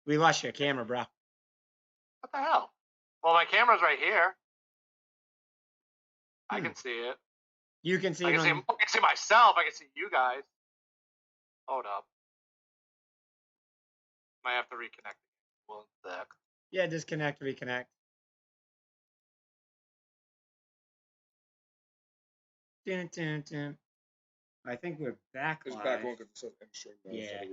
We lost your camera, bro. What the hell? Well, my camera's right here. I can see it. You can see I it can see myself. I can see you guys. Hold up. Might have to reconnect. One sec. Yeah, disconnect, reconnect. Dun, dun, dun. I think we're back It's live. back on because it says end stream now. Yeah. So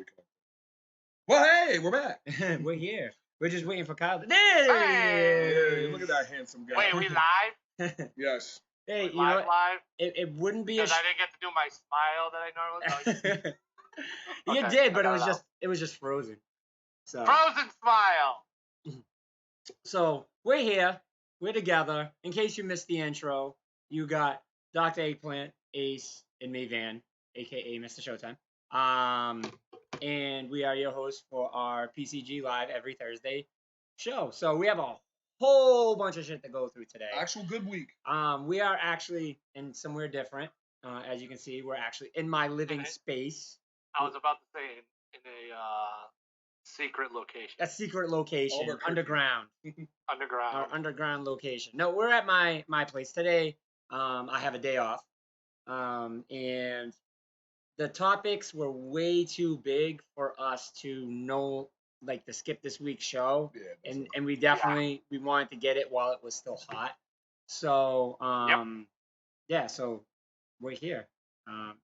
well, hey, we're back. We're here. We're just waiting for Kyle. Hey, look at that handsome guy. Wait, are we live? Yes. Hey, you live, know, live? it wouldn't be a. Because I didn't get to do my smile that I normally do. You did, but it was just frozen. So. Frozen smile. So we're here. We're together. In case you missed the intro, you got Dr. Eggplant, Ace, and me, Van, aka Mr. Showtime. And we are your hosts for our PCG Live every Thursday show. So we have a whole bunch of shit to go through today. Actual good week. We are actually in somewhere different. As you can see, we're actually in my living space. I was about to say in a secret location. A secret location, underground. Underground. Our underground location. No, we're at my place today. I have a day off. And the topics were way too big for us to know, like, to skip this week's show. Yeah, and we definitely we wanted to get it while it was still hot. So yeah, so we're here.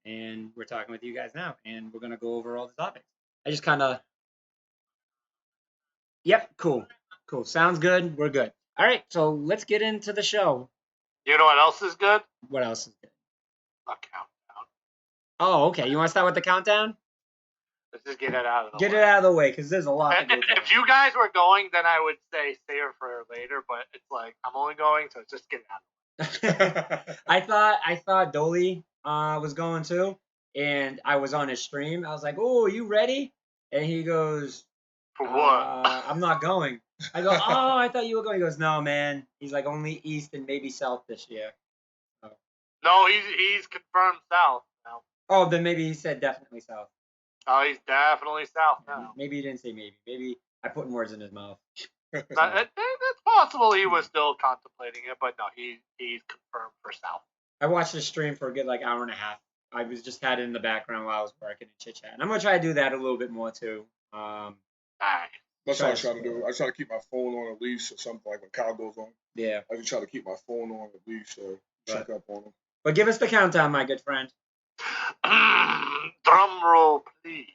And we're talking with you guys now, and we're gonna go over all the topics. I just kind of. Yep, cool. Sounds good. We're good. All right, so let's get into the show. You know what else is good? What else is good? A countdown. Oh, okay. You want to start with the countdown? Let's just get it out of the way. Get it out of the way, because there's a lot to go through. If you guys were going, then I would say save it for later, but it's like, I'm only going, so just get it out. I thought Dolly was going too, and I was on his stream. I was like, "Oh, you ready?" And he goes, "For what? I'm not going." I go, "Oh, I thought you were going." He goes, "No, man." He's like, "Only East and maybe South this year." Oh. No, he's confirmed South now. Oh, then maybe he said definitely South. Oh, he's definitely South now. Maybe he didn't say maybe. Maybe I put words in his mouth. It's possible he was still contemplating it, but no, he's confirmed for South. I watched the stream for a good hour and a half. I was just had it in the background while I was working and chit chat. And I'm gonna try to do that a little bit more too. That's what I try to do. I try to keep my phone on at least or something like when Kyle goes on. Yeah. I just try to keep my phone on at least or check up on him. But give us the countdown, my good friend. Drum roll, please.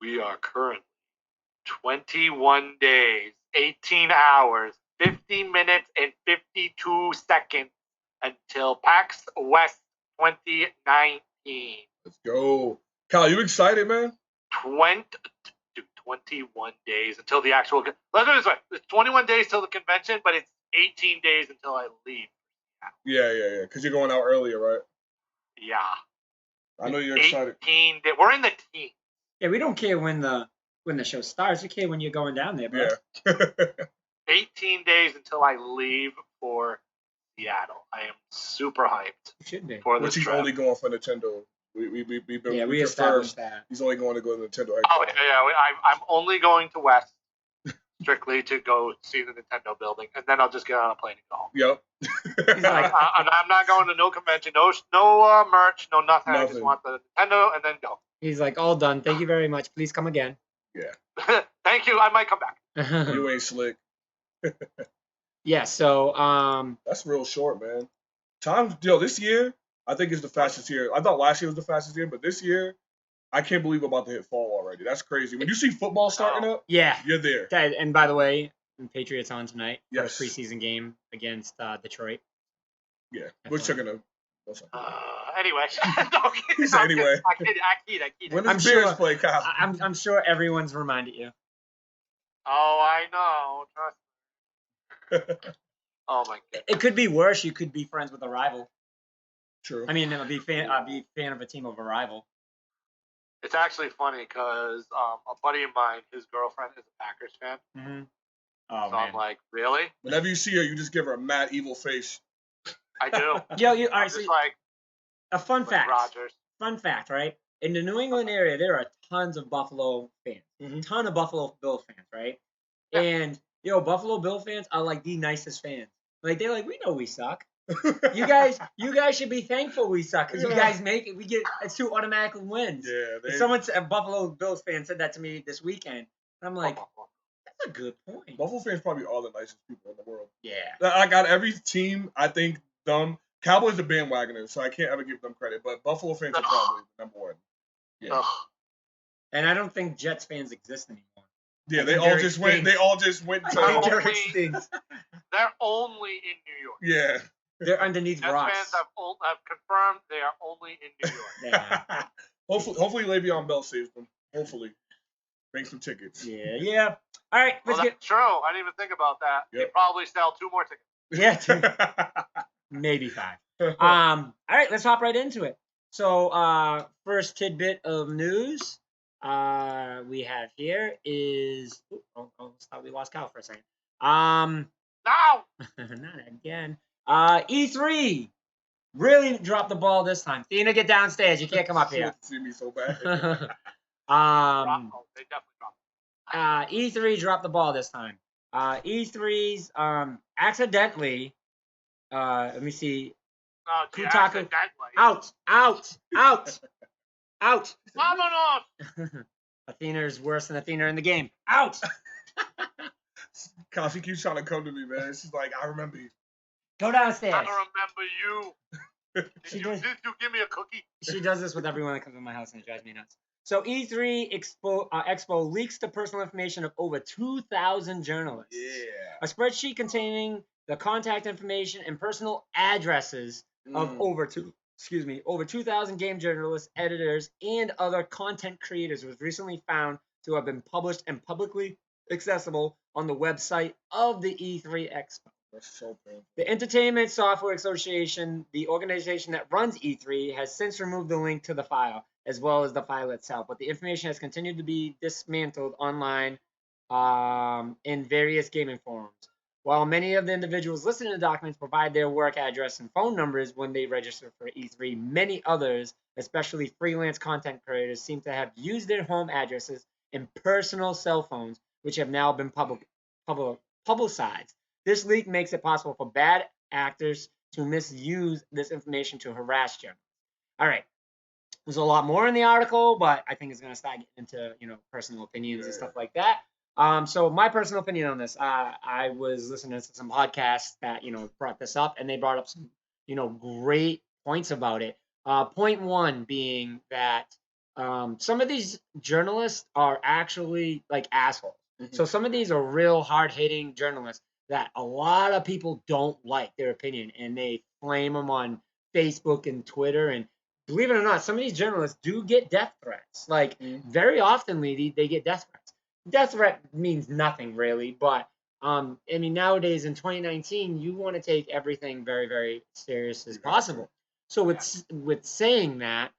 We are currently 21 days, 18 hours, 50 minutes, and 52 seconds until PAX West 2019. Let's go. Kyle, you excited, man? 21 days until the actual... Let's do it this way. It's 21 days till the convention, but it's 18 days until I leave. Yeah. Because you're going out earlier, right? Yeah. I know you're excited. 18 days. We're in the team. Yeah, we don't care when the show starts. We care when you're going down there, bro. Yeah. 18 days until I leave for Seattle. I am super hyped. You should be. For this Which he's only going for Nintendo. We established that. He's only going to go to Nintendo. Oh, yeah. I'm only going to West strictly to go see the Nintendo building, and then I'll just get on a plane and go home. Yep. He's like, I'm not going to no convention, no merch, no nothing. I just want the Nintendo and then go. He's like, all done. Thank you very much. Please come again. Yeah. Thank you. I might come back. You ain't slick. Yeah. So that's real short, man. This year I think is the fastest year. I thought last year was the fastest year, but this year I can't believe we're about to hit fall already. That's crazy. When you see football starting up, yeah, you're there. And by the way, Patriots on tonight. Yes. For a preseason game against Detroit. Yeah, we're gonna. Anyway. Anyway. I kid. When does Bears play, Kyle? I'm sure everyone's reminded you. Oh, I know. Trust me. Oh my god. It could be worse. You could be friends with a rival. True. I mean, I'd be fan of a team of a rival. It's actually funny because a buddy of mine, his girlfriend is a Packers fan. Mm-hmm. Oh, so man. I'm like, really? Whenever you see her, you just give her a mad evil face. I do. All right, just like, A fun like fact. Rogers. Fun fact, right? In the New England area, there are tons of Buffalo fans. Mhm. Ton of Buffalo Bill fans, right? Yeah. And Buffalo Bill fans are like the nicest fans. Like they're like, we know we suck. You guys should be thankful we suck because you guys make it. It's 2 automatically wins. Yeah, Someone, a Buffalo Bills fan, said that to me this weekend. And I'm like, that's a good point. Buffalo fans probably are the nicest people in the world. Yeah. I got every team. I think them. Cowboys are bandwagoners, so I can't ever give them credit. But Buffalo fans are probably number one. Yeah. And I don't think Jets fans exist anymore. Yeah, they all just went. They all just went to. They're only in New York. Yeah. They're underneath Jets rocks. fans have confirmed they are only in New York. Yeah. Hopefully Le'Veon Bell saves them. Hopefully, bring some tickets. Yeah. All right, let's That's true. I didn't even think about that. Yep. They probably sell 2 more tickets. Yeah, 2. Maybe 5. All right, let's hop right into it. So, first tidbit of news we have here is. Thought we lost Kyle for a second. No. Not again. E3 really dropped the ball this time. Thena, get downstairs. You can't come up here. See me so bad. They definitely dropped. E3 dropped the ball this time. E3's accidentally. Let me see. Kotaku. Out. Vámonos! Athena is worse than Athena in the game. Out. Kyle, she keeps trying to come to me, man. She's like, I remember you. Go downstairs. I remember you. Did you give me a cookie? She does this with everyone that comes to my house, and it drives me nuts. So E3 Expo leaks the personal information of over 2,000 journalists. Yeah. A spreadsheet containing the contact information and personal addresses of over 2,000 game journalists, editors, and other content creators was recently found to have been published and publicly accessible on the website of the E3 Expo. That's so painful. The Entertainment Software Association, the organization that runs E3, has since removed the link to the file, as well as the file itself, but the information has continued to be dismantled online in various gaming forums. While many of the individuals listed in the documents provide their work address and phone numbers when they register for E3, many others, especially freelance content creators, seem to have used their home addresses and personal cell phones, which have now been publicized. This leak makes it possible for bad actors to misuse this information to harass journalists. All right. There's a lot more in the article, but I think it's going to start getting into, personal opinions and stuff like that. So my personal opinion on this, I was listening to some podcasts that, brought this up, and they brought up some, great points about it. Point one being that some of these journalists are actually like assholes. Mm-hmm. So some of these are real hard-hitting journalists that a lot of people don't like their opinion, and they flame them on Facebook and Twitter. And believe it or not, some of these journalists do get death threats. Like, very oftenly, they get death threats. Death threat means nothing, really. But, nowadays in 2019, you want to take everything very, very serious as possible. So with saying that,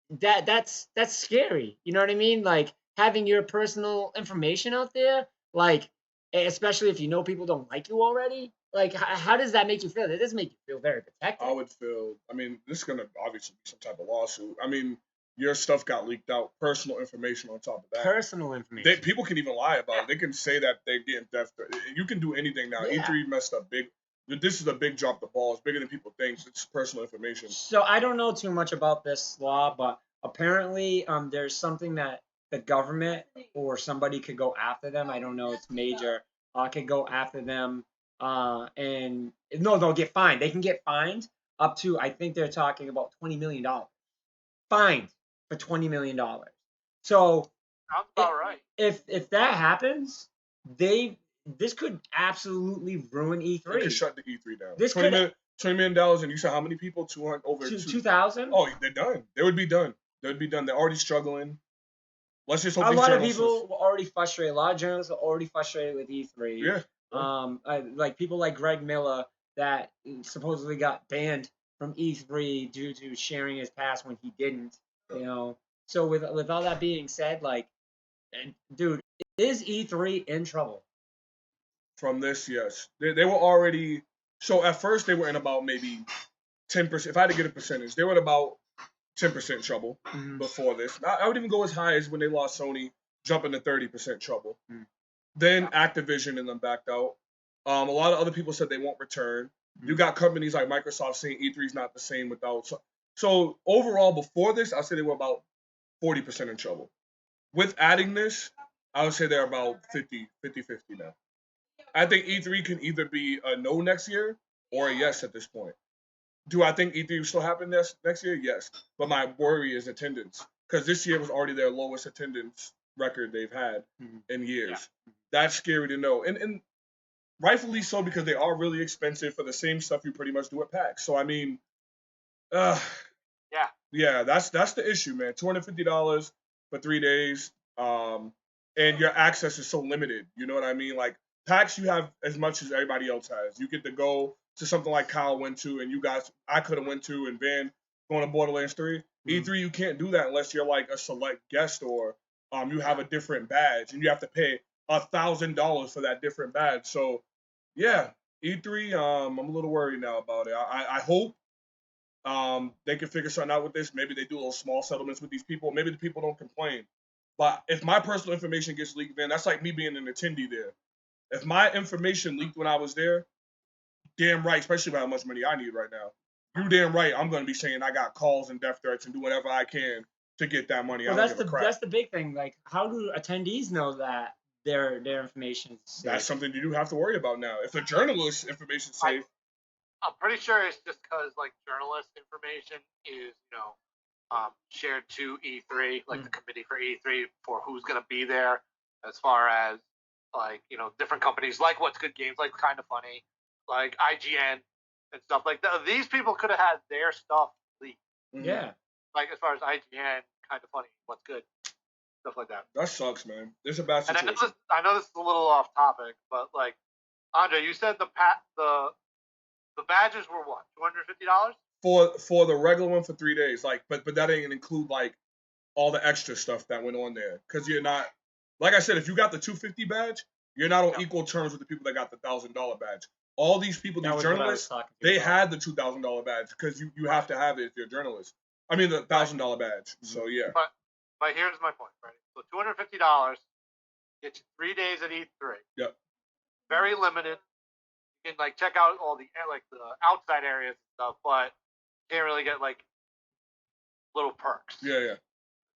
that's scary. You know what I mean? Like, having your personal information out there, like, especially if people don't like you already, like, how does that make you feel? It doesn't make you feel very protected. I would feel, this is going to obviously be some type of lawsuit. Your stuff got leaked out, personal information on top of that. Personal information. People can even lie about it. They can say that they're getting death threat. You can do anything now. Yeah. E3 messed up big. This is a big drop the ball. It's bigger than people think. It's personal information. So I don't know too much about this law, but apparently there's something that the government or somebody could go after them. I don't know. It's major. Could go after them. And no, they'll get fined. They can get fined up to, I think they're talking about $20 million. Fined for $20 million. So sounds about right. If that happens, this could absolutely ruin E3. They could shut the E3 down. This $20 million, and you said how many people? 200 over 2,000. Oh, they're done. They would be done. They're already struggling. Let's just hope a lot of people were already frustrated. A lot of journalists are already frustrated with E3. Yeah. Like people like Greg Miller that supposedly got banned from E3 due to sharing his pass when he didn't. So with all that being said, like, dude, is E3 in trouble? From this, yes. They were already. So at first they were in about maybe 10%. If I had to get a percentage, they were in about 10% trouble Mhm. before this. I would even go as high as when they lost Sony, jumping to 30% trouble. Mm. Then Activision and them backed out. A lot of other people said they won't return. You got companies like Microsoft saying E3 is not the same without. So overall, before this, I'd say they were about 40% in trouble. With adding this, I would say they're about 50 now. I think E3 can either be a no next year or a yes at this point. Do I think E3 will still happen next year? Yes. But my worry is attendance. Because this year was already their lowest attendance record they've had in years. Yeah. That's scary to know. And rightfully so, because they are really expensive for the same stuff you pretty much do at PAX. So I mean, yeah, that's the issue, man. $250 for 3 days, and your access is so limited. You know what I mean? Like PAX, you have as much as everybody else has. You get to go to something like Kyle went to, and you guys, I could have went to, and Van going to Borderlands 3. E3, you can't do that unless you're like a select guest or you have a different badge, and you have to pay $1,000 for that different badge. So yeah, E3, I'm a little worried now about it. I hope they can figure something out with this. Maybe they do little small settlements with these people. Maybe the people don't complain. But if my personal information gets leaked, then that's like me being an attendee there. If my information leaked when I was there, damn right, especially with how much money I need right now, you damn right, I'm going to be saying I got calls and death threats and do whatever I can to get that money. Well, I don't give a crap. that's the big thing. Like, how do attendees know that their information is safe? That's something you do have to worry about now. If a journalist's information is safe, I'm pretty sure it's just because like journalist information is shared to E3, like the committee for E3 for who's gonna be there, as far as like different companies like What's Good Games, like Kind of Funny, like IGN and stuff like that. These people could have had their stuff leaked. Yeah. Like as far as IGN, Kind of Funny, What's Good, stuff like that. That sucks, man. There's a bad situation. And I know this is a little off topic, but like Andre, you said the badges were what, $250? For the regular one for 3 days, like, but that didn't include like all the extra stuff that went on there, because you're not, like I said, if you got the $250 badge, you're not on equal terms with the people that got the $1,000 badge. All these people, these journalists, they had the $2,000 badge because you have to have it if you're a journalist. I mean the $1,000 badge. So yeah. But here's my point, right? So $250 gets you 3 days at E3. Yep. Very limited. You can like check out all the outside areas and stuff, but you can't really get like little perks. Yeah.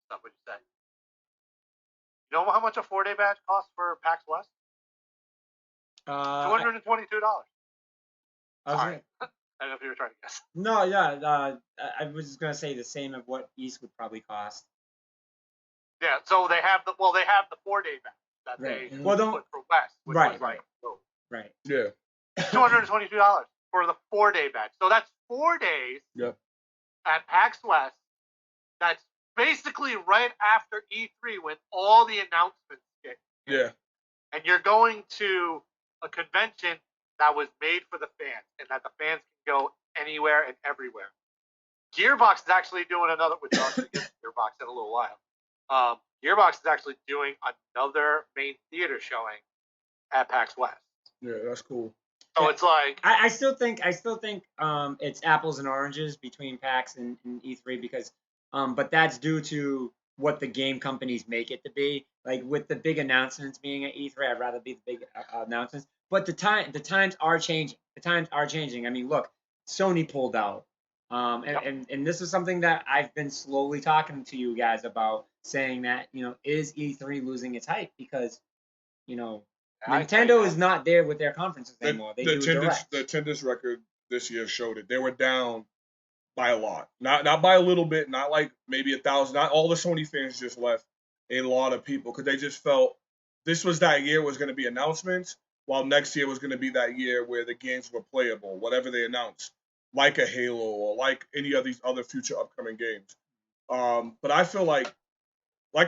Stuff what you say. You know how much a 4-day badge costs for PAX West? $222. Sorry. I don't know if you were trying to guess. No, yeah. I was just gonna say the same of what East would probably cost. Yeah, so they have the 4-day badge that they put for West. Which was right. Yeah. $222 for the 4-day badge. So that's 4 days. Yep. At PAX West. That's basically right after E3 when all the announcements get. Yeah. And you're going to a convention that was made for the fans, and that the fans can go anywhere and everywhere. Gearbox is actually doing another, which I'll get to Gearbox in a little while. Gearbox is actually doing another main theater showing at PAX West. Yeah, that's cool. So it's like I still think it's apples and oranges between PAX and E3 because but that's due to what the game companies make it to be. Like with the big announcements being at E3, I'd rather be the big announcements. But the times are changing. The times are changing. I mean, look, Sony pulled out. And this is something that I've been slowly talking to you guys about, saying that, is E3 losing its hype? Because, Nintendo is not there with their conferences anymore. They do direct. The attendance record this year showed it. They were down by a lot. Not by a little bit, not like maybe 1,000. Not all the Sony fans just left. A lot of people, because they just felt this was that year was going to be announcements, while next year was going to be that year where the games were playable, whatever they announced, like a Halo or like any of these other future upcoming games. But I feel like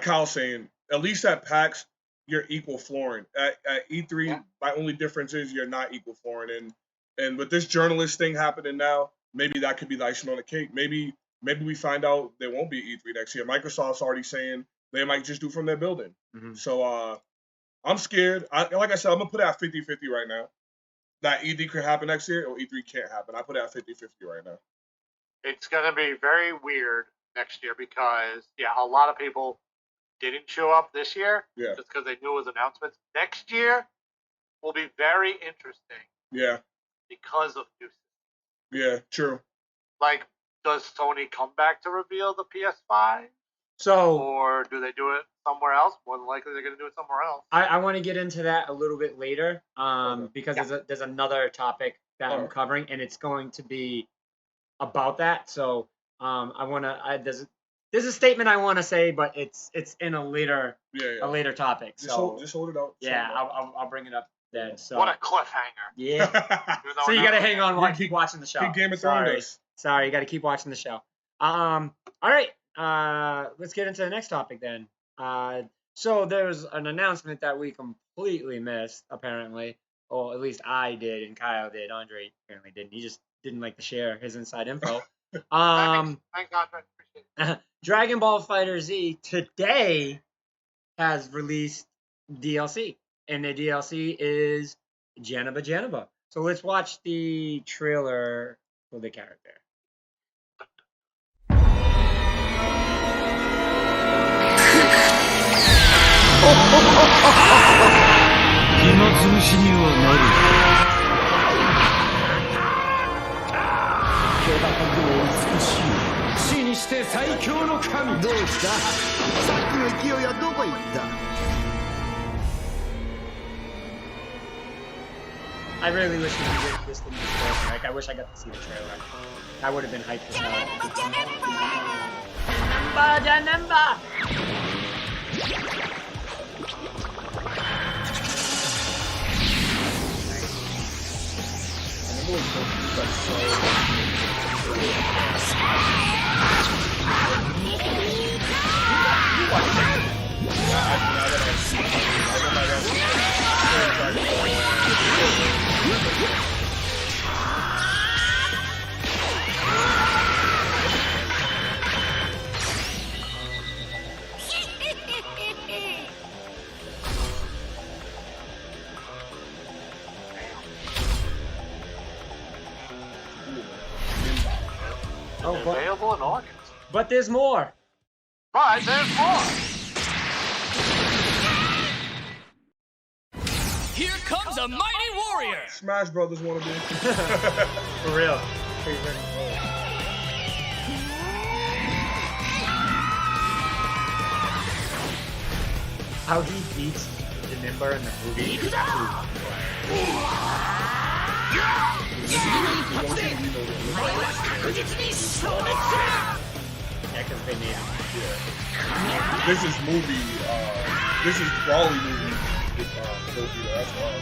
Kyle's saying, at least at PAX, you're equal flooring. At E3, my only difference is you're not equal flooring. And with this journalist thing happening now, maybe that could be the icing on the cake. Maybe we find out there won't be E3 next year. Microsoft's already saying they might just do from their building. Mm-hmm. So I'm scared. Like I said, I'm going to put it at 50-50 right now. That E3 could happen next year or E3 can't happen. I put it at 50-50 right now. It's going to be very weird next year because, a lot of people didn't show up this year just because they knew it was announcements. Next year will be very interesting. Yeah. Because of new systems. Yeah, true. Like, does Sony come back to reveal the PS5? So, or do they do it somewhere else? More than likely, they're going to do it somewhere else. I want to get into that a little bit later, because there's another topic that I'm covering, and it's going to be about that. So, there's a statement I want to say, but it's in a later topic. Just hold it out. Yeah, I'll bring it up then. So what a cliffhanger! Yeah. So you got to hang on while I keep watching the show. Keep Game of Thrones. Sorry, you got to keep watching the show. All right. Let's get into the next topic then. So there's an announcement that we completely missed, apparently. Or at least I did, and Kyle did. Andre apparently didn't. He just didn't like to share his inside info. Thanks, Andre. Appreciate it. Dragon Ball Fighter Z today has released DLC, and the DLC is Janaba. So let's watch the trailer for the character. 暇つぶしにはなる。気高く美しい。死にして最強の神。どうした？さっきの勢いはどこ行った？ I really wish we could get this thing before. Like, I wish I got to see the trailer. I would have been hyped as hell. Janamba! Oh, available in August. But there's more. But there's more. Here comes a mighty warrior. Smash Brothers wanna be. For real. How he beats the Nimber in the movie. Yeah, because they made him. Yeah. This is movie. This is Brawly movie. That's why.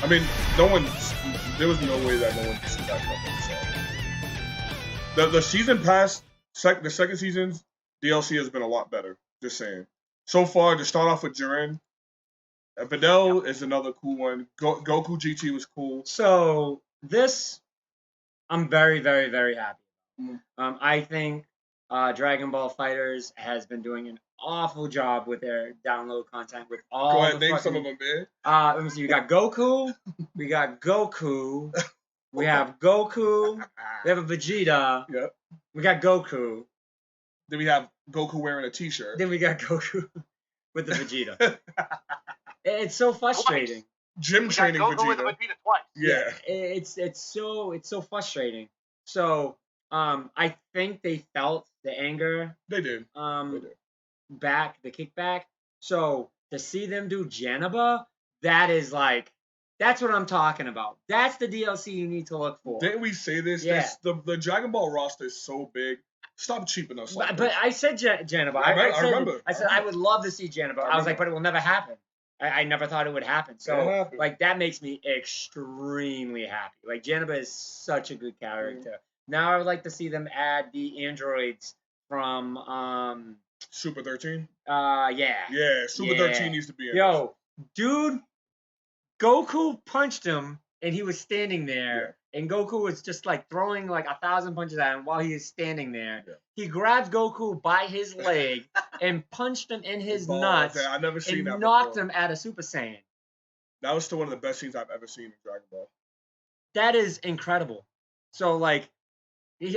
I mean, there was no way that no one could see that coming. So. The season pass, the second season's DLC has been a lot better. Just saying. So far, to start off with Jiren, Bateau is another cool one. Goku GT was cool. So this, I'm very, very, very happy. I think Dragon Ball Fighters has been doing an awful job with their download content with all. Go ahead, name some of them, man. Let me see. We got Goku. We have Goku. We have a Vegeta. Yep. We got Goku. Then we have Goku wearing a T-shirt. Then we got Goku with the Vegeta. It's so frustrating. Gym training Goku Vegeta. with Vegeta twice. Yeah. It's so frustrating. So I think they felt the anger. They did. The kickback. So to see them do Janaba, that's what I'm talking about. That's the DLC you need to look for. Didn't we say this? Yeah. The Dragon Ball roster is so big. Stop cheaping us. But I said Janaba. I remember. I said I would love to see Janaba. I was like, but it will never happen. I never thought it would happen. So that makes me extremely happy. Like Janaba is such a good character. Now I would like to see them add the androids from Super 13. Yeah. Yeah, Super 13 needs to be in. Yo, dude, Goku punched him and he was standing there. Yeah. And Goku was just like throwing like 1,000 punches at him while he is standing there. Yeah. He grabs Goku by his leg and punched him in his nuts. I never seen and that knocked before. him out of Super Saiyan. That was still one of the best scenes I've ever seen in Dragon Ball. That is incredible. So like,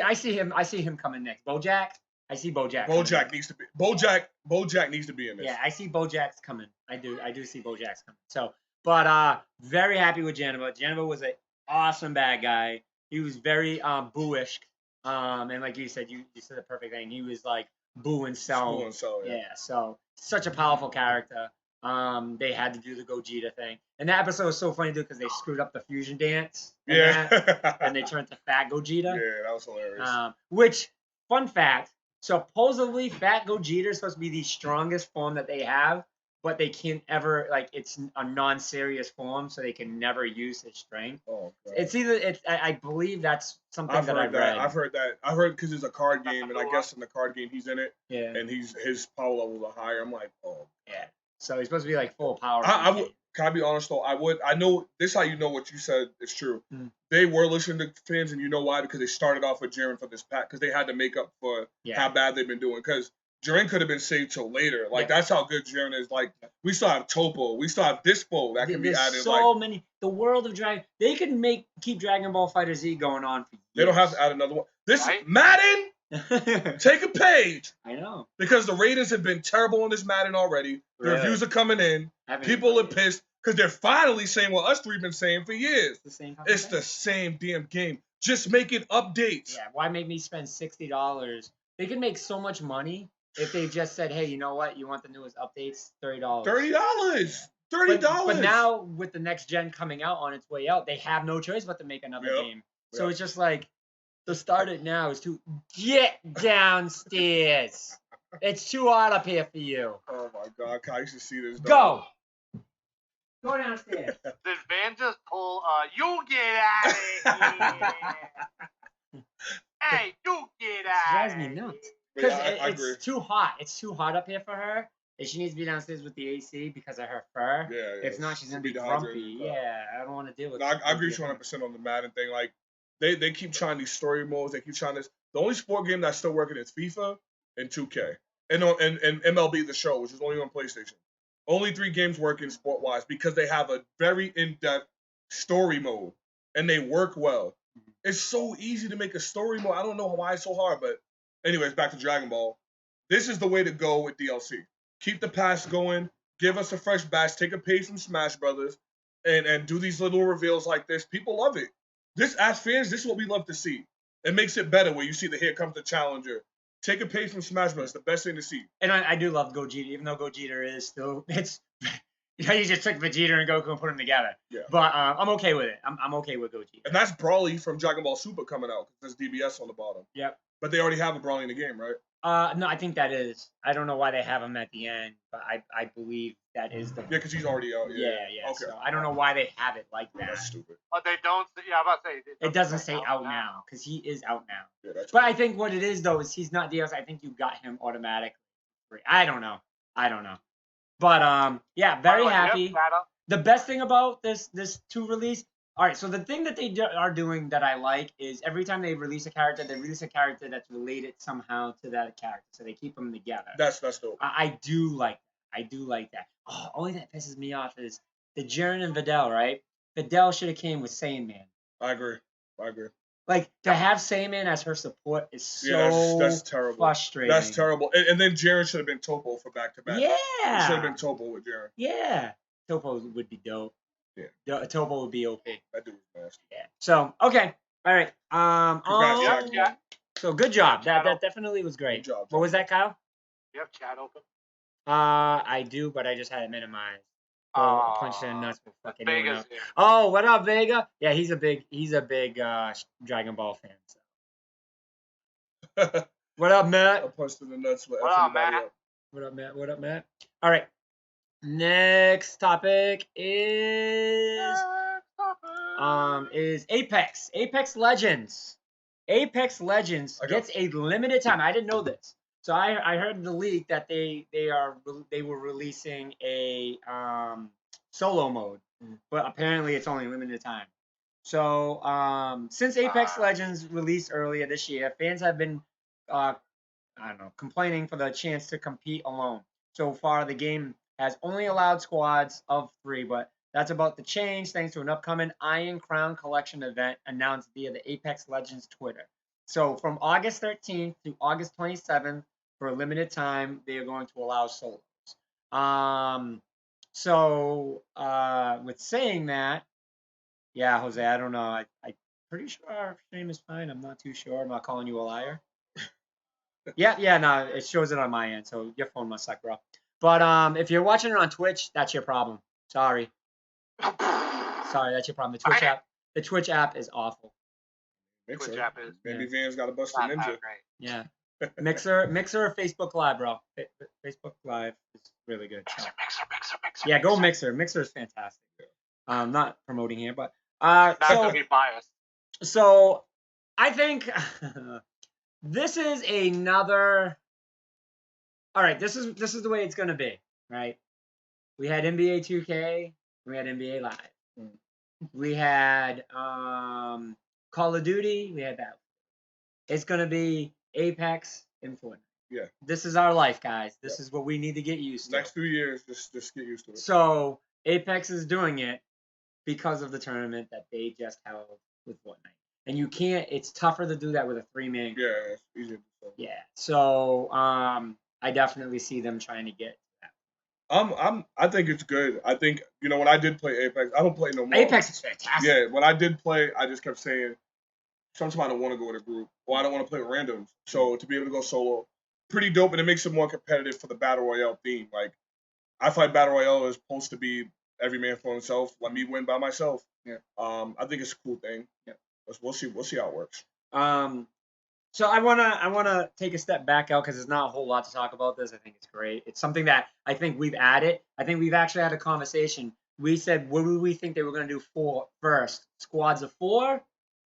I see him. I see him coming next. Bojack. I see Bojack. Bojack needs to be Bojack needs to be in this. Yeah, I see Bojack's coming. I do see Bojack's coming. So, but very happy with Janova. Janova was an awesome bad guy. He was very booish. And like you said, you said the perfect thing. He was like boo and sell. Boo and sell, yeah. Yeah, so such a powerful character. They had to do the Gogeta thing. And that episode was so funny too because they screwed up the fusion dance. And they turned to Fat Gogeta. Yeah, that was hilarious. Which, fun fact, supposedly Fat Gogeta is supposed to be the strongest form that they have, but they can't ever, like, it's a non-serious form, so they can never use his strength. Oh, God. It's either, I believe that's something I've read. I've heard that. I've heard because it's a card game, and I guess in the card game he's in it. Yeah. And his power levels are higher. I'm like, oh. Yeah. So he's supposed to be like full power. I would. Can I be honest though? I know this. How you know what you said is true. Mm. They were listening to fans, and you know why? Because they started off with Jiren for this pack because they had to make up for how bad they've been doing. Because Jiren could have been saved till later. Like that's how good Jiren is. Like we still have Topo, we still have Dispo that can be added. So many. The world of Dragon. They can keep Dragon Ball Fighter Z going on for years. They don't have to add another one. This Madden. Take a page. I know. Because the ratings have been terrible on this Madden already. The reviews are coming in. People are pissed because they're finally saying what us three have been saying for years. It's the same damn game. Just make it updates. Yeah, why make me spend $60? They can make so much money if they just said, hey, you know what? You want the newest updates? $30. $30. But now with the next gen coming out on its way out, they have no choice but to make another game. So it's just like, to start it now is to get downstairs. It's too hot up here for you. Oh my God, I used to see this. Go downstairs. Did Van just pull? You get out of here! Hey, you get out! It drives me nuts. Yeah, It's too hot. It's too hot up here for her. And she needs to be downstairs with the AC because of her fur. Yeah. If not, she's gonna be grumpy. Yeah, I don't want to deal with. No, I agree 100% on the Madden thing. Like. They keep trying these story modes. They keep trying this. The only sport game that's still working is FIFA and 2K. And MLB The Show, which is only on PlayStation. Only 3 games working sport-wise because they have a very in-depth story mode. And they work well. It's so easy to make a story mode. I don't know why it's so hard. But anyways, back to Dragon Ball. This is the way to go with DLC. Keep the past going. Give us a fresh batch. Take a page from Smash Brothers. And do these little reveals like this. People love it. This, as fans, this is what we love to see. It makes it better when you see the here comes the challenger. Take a page from Smash Bros. It's the best thing to see. And I do love Gogeta, even though Gogeta is still you just took Vegeta and Goku and put them together. Yeah. But I'm okay with it. I'm okay with Gogeta. And that's Brawly from Dragon Ball Super coming out because there's DBS on the bottom. Yep. But they already have a Brawly in the game, right? No, I think that is. I don't know why they have him at the end, but I believe that is the. Yeah, because he's already out. Yeah. Okay. So I don't know why they have it like that. That's stupid. But they don't. Yeah, I'm about to say. It doesn't say out now because he is out now. Yeah, that's but I think what it is though is he's not DLC. I think you got him automatically. I don't know. But yeah, very happy. The best thing about this 2 release. All right, so the thing that they are doing that I like is every time they release a character, they release a character that's related somehow to that character, so they keep them together. That's dope. I do like that. Oh, only that pisses me off is the Jiren and Videl, right? Videl should have came with Saiyan. I agree. Like to have Saiyan as her support is so that's terrible. Frustrating. That's terrible. And then Jiren should have been Topo for back to back. Yeah. It should have been Topo with Jiren. Yeah. Topo would be dope. Yeah. Topo would be OP. That dude was nasty. Yeah. So okay. All right. Congrats, Jack. So good job. That definitely was great. Good job. What was that, Kyle? You have chat open? I do, but I just had it minimized. So I punched in the nuts with fucking Vega's here. Oh, what up, Vega? Yeah, he's a big Dragon Ball fan. So. What up, Matt? I punched in the nuts with What up, everybody Matt? up. What up, Matt? All right. Next topic is Apex. Apex Legends. Apex Legends gets a limited time. I didn't know this. So I heard the leak that they were releasing a solo mode, but apparently it's only limited time. So since Apex Legends released earlier this year, fans have been complaining for the chance to compete alone. So far, the game has only allowed squads of 3, but that's about to change thanks to an upcoming Iron Crown Collection event announced via the Apex Legends Twitter. So from August 13th to August 27th, for a limited time, they are going to allow solos. With saying that, yeah, Jose, I don't know. I pretty sure our stream is fine. I'm not too sure. I'm not calling you a liar. Yeah, no, it shows it on my end, so your phone must suck, bro. But if you're watching it on Twitch, that's your problem. Sorry, that's your problem. The Twitch app is awful. Mixer. Twitch app is Maybe Van's got to bust a not ninja. that great. Yeah. Mixer, or Facebook Live, bro. Facebook Live is really good. So. Mixer. Yeah, go Mixer. Mixer is fantastic. Not promoting here, but Not to be biased. So I think this is another. All right, this is the way it's gonna be, right? We had NBA 2K, we had NBA Live, we had Call of Duty, we had that. It's gonna be Apex and Fortnite. Yeah. This is our life, guys. This is what we need to get used to. Next 2 years, just get used to it. So Apex is doing it because of the tournament that they just held with Fortnite. And you can't. It's tougher to do that with a 3-man. Yeah, it's easier. Yeah. So I definitely see them trying to get that. I think it's good. I think when I did play Apex, I don't play no more. Apex is fantastic. Yeah, when I did play, I just kept saying, sometimes I don't want to go with a group, or I don't want to play with randoms. So to be able to go solo, pretty dope, and it makes it more competitive for the battle royale theme. Like, I find battle royale is supposed to be every man for himself. Let me win by myself. Yeah. I think it's a cool thing. Yeah. We'll see how it works. So I wanna take a step back out because there's not a whole lot to talk about this. I think it's great. It's something that I think we've added. I think we've actually had a conversation. We said, what do we think they were gonna do first? Squads of 4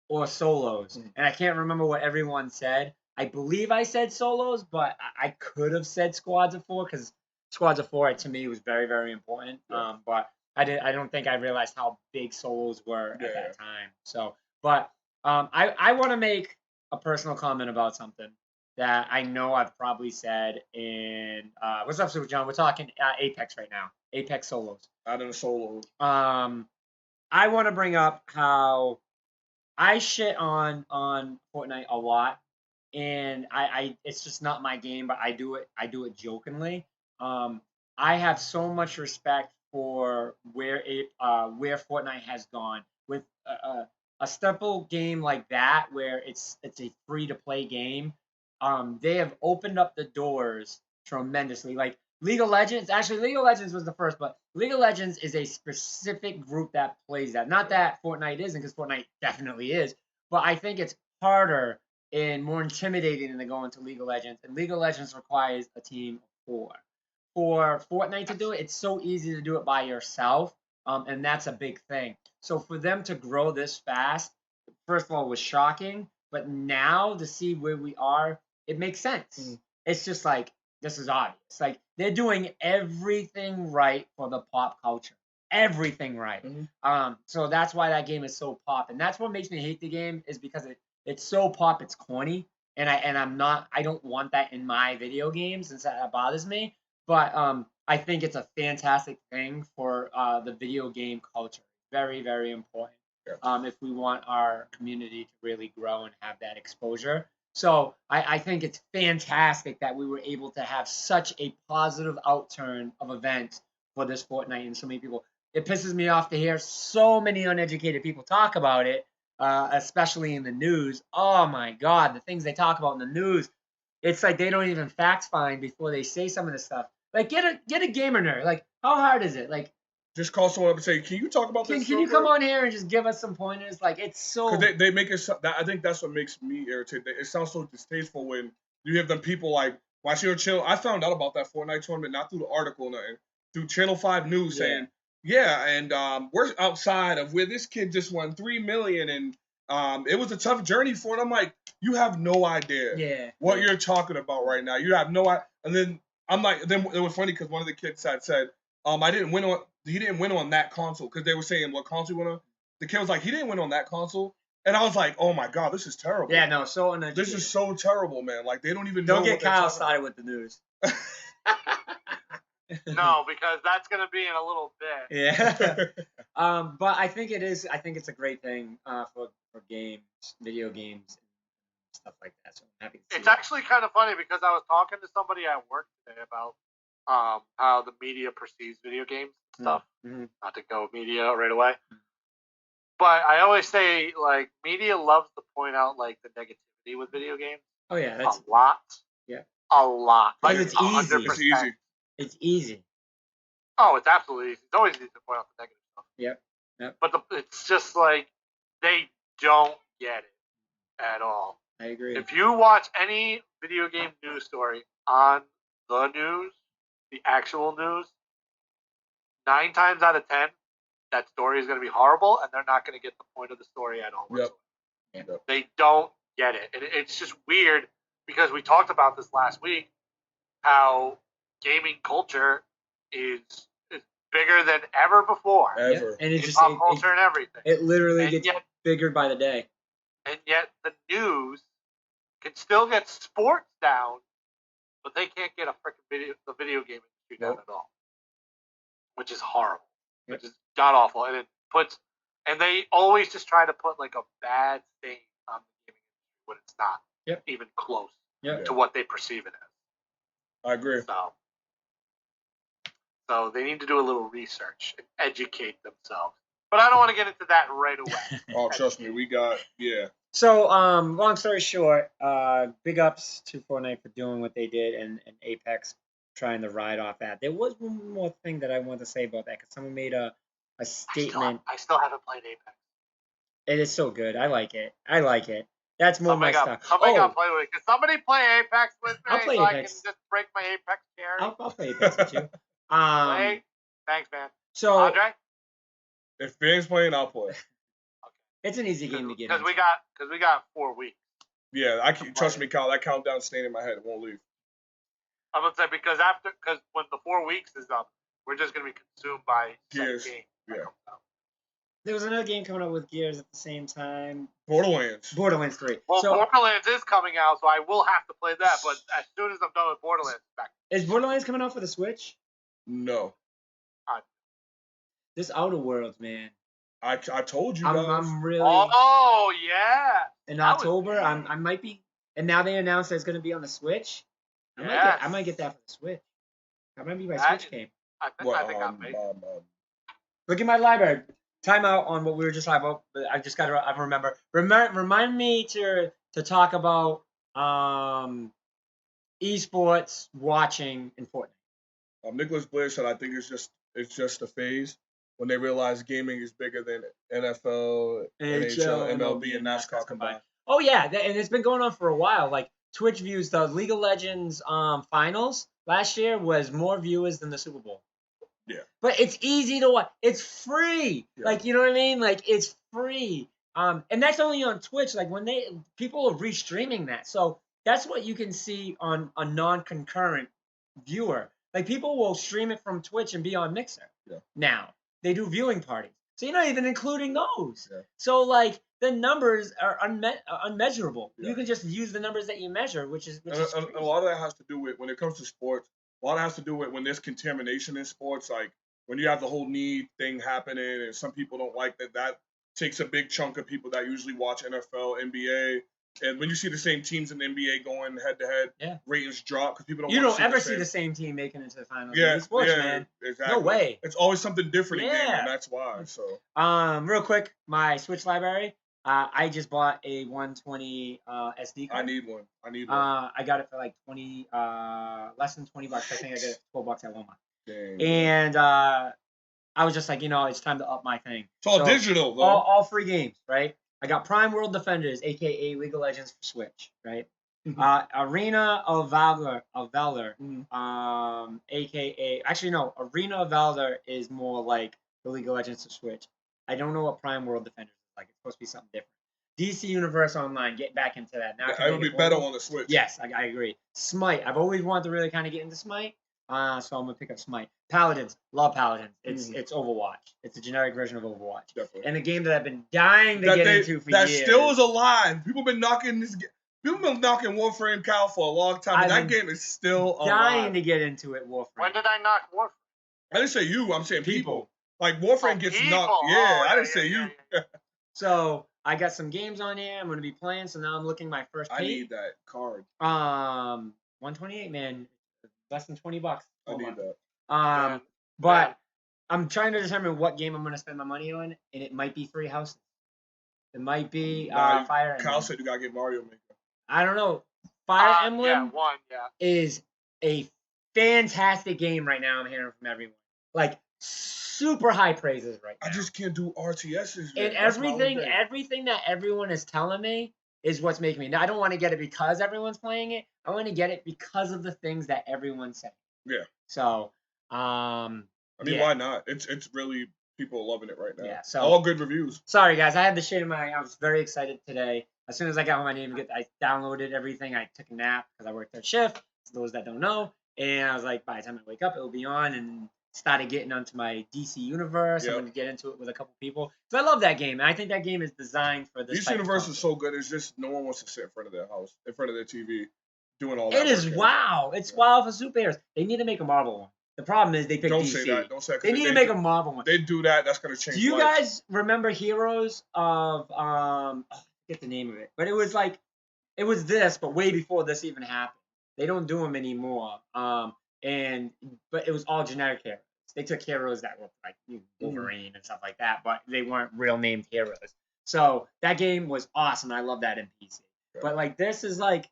or solos? And I can't remember what everyone said. I believe I said solos, but I could have said squads of 4 because squads of 4 to me was very, very important. Yeah. But I don't think I realized how big solos were at that time. So, but I want to make a personal comment about something that I know I've probably said in what's up, Super John? We're talking Apex right now. Apex solos. Out of the solos. I want to bring up how I shit on Fortnite a lot, and I it's just not my game, but I do it jokingly. I have so much respect for where Fortnite has gone with a simple game like that, where it's a free to play game. They have opened up the doors tremendously. Like League of Legends, actually League of Legends was the first, but League of Legends is a specific group that plays that. Not that Fortnite isn't, because Fortnite definitely is, but I think it's harder and more intimidating than going to League of Legends. And League of Legends requires a team of 4. For Fortnite to do it, it's so easy to do it by yourself, and that's a big thing. So for them to grow this fast, first of all, was shocking, but now to see where we are, it makes sense. It's just like, this is obvious. Like, they're doing everything right for the pop culture. Everything right. So that's why that game is so pop. And that's what makes me hate the game, is because it's so pop, it's corny. And I don't want that in my video games, and so that bothers me. But I think it's a fantastic thing for the video game culture. Very, very important. If we want our community to really grow and have that exposure. So I think it's fantastic that we were able to have such a positive outturn of events for this Fortnite, and so many people. It pisses me off to hear so many uneducated people talk about it, especially in the news. Oh my God, the things they talk about in the news. It's like they don't even fact find before they say some of this stuff. Like, get a gamer nerd. Like, how hard is it? Like, just call someone up and say, "Can you talk about this? Can you come on here and just give us some pointers?" Like, it's so. Because they make it. I think that's what makes me irritated. It sounds so distasteful when you have them people like, "Watch your channel." I found out about that Fortnite tournament not through the article, nothing, through Channel 5 News saying, "Yeah, and we're outside of where this kid just won $3 million, and it was a tough journey for it." I'm like, you have no idea what you're talking about right now. You have no idea. And then I'm like, then it was funny because one of the kids said, he didn't win on that console, because they were saying what console he won on. The kid was like, he didn't win on that console. And I was like, oh my God, this is terrible. Yeah, no, so uneducated. This is so terrible, man. Like, they don't even know. Don't get Kyle started with the news. No, because that's gonna be in a little bit. Yeah. But I think it is. I think it's a great thing for games, video games, stuff like that. So I'm happy to see It's that. actually kind of funny because I was talking to somebody at work today about how the media perceives video games and stuff. Mhm. Not to go media right away, but I always say like media loves to point out like the negativity with video games Oh yeah, that's a lot. Yeah. A lot. Like because it's easy. 100%. It's easy. It's easy. Oh, it's absolutely easy. It's always easy to point out the negative stuff. Yep. But it's just like they don't get it at all. I agree. If you watch any video game news story on the news, the actual news, 9 times out of 10, that story is going to be horrible, and they're not going to get the point of the story at all. Yep. Yep. They don't get it, and it's just weird because we talked about this last week. How gaming culture is bigger than ever before. Ever. And it In just pop culture and everything. it literally And gets yet- bigger by the day. And yet the news can still get sports down, but they can't get the video game industry down Nope. at all. Which is horrible. Yep. Which is god awful. And they always just try to put like a bad thing on the gaming industry when it's not even close Yep. to what they perceive it as. I agree. So they need to do a little research and educate themselves. But I don't want to get into that right away. Oh, trust me, we got So, long story short, big ups to Fortnite for doing what they did and Apex trying to ride off that. There was one more thing that I wanted to say about that because someone made a statement. I still haven't played Apex. It is so good. I like it. That's more my stuff. Somebody got to play with it. Can somebody play Apex with me I'll play so Apex. I can just break my Apex chair? I'll play Apex with you. Play? Thanks, man. So Andre? if Ben's playing, I'll play. it's an easy game to get Because into. we got 4 weeks. Yeah, trust me, Kyle. That countdown's staying in my head. It won't leave. I'm gonna say because when the 4 weeks is up, we're just gonna be consumed by Gears. game. Yeah. There was another game coming out with Gears at the same time. Borderlands 3. Well, So Borderlands is coming out, so I will have to play that. But as soon as I'm done with Borderlands, back. is Borderlands coming out for the Switch? No. This Outer Worlds, man. I told you guys. I'm really Oh yeah. in that was October. good. I might be, and now they announced that it's going to be on the Switch. I might get that for the Switch. That might be my Switch game. I think I may. Look at my library. Time out on what we were just talking about. But I just got to remember. Remind me to talk about esports watching in Fortnite. Nicholas Blair said, "I think it's just a phase when they realize gaming is bigger than NFL, NHL, MLB, and NASCAR combined." Oh yeah, and it's been going on for a while. Like Twitch views the League of Legends finals last year was more viewers than the Super Bowl. Yeah. But it's easy to watch. It's free. Yeah. Like, you know what I mean? Like, it's free. And that's only on Twitch. Like, when people are restreaming that. So that's what you can see on a non-concurrent viewer. Like, people will stream it from Twitch and be on Mixer. Yeah. Now, they do viewing parties. So you're not even including those. Yeah. So, like, the numbers are unmeasurable. Yeah. You can just use the numbers that you measure, which is A lot of that has to do with, when it comes to sports, a lot of it has to do with when there's contamination in sports, like when you have the whole knee thing happening and some people don't like that takes a big chunk of people that usually watch NFL, NBA. And when you see the same teams in the NBA going head-to-head, ratings drop because people don't. You want don't to ever see the same team making it to the finals. Yeah, in sports, yeah, man. exactly. No way. It's always something different in Yeah. gaming, and that's why. So. Real quick, my Switch library. I just bought a 120 SD card. I need one. I got it for like less than $20. I think I got it for $12 at Walmart. Dang. And I was just like, it's time to up my thing. It's all digital, though. All free games, right? I got Prime World Defenders, aka League of Legends for Switch, right? Arena of Valor, aka Arena of Valor is more like the League of Legends for Switch. I don't know what Prime World Defenders is like. It's supposed to be something different. DC Universe Online, get back into that. Now it would be better on the Switch. Yes, I agree. Smite, I've always wanted to really kind of get into Smite, so I'm gonna pick up Smite. Paladins, love Paladins. It's Overwatch. It's a generic version of Overwatch. Definitely. And a game that I've been dying to get into for that years. That still is alive. People been knocking Warframe Cal for a long time, and that game is still dying alive. to get into it, Warframe. When did I knock Warframe? I didn't say you. I'm saying people. Like Warframe gets people. knocked. Yeah, I didn't say you. So I got some games on here I'm gonna be playing. So now I'm looking my first I page. need that card. 128, man, less than $20. I need that. Man, But man. I'm trying to determine what game I'm gonna spend my money on, and it might be Three Houses. It might be Nah, Fire Kyle Emblem. said you gotta get Mario Maker. I don't know. Fire Emblem Yeah, one, yeah. is a fantastic game right now. I'm hearing from everyone, like super high praises right now. I just can't do RTSs, man. And That's my only everything that everyone is telling me is what's making me. Now, I don't want to get it because everyone's playing it. I want to get it because of the things that everyone's saying. Yeah. So, I mean, yeah. why not? It's really people are loving it right now. Yeah, so all good reviews. Sorry guys, I had the shit in my. I was very excited today. As soon as I got home, I downloaded everything. I took a nap because I worked third shift. For those that don't know, and I was like, by the time I wake up, it will be on, and started getting onto my DC universe. I'm going to get into it with a couple people. So I love that game, and I think that game is designed for this. DC universe is so good. It's just no one wants to sit in front of their house, in front of their TV, doing all that. It is wow. It's wow for superheroes. They need to make a Marvel one. The problem is they pick Don't DC. say that. Don't say that. They need to make a Marvel one. They do that. That's going to change. Do you life. guys remember Heroes of I forget the name of it, but it was like it was this, but way before this even happened. They don't do them anymore. But it was all generic heroes. They took heroes that were like Wolverine and stuff like that, but they weren't real named heroes. So that game was awesome. I love that in PC. Yeah. But like this is like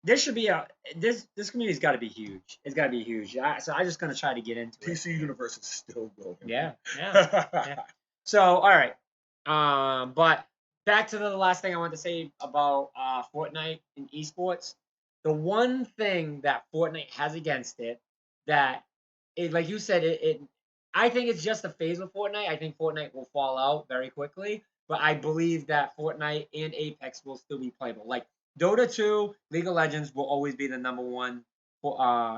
this should be this community's got to be huge. It's got to be huge. So I'm just gonna try to get into it. PC universe is still going. Yeah. So all right, but back to the last thing I want to say about Fortnite and esports. The one thing that Fortnite has against it that like you said, I think it's just a phase with Fortnite. I think Fortnite will fall out very quickly, but I believe that Fortnite and Apex will still be playable. Like Dota 2, League of Legends will always be the number one for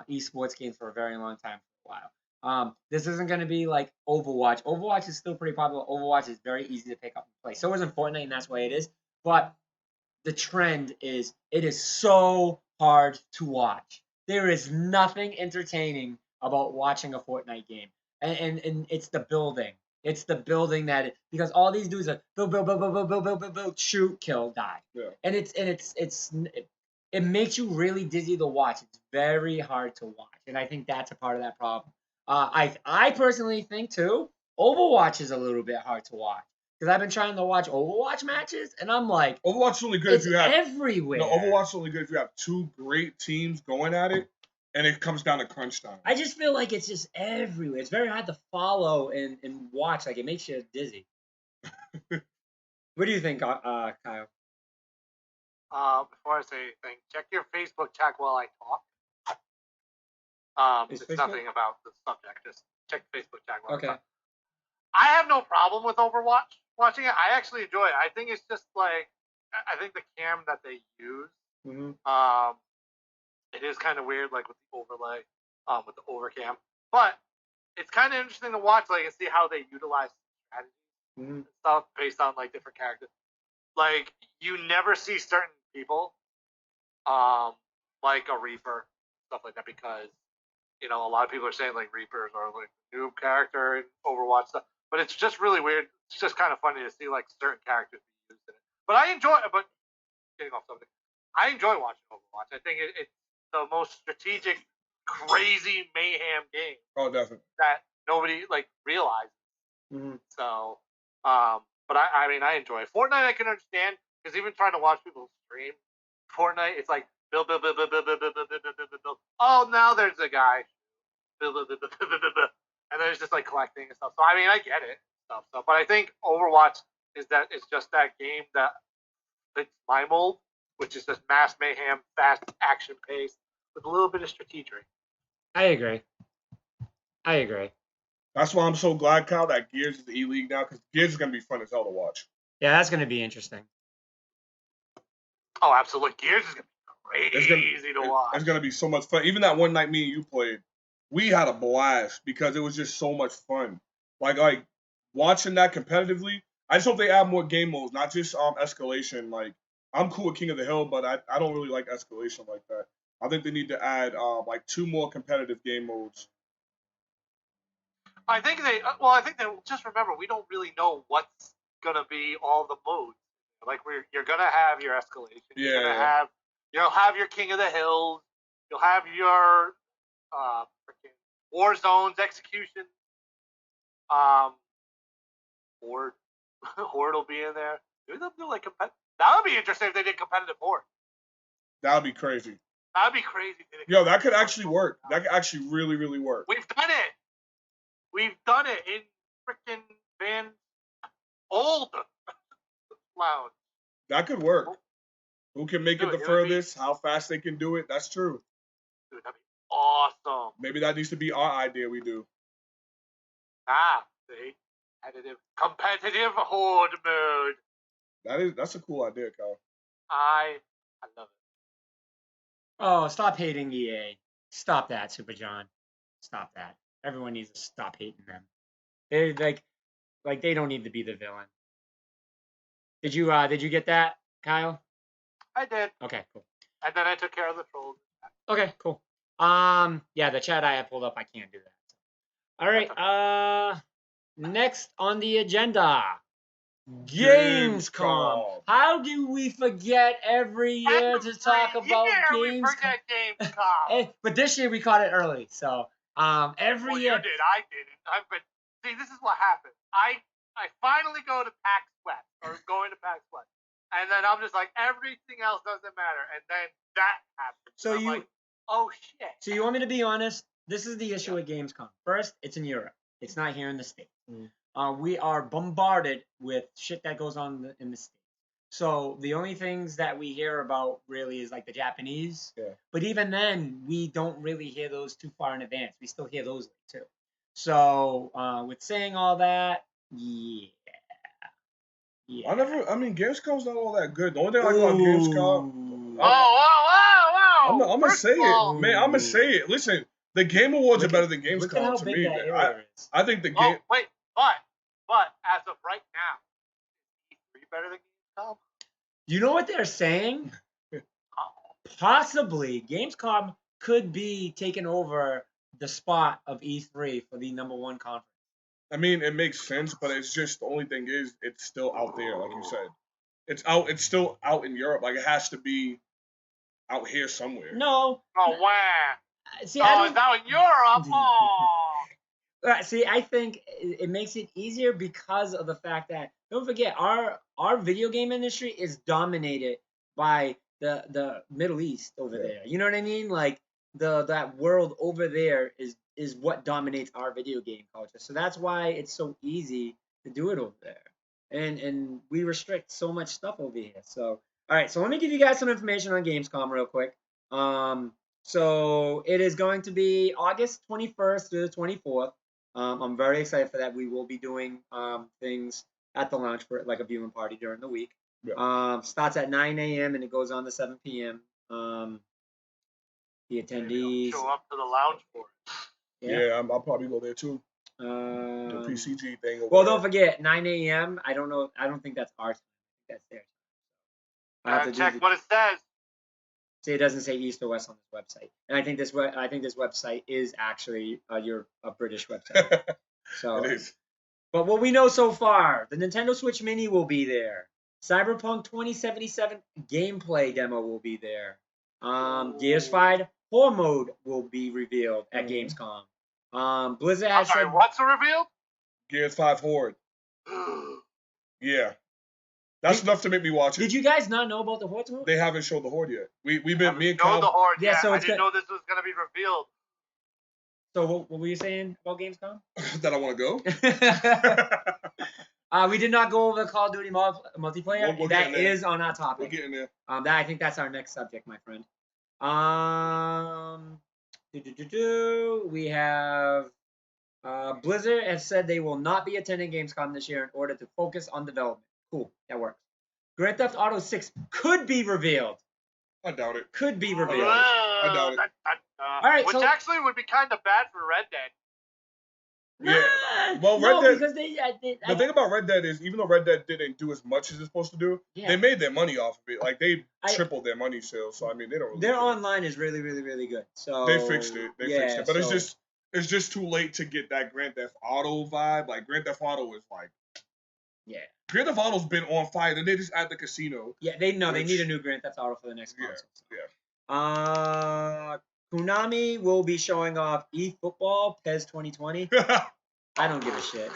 esports games for a very long time for a while. This isn't going to be like Overwatch. Overwatch is still pretty popular. Overwatch is very easy to pick up and play. So isn't Fortnite, and that's why it is. But the trend is it is so hard to watch. There is nothing entertaining about watching a Fortnite game. And it's the building. It's the building because all these dudes are build, shoot, kill, die. Yeah. And it makes you really dizzy to watch. It's very hard to watch. And I think that's a part of that problem. I personally think too, Overwatch is a little bit hard to watch. Because I've been trying to watch Overwatch matches, and I'm like, Overwatch is only good if you have everywhere. No, Overwatch is only good if you have two great teams going at it, and it comes down to crunch time. I just feel like it's just everywhere. It's very hard to follow and watch. Like it makes you dizzy. What do you think, Kyle? Before I say anything, check your Facebook chat while I talk. It's nothing about the subject. Just check the Facebook chat while I talk. I have no problem with Overwatch. Watching it, I actually enjoy it. I think it's just like I think the cam that they use, it is kind of weird, like with the overlay, with the overcam. But it's kind of interesting to watch, like and see how they utilize strategies and stuff based on like different characters. Like you never see certain people, like a Reaper, stuff like that, because a lot of people are saying like Reapers are like the noob character in Overwatch stuff. But it's just really weird. It's just kind of funny to see like certain characters be used in it. But I enjoy it. But getting off something, I enjoy watching Overwatch. I think it's the most strategic, crazy mayhem game. Oh, definitely. That nobody like realizes. So, but I mean, I enjoy it. Fortnite, I can understand because even trying to watch people stream Fortnite, it's like build. Oh, now there's a guy. Build. And then it's just like collecting and stuff. So I mean, I get it, stuff. So, but I think Overwatch is just that game that fits my mold, which is just mass mayhem, fast action pace with a little bit of strategy. I agree. That's why I'm so glad, Kyle, that Gears is the E-League now, because Gears is gonna be fun as hell to watch. Yeah, that's gonna be interesting. Oh, absolutely. Gears is gonna be crazy to watch. It's gonna be so much fun. Even that one night me and you played, we had a blast because it was just so much fun. Like watching that competitively. I just hope they add more game modes, not just escalation. Like I'm cool with King of the Hill, but I don't really like escalation like that. I think they need to add like 2 more competitive game modes. I think they just remember we don't really know what's gonna be all the modes. Like you're gonna have your escalation. Yeah. You'll have your King of the Hills. You'll have your freaking War Zones execution. Horde Horde will be in there. Maybe they'll do like that would be interesting if they did competitive Horde. That would be crazy. That'd be crazy. Yo, that could actually work. That could actually really, really work. We've done it. We've done it in freaking Van's old lounge. That could work. Who can make it the Dude, furthest? How fast they can do it? That's true. Dude, that'd be awesome. Maybe that needs to be our idea. We do. See, competitive Horde mode. That's a cool idea, Kyle. I love it. Oh, stop hating EA. Stop that, Super John. Stop that. Everyone needs to stop hating them. They like they don't need to be the villain. Did you get that, Kyle? I did. Okay, cool. And then I took care of the trolls. Okay, cool. Yeah, the chat I have pulled up, I can't do that. All right. Next on the agenda, Gamescom. How do we forget every year to talk about Gamescom? We forget Gamescom. But this year we caught it early, so every Well, year. you did. I didn't. But see, this is what happened. I finally go to PAX West, or going to PAX West, and then I'm just like, everything else doesn't matter, and then that happens. So I'm like, oh shit. So you want me to be honest? This is the issue with Gamescom. First, it's in Europe. It's not here in the States. We are bombarded with shit that goes on in the States. So the only things that we hear about really is like the Japanese. Yeah. But even then, we don't really hear those too far in advance. We still hear those too. So with saying all that, yeah. I mean, Gamescom's not all that good. The only thing I like about Gamescom. Whoa. I'm gonna say it, man. I'm gonna say it. Listen, the Game Awards are better than Look at how Gamescom to big me. that Man. area is. I think the Oh, game. wait, but as of right now, is E3 better than Gamescom? You know what they're saying? Possibly Gamescom could be taking over the spot of E3 for the #1 conference. I mean, it makes sense, but it's just the only thing is it's still out there, like you said. It's out. It's still out in Europe. Like it has to be out here somewhere. No. Oh wow. See, it's out in Europe. Oh. See, I think it makes it easier because of the fact that don't forget our video game industry is dominated by the Middle East over there. You know what I mean? Like that world over there is what dominates our video game culture. So that's why it's so easy to do it over there. And we restrict so much stuff over here. So all right, so let me give you guys some information on Gamescom real quick. So it is going to be August 21st through the 24th. I'm very excited for that. We will be doing things at the lounge for like a viewing party during the week. Yeah. Starts at 9 a.m. and it goes on to 7 p.m. The attendees Show up to the lounge for it. Yeah, I'll probably go there too. The PCG thing. Well, don't forget 9 a.m. I don't know. I don't think that's our time. I think that's their time. So check what it says. See, it doesn't say East or West on this website, and I think this website is actually a British website. So it is. But what we know so far, the Nintendo Switch Mini will be there. Cyberpunk 2077 gameplay demo will be there. Gears 5 Horror Mode will be revealed at Gamescom. Blizzard has said what's revealed? Gears 5 Horde. Yeah. That's enough to make me watch it. Did you guys not know about the Horde mode? They haven't showed the Horde yet. Me and know Kyle. the Horde. Yeah, so I didn't know this was gonna be revealed. So what were you saying about Gamescom? That I want to go. We did not go over Call of Duty multiplayer. We're that is on our topic. We're getting there. I think that's our next subject, my friend. We have Blizzard has said they will not be attending Gamescom this year in order to focus on development. Cool, that works. Grand Theft Auto 6 could be revealed. I doubt it. Could be revealed. I doubt it. All right, which actually would be kind of bad for Red Dead. Yeah. Well, Red Dead. Because the thing about Red Dead is, even though Red Dead didn't do as much as it's supposed to do, they made their money off of it. Like they tripled their money sales. So I mean, they don't. Really their online is really, really, really good. So they fixed it. But it's just too late to get that Grand Theft Auto vibe. Like Grand Theft Auto is like Yeah. Grand Theft Auto's been on fire. Then they just add the casino. Yeah, they need a new Grand Theft Auto for the next console. Yeah. Konami will be showing off eFootball PES 2020. I don't give a shit.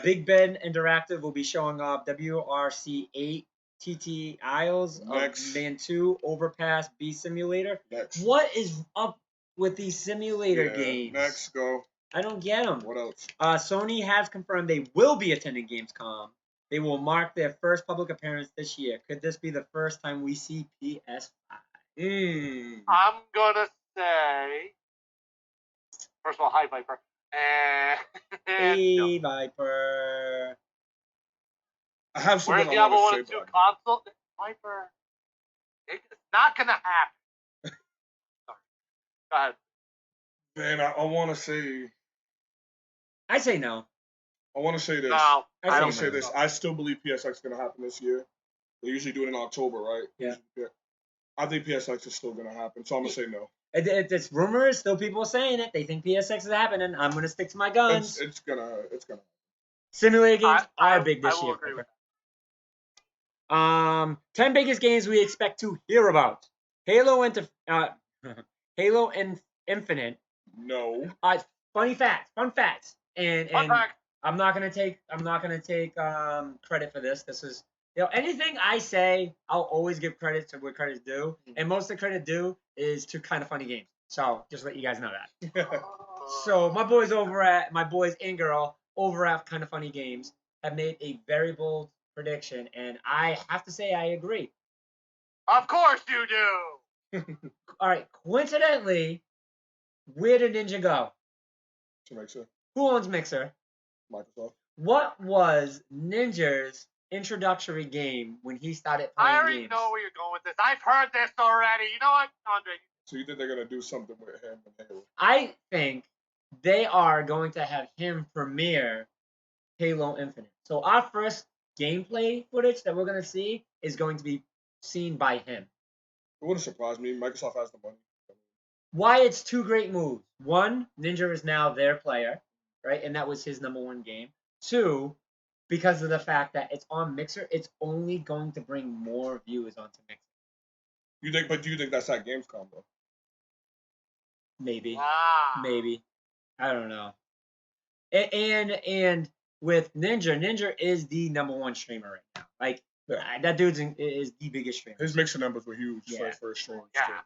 Big Ben Interactive will be showing off WRC 8 TT Isles of Man 2 Overpass B Simulator. Next. What is up with these simulator games? Next, go. I don't get them. What else? Sony has confirmed they will be attending Gamescom. They will mark their first public appearance this year. Could this be the first time we see PS5? I'm gonna say, first of all, hi Viper. Hey, no. Viper. I have something Where's I Diablo 1 want and to 2 say. console? Viper. It's not gonna happen. Sorry. Go ahead. Man, I want to say. I say no. I want to say this. No, I I want say to say no. this. I still believe PSX is going to happen this year. They usually do it in October, right? Yeah. I think PSX is still going to happen, so I'm going to say no. It's rumors. Still people are saying it. They think PSX is happening. I'm going to stick to my guns. It's gonna. Simulator games I are big this I will year. agree with 10 biggest games we expect to hear about. Halo Halo Infinite. No. Fun facts. And Fun fact. I'm not gonna take credit for this. This is anything I say, I'll always give credit to where credit's due, and most of the credit due is to Kind of Funny Games. So just let you guys know that. So my boys and girl over at Kind of Funny Games have made a very bold prediction, and I have to say I agree. Of course you do. All right, coincidentally, where did Ninja go? To Mixer. Who owns Mixer? Microsoft. What was Ninja's introductory game when he started playing I already games? know where you're going with this. I've heard this already. You know what, Andre? So you think they're gonna do something with him and Halo? I think they are going to have him premiere Halo Infinite. So our first gameplay footage that we're going to see is going to be seen by him. It wouldn't surprise me. Microsoft has the money. Why it's two great moves. One, Ninja is now their player, right? And that was his #1 game. Two, because of the fact that it's on Mixer, it's only going to bring more viewers onto Mixer. Do you think that's at Gamescom though? Maybe. Wow. Maybe. I don't know. And with Ninja is the #1 streamer right now. Like that dude is the biggest streamer. His Mixer numbers were huge Yeah. for his first stream. Yeah.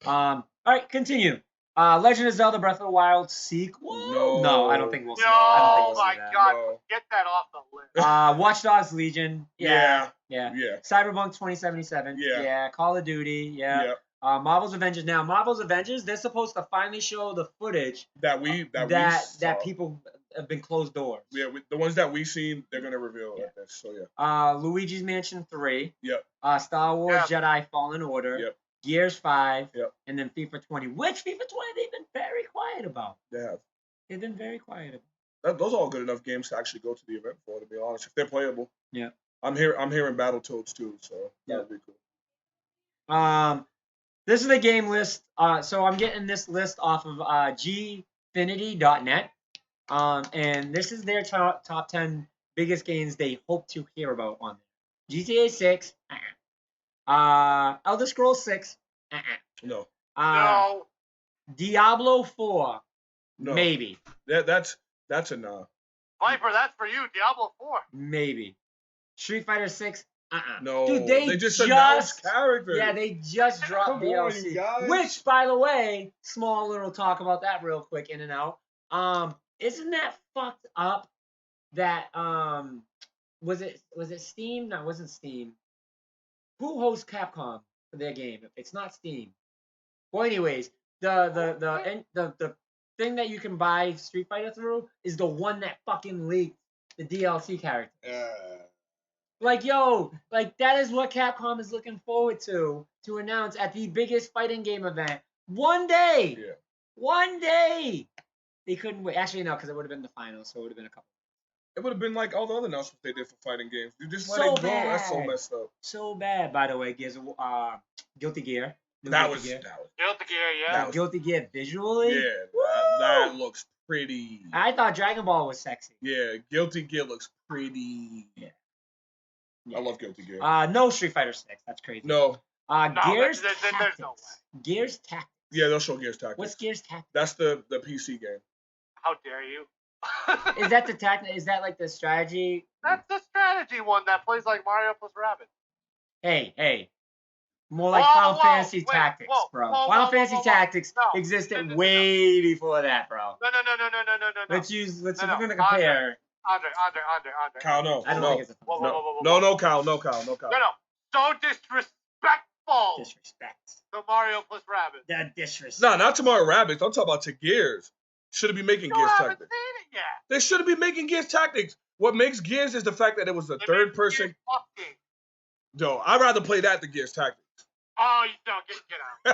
All right, continue. Legend of Zelda Breath of the Wild sequel? No, I don't think we'll see that. I don't think No, we'll my see that. God, No. get that off the list. Watch Dogs Legion. Yeah. Yeah. Cyberpunk 2077. Yeah. Call of Duty. Yeah. Marvel's Avengers. Now, Marvel's Avengers, they're supposed to finally show the footage That we that people have been closed doors. Yeah, the ones that we've seen, they're gonna reveal at this. So yeah. Luigi's Mansion 3. Yep. Star Wars Jedi Fallen Order. Yep. Gears 5. Yep. And then FIFA 20. Which FIFA 20 they've been very quiet about. They have. They've been very quiet about. Those are all good enough games to actually go to the event for, to be honest, if they're playable. Yeah. I'm hearing Battletoads too, so that would be cool. This is the game list. So I'm getting this list off of gfinity.net. And this is their top 10 biggest games they hope to hear about on there. GTA 6. Elder Scrolls 6. No. No. Diablo 4. No. Maybe. That's a nah. Viper, that's for you. Diablo 4. Maybe. Street Fighter 6. No. Dude, they just announced characters. Yeah, they just dropped Come DLC. on, you guys. Which, by the way, small little talk about that real quick, in and out. Isn't that fucked up? That was it Steam? No, it wasn't Steam. Who hosts Capcom for their game? It's not Steam. Well, anyways, the thing that you can buy Street Fighter through is the one that fucking leaked the DLC character. Like, yo, like that is what Capcom is looking forward to announce at the biggest fighting game event. One day. Yeah. One day. They couldn't wait. Actually, no, because it would have been the finals, so it would have been a couple. It would have been like all the other announcements they did for fighting games. You just let So it go. That's so bad. messed up. So bad, by the way, Guilty Gear. New That Guilty was Gear. Guilty Gear, yeah. That was- Guilty Gear visually. Yeah, that looks pretty. I thought Dragon Ball was sexy. Yeah, Guilty Gear looks pretty. Yeah. I love Guilty Gear. No Street Fighter 6. That's crazy. No. Gears there's Tactics. no way. Gears Tactics. Yeah, they'll show Gears Tactics. What's Gears Tactics? That's the PC game. How dare you? Is that the tactic? Is that like the strategy? That's the strategy one that plays like Mario plus Rabbids. Hey. More like Whoa, Final Fantasy wait, Tactics, whoa, bro. whoa, Final whoa, Fantasy whoa. Tactics No, existed no. way before that, bro. No. Let's if we're No, gonna compare. Andre. Kyle, no. I don't no. think it's a Whoa. No, Kyle. No, Kyle. No. So disrespectful disrespect. to Mario plus Rabbids. The disrespect. No, not Tomorrow Rabbits. I'm talking about to Gears. Shouldn't be making You Gears haven't Tactics. seen it yet. They shouldn't be making Gears Tactics. What makes Gears is the fact that it was a They third made person. Gears fucking. No, I'd rather play that than Gears Tactics. Oh, you don't get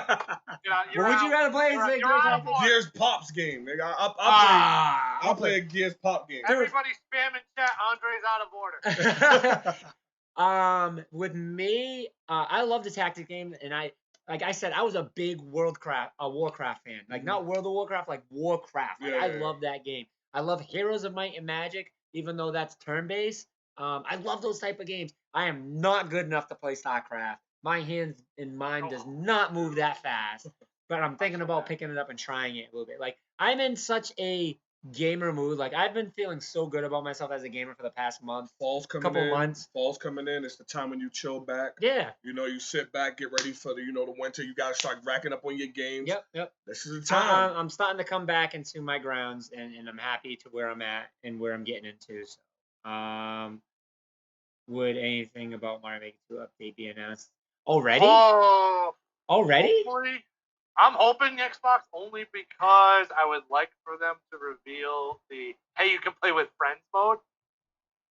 out. Get out. You're What would out. you rather play? You're out. Is it You're Gears out of Tactics? order. Gears Pops game, nigga. I'll play a Gears Pop game. Everybody spamming chat. Andre's out of order. With me, I love the tactic game, and like I said, I was a big Warcraft fan. Like not World of Warcraft, like Warcraft. Like, I love that game. I love Heroes of Might and Magic, even though that's turn-based. I love those type of games. I am not good enough to play StarCraft. My hands and mind does not move that fast. But I'm thinking about picking it up and trying it a little bit. Like I'm in such a gamer mood. Like I've been feeling so good about myself as a gamer for the past month. Fall's coming couple in. months. Fall's coming in. It's the time when you chill back. Yeah. You know, you sit back, get ready for the the winter. You gotta start racking up on your games. Yep. This is the time. I'm starting to come back into my grounds, and I'm happy to where I'm at and where I'm getting into. So, would anything about Mario Maker 2 update be announced already? Oh. Already? Hopefully. I'm hoping Xbox only because I would like for them to reveal the hey, you can play with friends mode.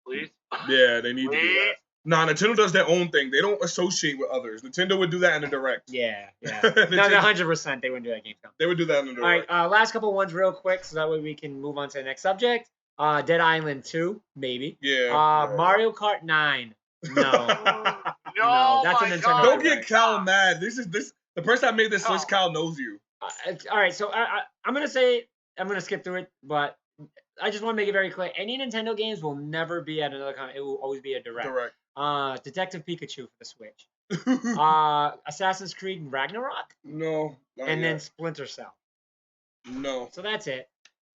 Please. Yeah, they need to do Please. that. Nah, Nintendo does their own thing. They don't associate with others. Nintendo would do that in the direct. Yeah. No, Nintendo- 100% they wouldn't do that at Gamescom. They would do that in the All right, direct. last couple ones real quick, so that way we can move on to the next subject. Dead Island 2, maybe. Yeah. Mario Kart 9, no. No, that's a my Nintendo God. Don't Direct. get Cal mad. This is the person that made this No. list. Cal knows you. All right, so I'm gonna skip through it, but I just want to make it very clear: any Nintendo games will never be at another it will always be a direct. Detective Pikachu for the Switch, Assassin's Creed Ragnarok, No. and then Splinter Cell. No. So that's it.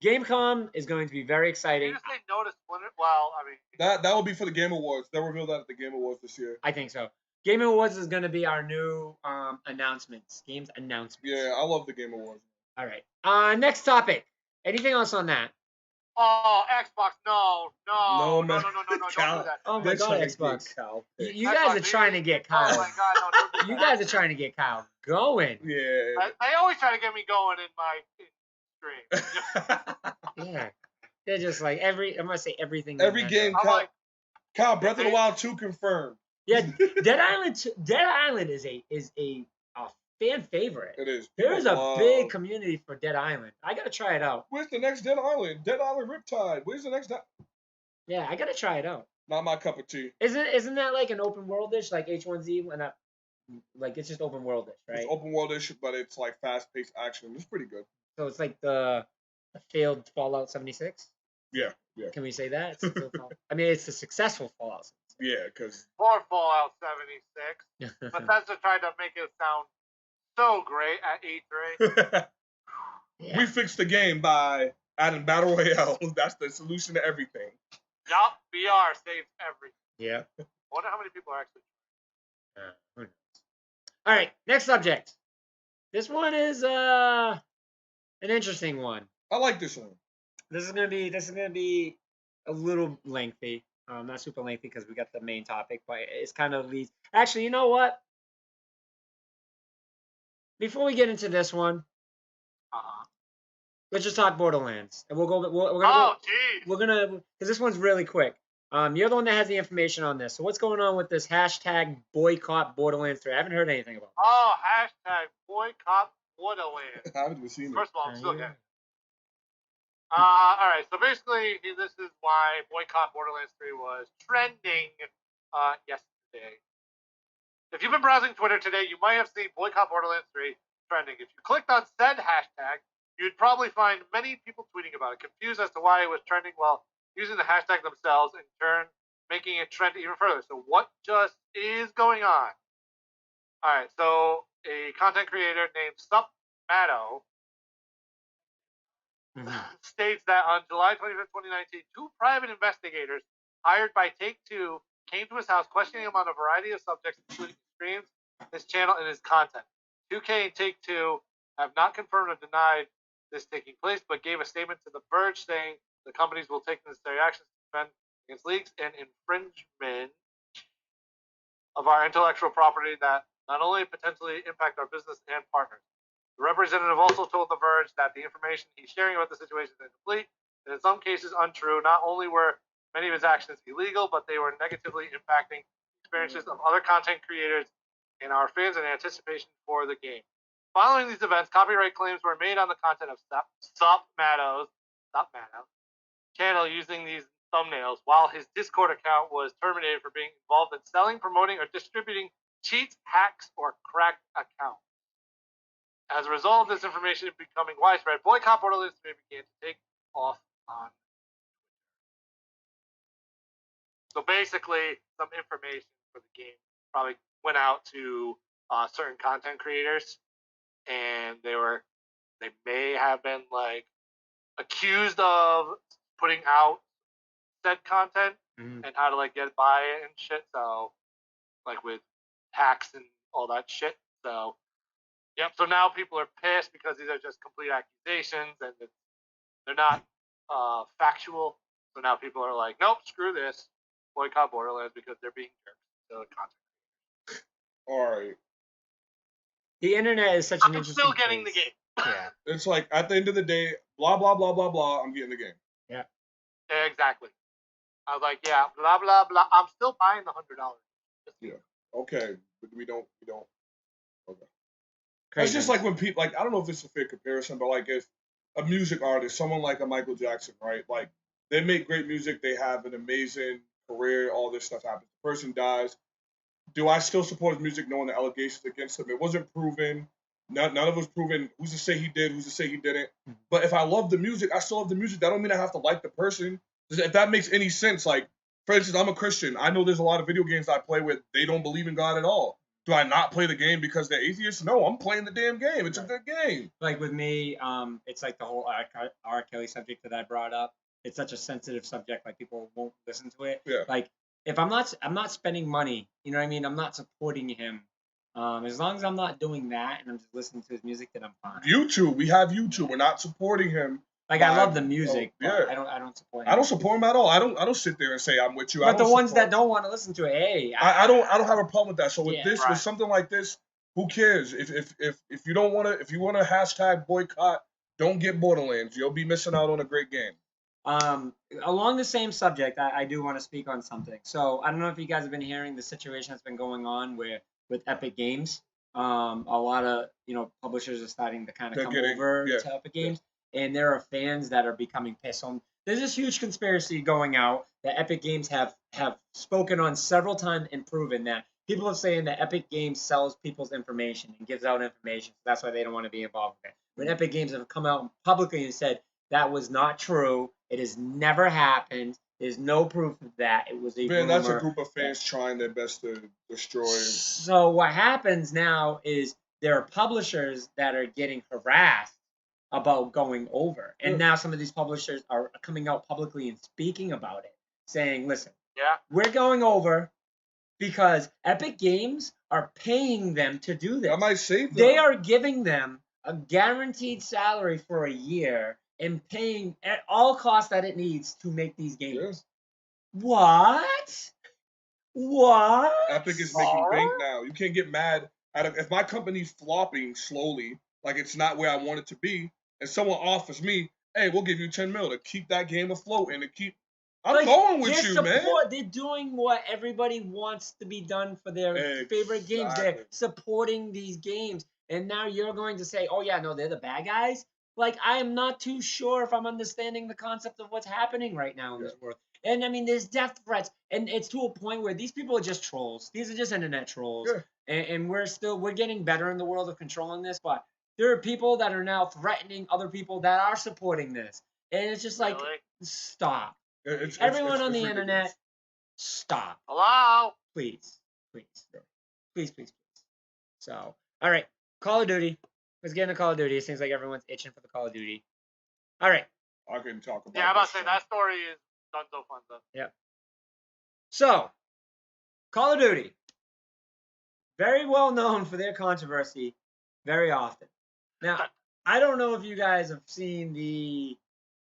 Gamescom is going to be very You exciting. just say no to Splinter. Well, I mean, That will be for the Game Awards. They'll reveal that at the Game Awards this year. I think so. Game Awards is going to be our new announcements. Games announcements. Yeah, I love the Game Awards. All right. Next topic. Anything else on that? oh, Xbox, no, No, don't man. do Cal. that. Oh my They're God, trying to Xbox. get Cal. You Xbox, guys are baby. trying to get Oh Kyle. my God, no, don't do You that. guys are trying to get Kyle going. Yeah. They always try to get me going in my stream. Yeah. They're just like I'm gonna say everything. Every Nintendo. game, I'm Cal, like, Cal, Breath of the Wild 2 confirmed. Yeah, Dead Island is a fan favorite. It is. There is People a big love- community for Dead Island. I gotta try it out. Where's the next Dead Island? Dead Island Riptide. Where's the next? Yeah, I gotta try it out. Not my cup of tea. Isn't that like an open world-ish, like H1Z? Like it's just open world-ish, right? It's open world-ish, but it's like fast-paced action. It's pretty good. So it's like the failed Fallout 76. Yeah. Can we say that? It's still I mean, it's a successful Fallout. Yeah, because Poor Fallout 76. 76. Bethesda tried to make it sound so great at E3. Yeah. we fixed the game by adding Battle Royale. That's the solution to everything. Yup, VR saves everything. Yeah. Wonder how many people are actually. Who knows? All right, next subject. This one is an interesting one. I like this one. This is gonna be a little lengthy. Not super lengthy because we got the main topic, but it's kind of leads. Actually, you know what? Before we get into this one, let's just talk Borderlands, and we're gonna Oh, geez. because this one's really quick. You're the one that has the information on this. So what's going on with this hashtag Boycott Borderlands 3? I haven't heard anything about this. Oh, hashtag boycott Borderlands. I haven't even seen it. First of all, I'm still getting it. Alright, so basically, this is why Boycott Borderlands 3 was trending yesterday. If you've been browsing Twitter today, you might have seen Boycott Borderlands 3 trending. If you clicked on said hashtag, you'd probably find many people tweeting about it, confused as to why it was trending while using the hashtag themselves, in turn making it trend even further. So what just is going on? All right, so a content creator named Bateau states that on July 25th, 2019, two private investigators hired by Take-Two came to his house questioning him on a variety of subjects, including his streams, his channel, and his content. 2K and Take-Two have not confirmed or denied this taking place, but gave a statement to The Verge saying the companies will take necessary actions to defend against leaks and infringement of our intellectual property that not only potentially impact our business and partners. The representative also told The Verge that the information he's sharing about the situation is incomplete and in some cases untrue. Not only were many of his actions illegal, but they were negatively impacting experiences of other content creators and our fans in anticipation for the game. Following these events, copyright claims were made on the content of Bateau's channel using these thumbnails, while his Discord account was terminated for being involved in selling, promoting, or distributing cheats, hacks, or cracked accounts. As a result of this information becoming widespread, Boycott Borderlands 3 began to take off on Twitter. So basically, some information for the game probably went out to certain content creators, and they may have been like accused of putting out said content and how to like get by it and shit. So like with hacks and all that shit. So yep. So now people are pissed because these are just complete accusations and they're not factual. So now people are like, nope, screw this, boycott Borderlands because they're being jerks to content. All right. The internet is such an interesting I'm still getting place. the game. Yeah. It's like at the end of the day, blah blah blah blah blah. I'm getting the game. Yeah. Exactly. I was like, yeah, blah blah blah. I'm still buying the $100. Yeah. Okay, but we don't. Okay. Crazy. It's just like when people like I don't know if this is a fair comparison, but like if a music artist, someone like a Michael Jackson, right? Like they make great music, they have an amazing career, all this stuff happens. The person dies. Do I still support his music knowing the allegations against him? It wasn't proven. None of it was proven. Who's to say he did? Who's to say he didn't? But if I love the music, I still love the music. That don't mean I have to like the person. If that makes any sense, like for instance, I'm a Christian. I know there's a lot of video games I play with. They don't believe in God at all. Do I not play the game because they're atheists? No, I'm playing the damn game. It's a good game. Like with me, it's like the whole R. Kelly subject that I brought up. It's such a sensitive subject, like people won't listen to it. Yeah. Like if I'm not spending money, you know what I mean? I'm not supporting him. As long as I'm not doing that and I'm just listening to his music, then I'm fine. YouTube, we have YouTube. We're not supporting him. Like I love the music, but yeah. I don't support him. I don't support him at all. I don't sit there and say I'm with you. But the ones that don't want to listen to it, hey, I don't have a problem with that. So with Yeah, this, right. with something like this, who cares? If you don't want to, if you want to hashtag boycott, don't get Borderlands. You'll be missing out on a great game. Along the same subject, I do want to speak on something. So I don't know if you guys have been hearing the situation that's been going on with Epic Games. A lot of publishers are starting to kind of come over to Epic Games, and there are fans that are becoming pissed. So there's this huge conspiracy going out that Epic Games have spoken on several times and proven that people are saying that Epic Games sells people's information and gives out information. So that's why they don't want to be involved with it. When Epic Games have come out publicly and said that was not true, it has never happened. There's no proof of that. It was a rumor. That's a group of fans trying their best to destroy. So what happens now is there are publishers that are getting harassed about going over, and now some of these publishers are coming out publicly and speaking about it, saying, "Listen, we're going over because Epic Games are paying them to do this. I might save them. They are giving them a guaranteed salary for a year." And paying at all costs that it needs to make these games. Yeah. What? Epic is making bank now. You can't get mad if my company's flopping slowly, like it's not where I want it to be, and someone offers me, hey, we'll give you $10 million to keep that game afloat and to keep. I'm going with you, man. They're doing what everybody wants to be done for their favorite games. They're supporting these games, and now you're going to say, "Oh yeah, no, they're the bad guys." Like, I am not too sure if I'm understanding the concept of what's happening right now in this world. And, I mean, there's death threats. And it's to a point where these people are just trolls. These are just internet trolls. Yeah. And we're getting better in the world of controlling this. But there are people that are now threatening other people that are supporting this, and it's just like, Really? stop. It's Everyone on the ridiculous. internet, stop, Hello? please, please, please, please, please. So, all right, Call of Duty. Let's get into Call of Duty. It seems like everyone's itching for the Call of Duty. All right. I can talk about. Yeah, I'm about this to say one. that story is Dunzo Funzo. Yep. So, Call of Duty, very well known for their controversy very often. Now, I don't know if you guys have seen the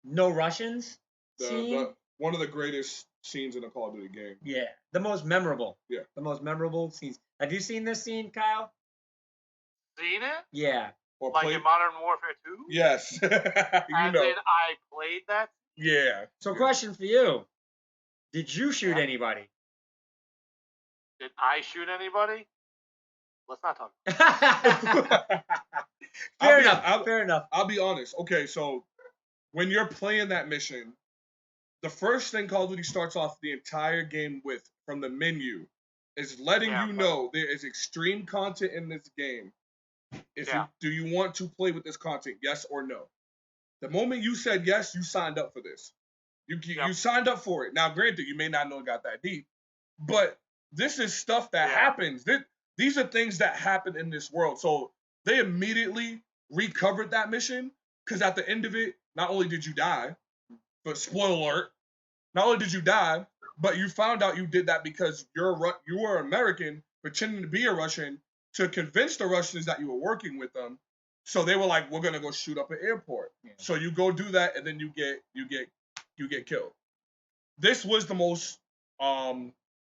No Russians scene. One of the greatest scenes in a Call of Duty game. Yeah, the most memorable. Yeah. The most memorable scenes. Have you seen this scene, Kyle? Seen it? Yeah. Or Like played. in Modern Warfare 2? Yes. As know. in I played that? Yeah. So, question for you: did you shoot anybody? Did I shoot anybody? Let's not talk. Fair enough. Fair enough. I'll be honest. Okay, so when you're playing that mission, the first thing Call of Duty starts off the entire game with, from the menu, is letting you know there is extreme content in this game. Do you want to play with this content? Yes or no? The moment you said yes, you signed up for this. You signed up for it. Now, granted, you may not know it got that deep, but this is stuff that happens. These are things that happen in this world. So they immediately recovered that mission because at the end of it, not only did you die, but spoiler alert, not only did you die, but you found out you did that because you were American pretending to be a Russian to convince the Russians that you were working with them. So they were like, "We're gonna go shoot up an airport." Yeah. So you go do that, and then you get killed. This was the most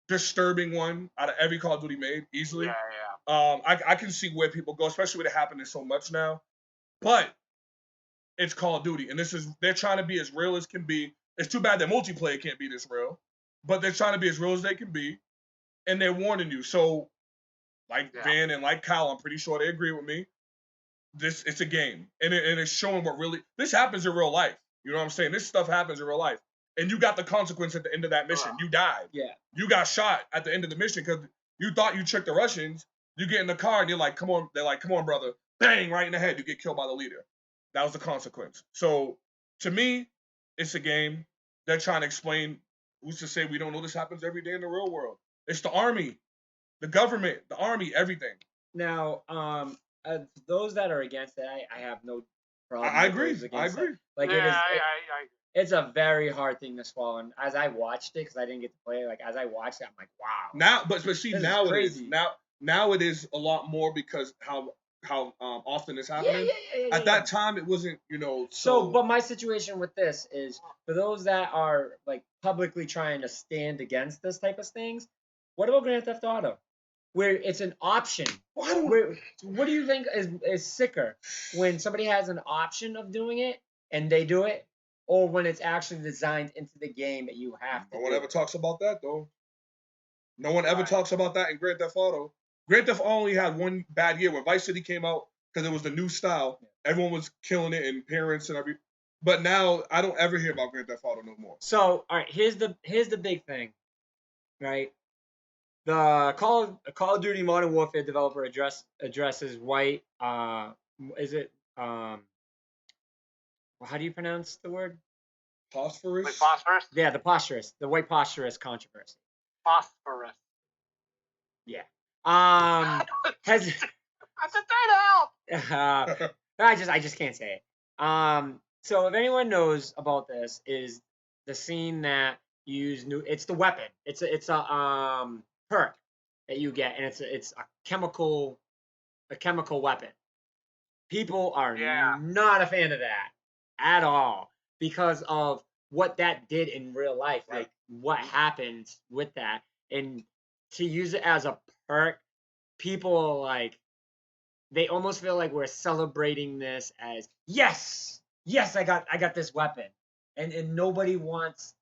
disturbing one out of every Call of Duty made, easily. Yeah. I can see where people go, especially with it happening so much now. But it's Call of Duty, and they're trying to be as real as can be. It's too bad that multiplayer can't be this real, but they're trying to be as real as they can be, and they're warning you. So, like Van and like Kyle, I'm pretty sure they agree with me. It's a game, and it's showing what really this happens in real life. You know what I'm saying? This stuff happens in real life, and you got the consequence at the end of that mission. You died. Yeah. You got shot at the end of the mission because you thought you tricked the Russians. You get in the car and you're like, "Come on!" They're like, "Come on, brother!" Bang! Right in the head. You get killed by the leader. That was the consequence. So to me, it's a game. They're trying to explain. Who's to say we don't know this happens every day in the real world? It's the army, the government, the army, everything. Now, those that are against it, I have no problem. I agree. I agree. That. Like it's a very hard thing to swallow. And as I watched it, because I didn't get to play it, like as I watched it, I'm like, wow. Now, but see, now it is crazy. Now it is a lot more because how often it's happening. At that time, it wasn't, So, but my situation with this is for those that are like publicly trying to stand against this type of things. What about Grand Theft Auto, where it's an option? What do you think is sicker, when somebody has an option of doing it and they do it, or when it's actually designed into the game that you have to? No one ever talks about that though. No one ever talks about that in Grand Theft Auto. Grand Theft only had one bad year when Vice City came out because it was the new style. Everyone was killing it, and parents and everything. But now I don't ever hear about Grand Theft Auto no more. So, all right, here's the big thing, right? The Call of Duty Modern Warfare developer addresses white. Is it how do you pronounce the word? Phosphorus. Like phosphorus. Yeah, the white phosphorus controversy. Phosphorus. Yeah. Has I said that out. I just can't say it. So if anyone knows about this, is the scene that you use it's the weapon. It's a perk that you get, and it's a chemical weapon. People are not a fan of that at all because of what that did in real life, like what happens with that, and to use it as a perk, people like they almost feel like we're celebrating this as yes, I got this weapon, and nobody wants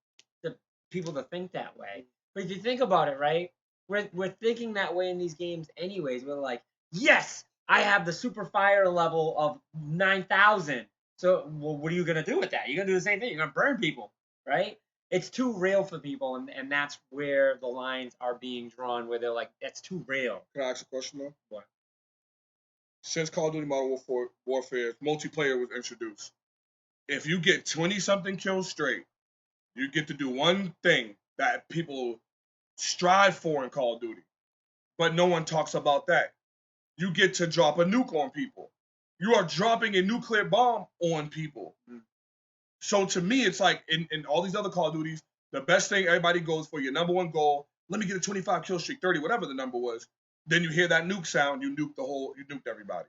the people to think that way. But if you think about it, right, we're thinking that way in these games anyways. We're like, yes, I have the super fire level of 9,000. So what are you gonna do with that? You're gonna do the same thing. You're gonna burn people, right? It's too real for people, and that's where the lines are being drawn, where they're like, that's too real. Can I ask a question though? What? since Call of Duty Modern Warfare multiplayer was introduced. If you get 20-something kills straight, you get to do one thing that people strive for in Call of Duty, but no one talks about that. You get to drop a nuke on people. You are dropping a nuclear bomb on people. So to me, it's like in all these other Call of Duties, the best thing everybody goes for, your number one goal, let me get a 25 kill streak, 30, whatever the number was. Then you hear that nuke sound, you nuked everybody.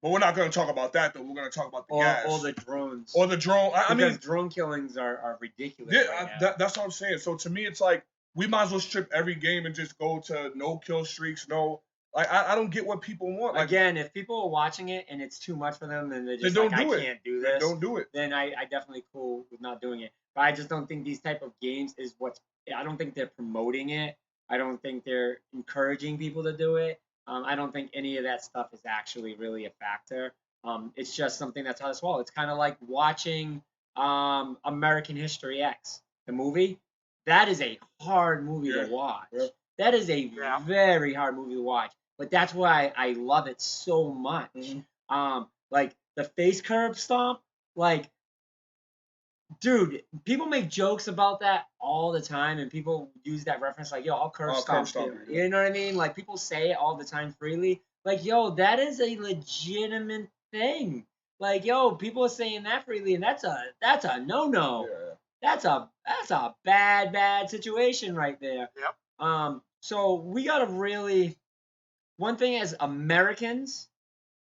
But we're not going to talk about that, though. We're going to talk about the gas. Or the drones. Or the drone. I mean, drone killings are ridiculous. Yeah, right now. that's what I'm saying. So to me, it's like we might as well strip every game and just go to no kill streaks, no. Like I don't get what people want. Like, again, if people are watching it and it's too much for them, then they're just don't like, do I it. can't do this. Don't do it. Then I definitely cool with not doing it. But I just don't think these type of games is what's. I don't think they're promoting it. I don't think they're encouraging people to do it. I don't think any of that stuff is actually really a factor. It's just something that's hard to swallow. It's kind of like watching American History X, the movie. That is a hard movie to watch. Yeah. That is a very hard movie to watch. But that's why I love it so much. Mm-hmm. Like the face curve stomp, like, dude, people make jokes about that all the time, and people use that reference like, yo, I'll curve stomp you. You know what I mean? Like, people say it all the time freely. Like, yo, that is a legitimate thing. Like, yo, people are saying that freely, and that's a no-no. Yeah. That's a bad situation right there. Yep. So we gotta really, one thing as Americans,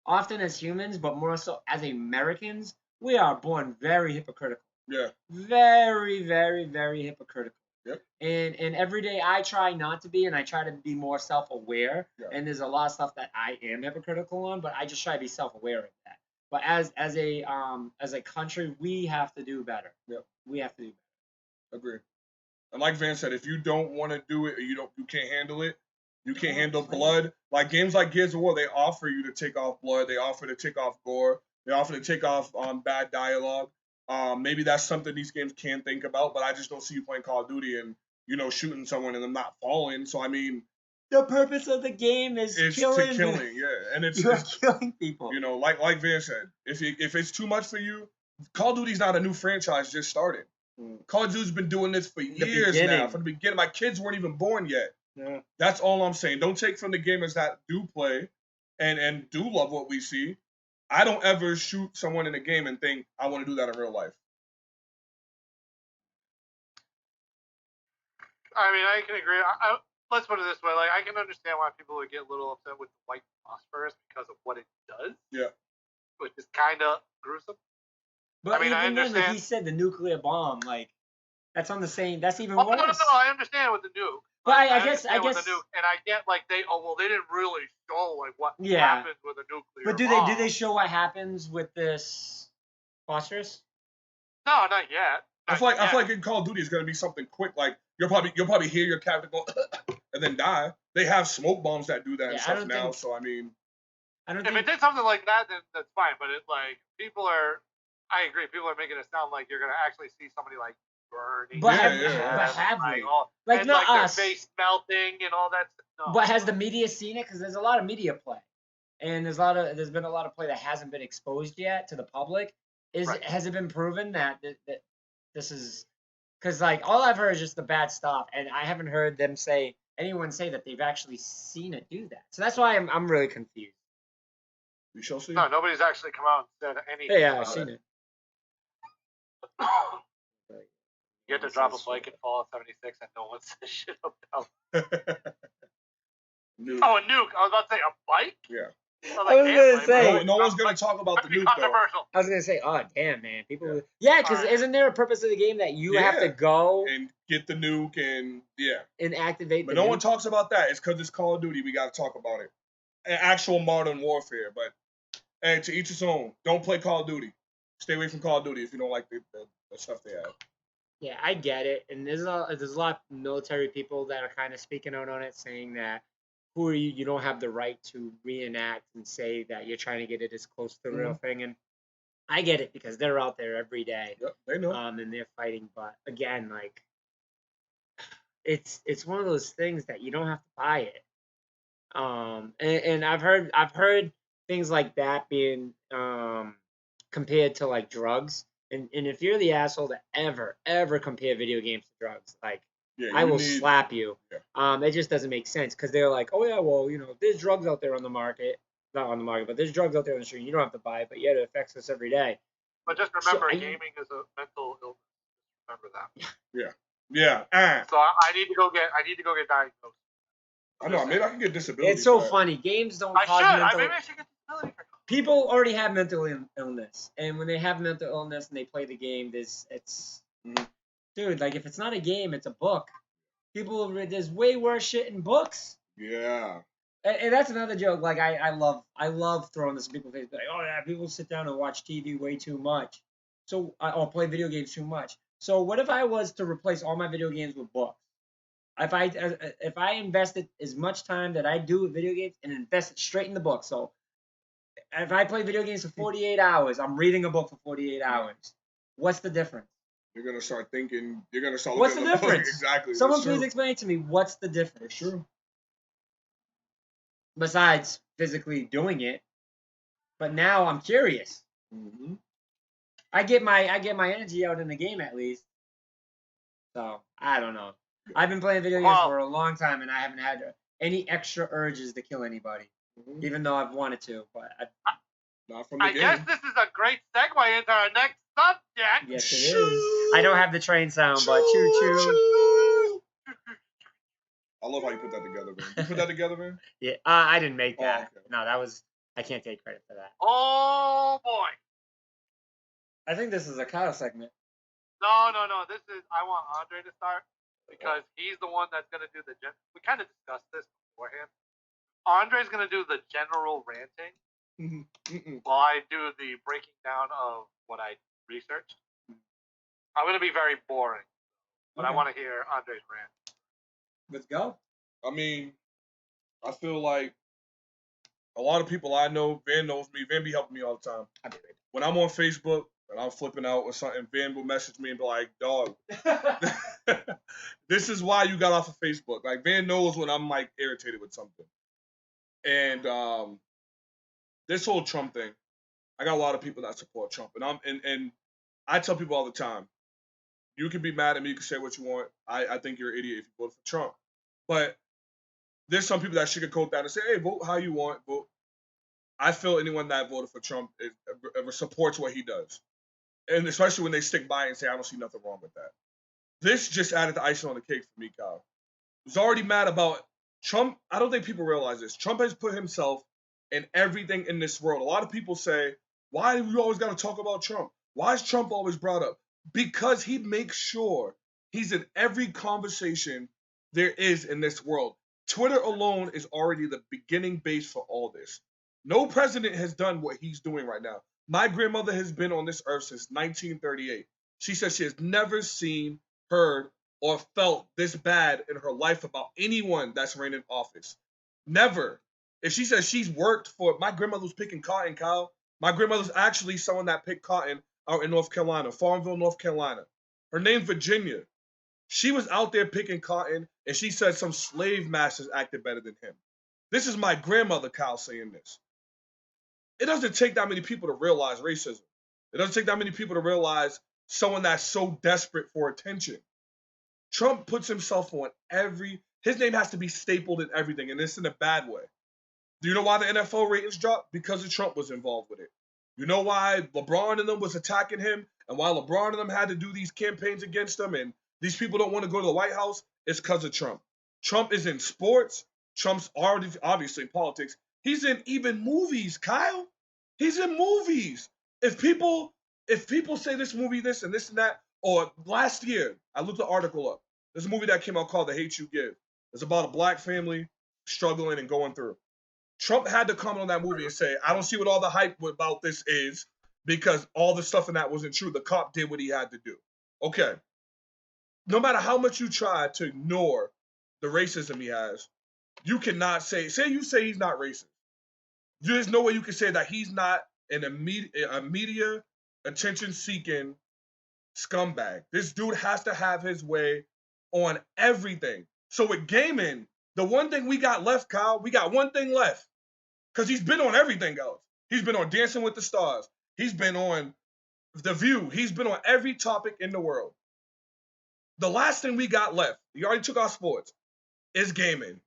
often as humans, but more so as Americans, we are born very hypocritical. Yeah. Very, very, very hypocritical. Yep. And every day I try not to be, and I try to be more self-aware. Yeah. And there's a lot of stuff that I am hypocritical on, but I just try to be self-aware of that. But as a country, we have to do better. Yep. We have to do better. Agree. And like Van said, if you don't want to do it, or you can't handle it, you can't handle blood. Like games like Gears of War, they offer you to take off blood. They offer to take off gore. They offer to take off bad dialogue. Maybe that's something these games can think about, but I just don't see you playing Call of Duty and shooting someone and them not falling. So I mean, the purpose of the game is killing. Yeah, and it's killing people. Like Van said, if it's too much for you, Call of Duty's not a new franchise just started. Call of Duty's been doing this for years now, from the beginning. My kids weren't even born yet. Yeah. That's all I'm saying. Don't take from the gamers that do play and do love what we see. I don't ever shoot someone in a game and think I want to do that in real life. I mean, I can agree. Let's put it this way: like, I can understand why people would get a little upset with the white phosphorus because of what it does. Yeah. Which is kind of gruesome. But I mean, I understand. Then, like he said, the nuclear bomb, like, that's on the same. That's even worse. No, I understand with the nuke. But I guess with the nuke, and I get like they didn't really show like what happens with a nuclear But bomb. do they show what happens with this phosphorus? No, not yet. I feel like in Call of Duty it's gonna be something quick. Like you'll probably hear your captain go and then die. They have smoke bombs that do that and stuff now. So I mean, if it did something like that, then that's fine. But it I agree. People are making it sound like you're gonna actually see somebody like burning. But have we? Like not us. Their face melting and all that stuff. No. But has the media seen it? Because there's a lot of media play, and there's been a lot of play that hasn't been exposed yet to the public. Has it been proven that this is? Because like all I've heard is just the bad stuff, and I haven't heard anyone say that they've actually seen it do that. So that's why I'm really confused. We shall see. No, nobody's actually come out and said anything. Yeah, I've seen it. You get to drop a bike in Fallout 76 and no one says shit about it. Nuke. Oh, a nuke. I was about to say a bike? Yeah. I was going to say. No one's going to talk about the nuke, though. I was going to say, oh, damn, man. People. Yeah, because isn't there a purpose of the game that you have to go and get the nuke and, and activate but no one talks about that. It's because it's Call of Duty. We got to talk about it. Actual modern warfare. But, hey, to each his own. Don't play Call of Duty. Stay away from Call of Duty if you don't like the stuff they have. Yeah, I get it, and there's a lot of military people that are kind of speaking out on it, saying that who are you? You don't have the right to reenact and say that you're trying to get it as close to the real thing. And I get it because they're out there every day. Yep, they know. And they're fighting. But again, like it's one of those things that you don't have to buy it. And I've heard things like that being compared to like drugs. And if you're the asshole to ever compare video games to drugs, like Yeah, I you will need. slap you. Yeah. It just doesn't make sense because they're like, oh yeah, well, there's drugs out there on the market, not on the market, but there's drugs out there on the street. You don't have to buy it, but yet it affects us every day. But just So remember, gaming is a mental illness. Remember that. Yeah. Yeah. So I need to go get diagnosed. I know. Maybe I can get disability. it's so for that. funny. Games don't I cause should. mental. Maybe I should get disability for People already have mental illness, and when they have mental illness and they play the game, dude, like if it's not a game, it's a book. There's way worse shit in books. Yeah. And that's another joke. Like I love throwing this in people's face. Like, oh yeah, people sit down and watch TV way too much. So or play video games too much. So what if I was to replace all my video games with books? If I invested as much time that I do with video games and invest it straight in the book. So if I play video games for 48 hours, I'm reading a book for 48 hours. What's the difference? You're gonna start thinking. You're gonna start. What's the looking at book. difference? Exactly. Someone That's please true. explain to me what's the difference. That's true. Besides physically doing it, but now I'm curious. Mm-hmm. I get my energy out in the game at least. So I don't know. I've been playing video games for a long time, and I haven't had any extra urges to kill anybody, even though I've wanted to. But not from the game. guess this is a great segue into our next subject. Yes, it is. I don't have the train sound, but choo choo. I love how you put that together, man. You put that together, man? Yeah, I didn't make that. Okay. No, that was. I can't take credit for that. Oh boy. I think this is a Kyle segment. No. This is. I want Andre to start because he's the one that's gonna do the. We kind of discussed this beforehand. Andre's gonna do the general ranting, while I do the breaking down of what I researched. I'm gonna be very boring, but I want to hear Andre's rant. Let's go. I mean, I feel like a lot of people I know, Van knows me. Van be helping me all the time. I'll be right When I'm on Facebook and I'm flipping out or something, Van will message me and be like, dog, back. this is why you got off of Facebook. Like, Van knows when I'm, like, irritated with something. And this whole Trump thing, I got a lot of people that support Trump. And I tell people all the time, you can be mad at me, you can say what you want. I think you're an idiot if you vote for Trump. But there's some people that sugarcoat that and say, hey, vote how you want. Vote. I feel anyone that voted for Trump supports what he does. And especially when they stick by and say, I don't see nothing wrong with that. This just added the icing on the cake for me, Kyle. I was already mad about Trump. I don't think people realize this. Trump has put himself in everything in this world. A lot of people say, why do we always got to talk about Trump? Why is Trump always brought up? Because he makes sure he's in every conversation there is in this world. Twitter alone is already the beginning base for all this. No president has done what he's doing right now. My grandmother has been on this earth since 1938. She says she has never seen, heard, or felt this bad in her life about anyone that's ran in office. Never. If she says she's worked for, my grandmother was picking cotton, Kyle. My grandmother's actually someone that picked cotton out in North Carolina, Farmville, North Carolina. Her name's Virginia. She was out there picking cotton, and she said some slave masters acted better than him. This is my grandmother, Kyle, saying this. It doesn't take that many people to realize racism. It doesn't take that many people to realize someone that's so desperate for attention. Trump puts himself on his name has to be stapled in everything, and it's in a bad way. Do you know why the NFL ratings dropped? Because of Trump was involved with it. You know why LeBron and them was attacking him, and why LeBron and them had to do these campaigns against him, and these people don't want to go to the White House? It's because of Trump. Trump is in sports. Trump's already obviously in politics. He's in even movies, Kyle. He's in movies. If people say this movie, this and this and that, or last year, I looked the article up. There's a movie that came out called The Hate You Give. It's about a black family struggling and going through. Trump had to comment on that movie and say, I don't see what all the hype about this is because all the stuff in that wasn't true. The cop did what he had to do. Okay. No matter how much you try to ignore the racism he has, you cannot say you say he's not racist. There's no way you can say that he's not a media attention-seeking scumbag. This dude has to have his way on everything. So with gaming, the one thing we got left, Kyle, we got one thing left. because he's been on everything else. He's been on Dancing with the Stars. He's been on The View. He's been on every topic in the world. The last thing we got left, he already took our sports, is gaming.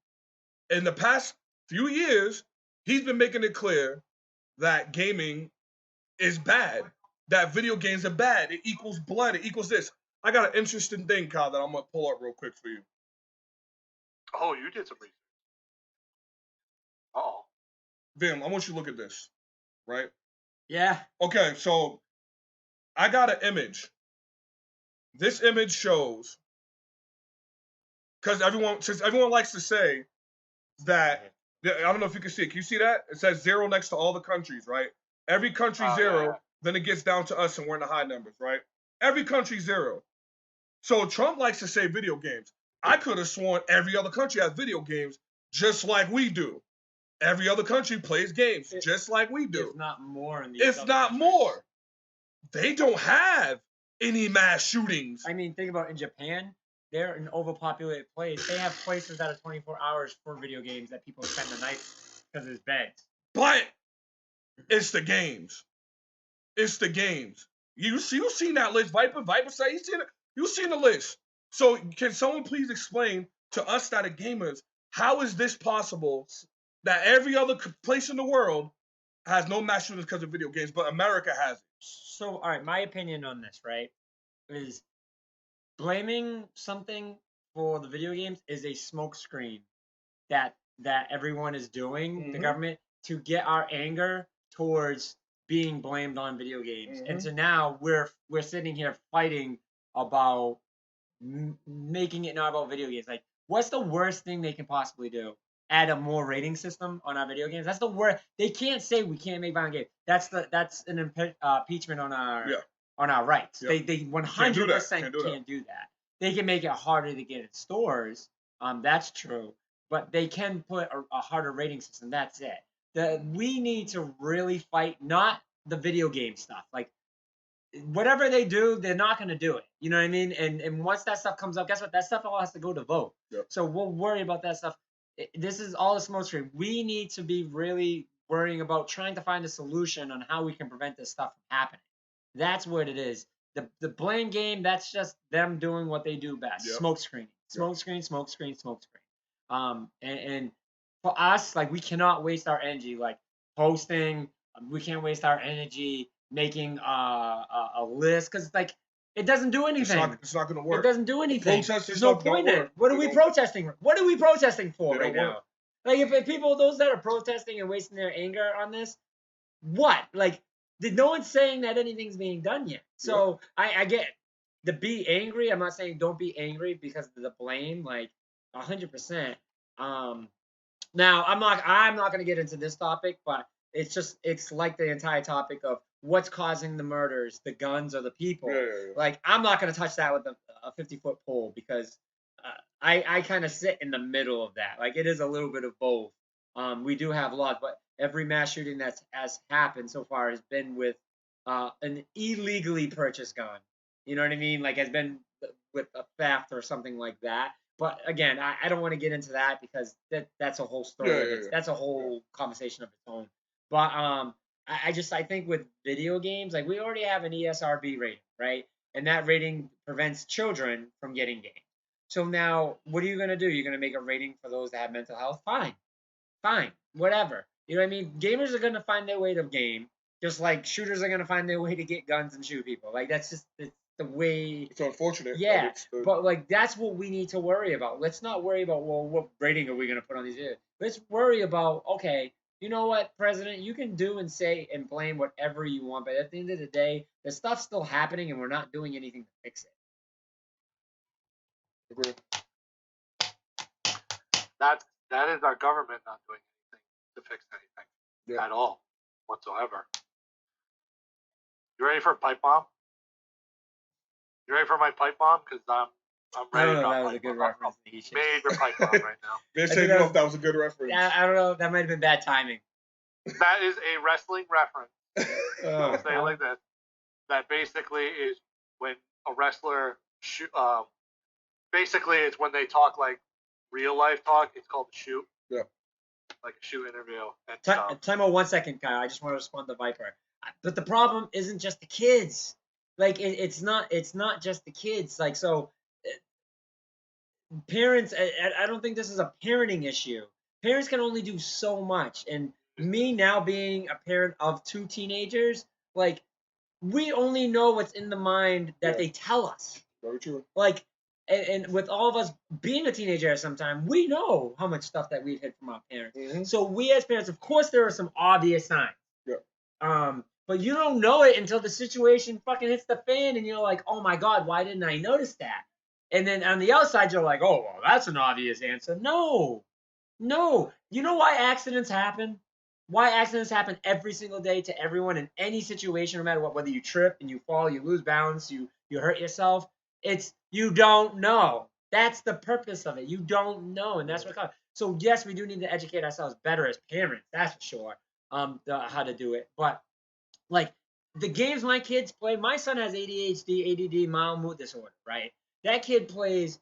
In the past few years, he's been making it clear that gaming is bad, that video games are bad. It equals blood. It equals this. I got an interesting thing, Kyle, that I'm going to pull up real quick for you. Oh, you did some research. Oh. Vim, I want you to look at this, right? Yeah. Okay, so I got an image. This image shows, because everyone likes to say that, I don't know if you can see it. Can you see that? It says 0 next to all the countries, right? Every country 0, yeah. then it gets down to us and we're in the high numbers, right? Every country 0. So Trump likes to say video games. I could have sworn every other country has video games just like we do. Every other country plays games just like we do. If not more in these If other not countries. more. They don't have any mass shootings. I mean, think about in Japan, they're an overpopulated place. They have places that are 24 hours for video games that people spend the night because there's beds. But it's the games. It's the games. You seen that list, Viper? Viper say you've seen the list. So can someone please explain to us that are gamers, how is this possible that every other place in the world has no mass shootings because of video games, but America has it? So, all right, my opinion on this, right, is blaming something for the video games is a smokescreen that everyone is doing, the government, to get our anger towards being blamed on video games. And so now we're sitting here fighting about making it not about video games. Like, what's the worst thing they can possibly do? Add a more rating system on our video games. That's the worst. They can't say we can't make violent games. That's an impeachment on our rights. Yeah. They 100% can't do that. They can make it harder to get in stores. That's true. But they can put a harder rating system. That's it. We need to really fight, not the video game stuff. Like, whatever they do, they're not going to do it. You know what I mean? And once that stuff comes up, guess what? That stuff all has to go to vote. Yep. So we'll worry about that stuff. This is all a smoke screen. We need to be really worrying about trying to find a solution on how we can prevent this stuff from happening. That's what it is. The blame game, that's just them doing what they do best. Yep. Smoke screen. Smoke screen, smoke screen, smoke screen. And for us, like, we cannot waste our energy, like, posting. We can't waste our energy making a list, because, like, it doesn't do anything. It's not going to work. It doesn't do anything. Protesting There's no stuff don't point in it. work. What are They we don't- protesting? What are we protesting for They right don't now? work. Like, if people, those that are protesting and wasting their anger on this, what? Like, no one's saying that anything's being done yet. So I get the be angry. I'm not saying don't be angry because of the blame, like 100%. Now I'm not going to get into this topic, but it's like the entire topic of what's causing the murders, the guns or the people. Yeah. Like, I'm not going to touch that with a 50-foot pole, because I kind of sit in the middle of that. Like, it is a little bit of both. We do have laws, but every mass shooting that has happened so far has been with an illegally purchased gun. You know what I mean? Like, has been with a theft or something like that. But again, I don't want to get into that, because that's a whole story. Yeah. That's a whole conversation of its own. But I think with video games, like, we already have an ESRB rating, right? And that rating prevents children from getting games. So now, what are you going to do? You're going to make a rating for those that have mental health? Fine, whatever. You know what I mean? Gamers are going to find their way to game, just like shooters are going to find their way to get guns and shoot people. Like, it's the way. It's unfortunate. Yeah, but, like, that's what we need to worry about. Let's not worry about, well, what rating are we going to put on these videos? Let's worry about, okay, you know what, President, you can do and say and blame whatever you want, but at the end of the day, the stuff's still happening and we're not doing anything to fix it. Agree. That is our government not doing anything to fix anything at all whatsoever. You ready for a pipe bomb? You ready for my pipe bomb? Because I'm ready. That was a good reference. Major pipe bomb right now. They said, you know, if that was a good reference. I don't know. That might have been bad timing. That is a wrestling reference. Oh, I'll say it like this. That basically is when a wrestler shoot. Basically, it's when they talk like real life talk. It's called the shoot. Yeah. like a shoot interview and stuff. Time out 1 second, Kyle. I just want to respond to Viper. But the problem isn't just the kids. Like it's not just the kids. Like so, parents. I don't think this is a parenting issue. Parents can only do so much, and me now being a parent of 2 teenagers, like we only know what's in the mind that they tell us. Very true. Like, and with all of us being a teenager at some time, we know how much stuff that we've hid from our parents. Mm-hmm. So we as parents, of course, there are some obvious signs. Yeah. But you don't know it until the situation fucking hits the fan, and you're like, oh my god, why didn't I notice that? And then on the outside, you're like, oh, well, that's an obvious answer. No. You know why accidents happen? Why accidents happen every single day to everyone in any situation, no matter what, whether you trip and you fall, you lose balance, you hurt yourself. It's you don't know. That's the purpose of it. You don't know, and that's what counts. So yes, we do need to educate ourselves better as parents. That's for sure. How to do it, but like the games my kids play, my son has ADHD, ADD, mild mood disorder, right? That kid plays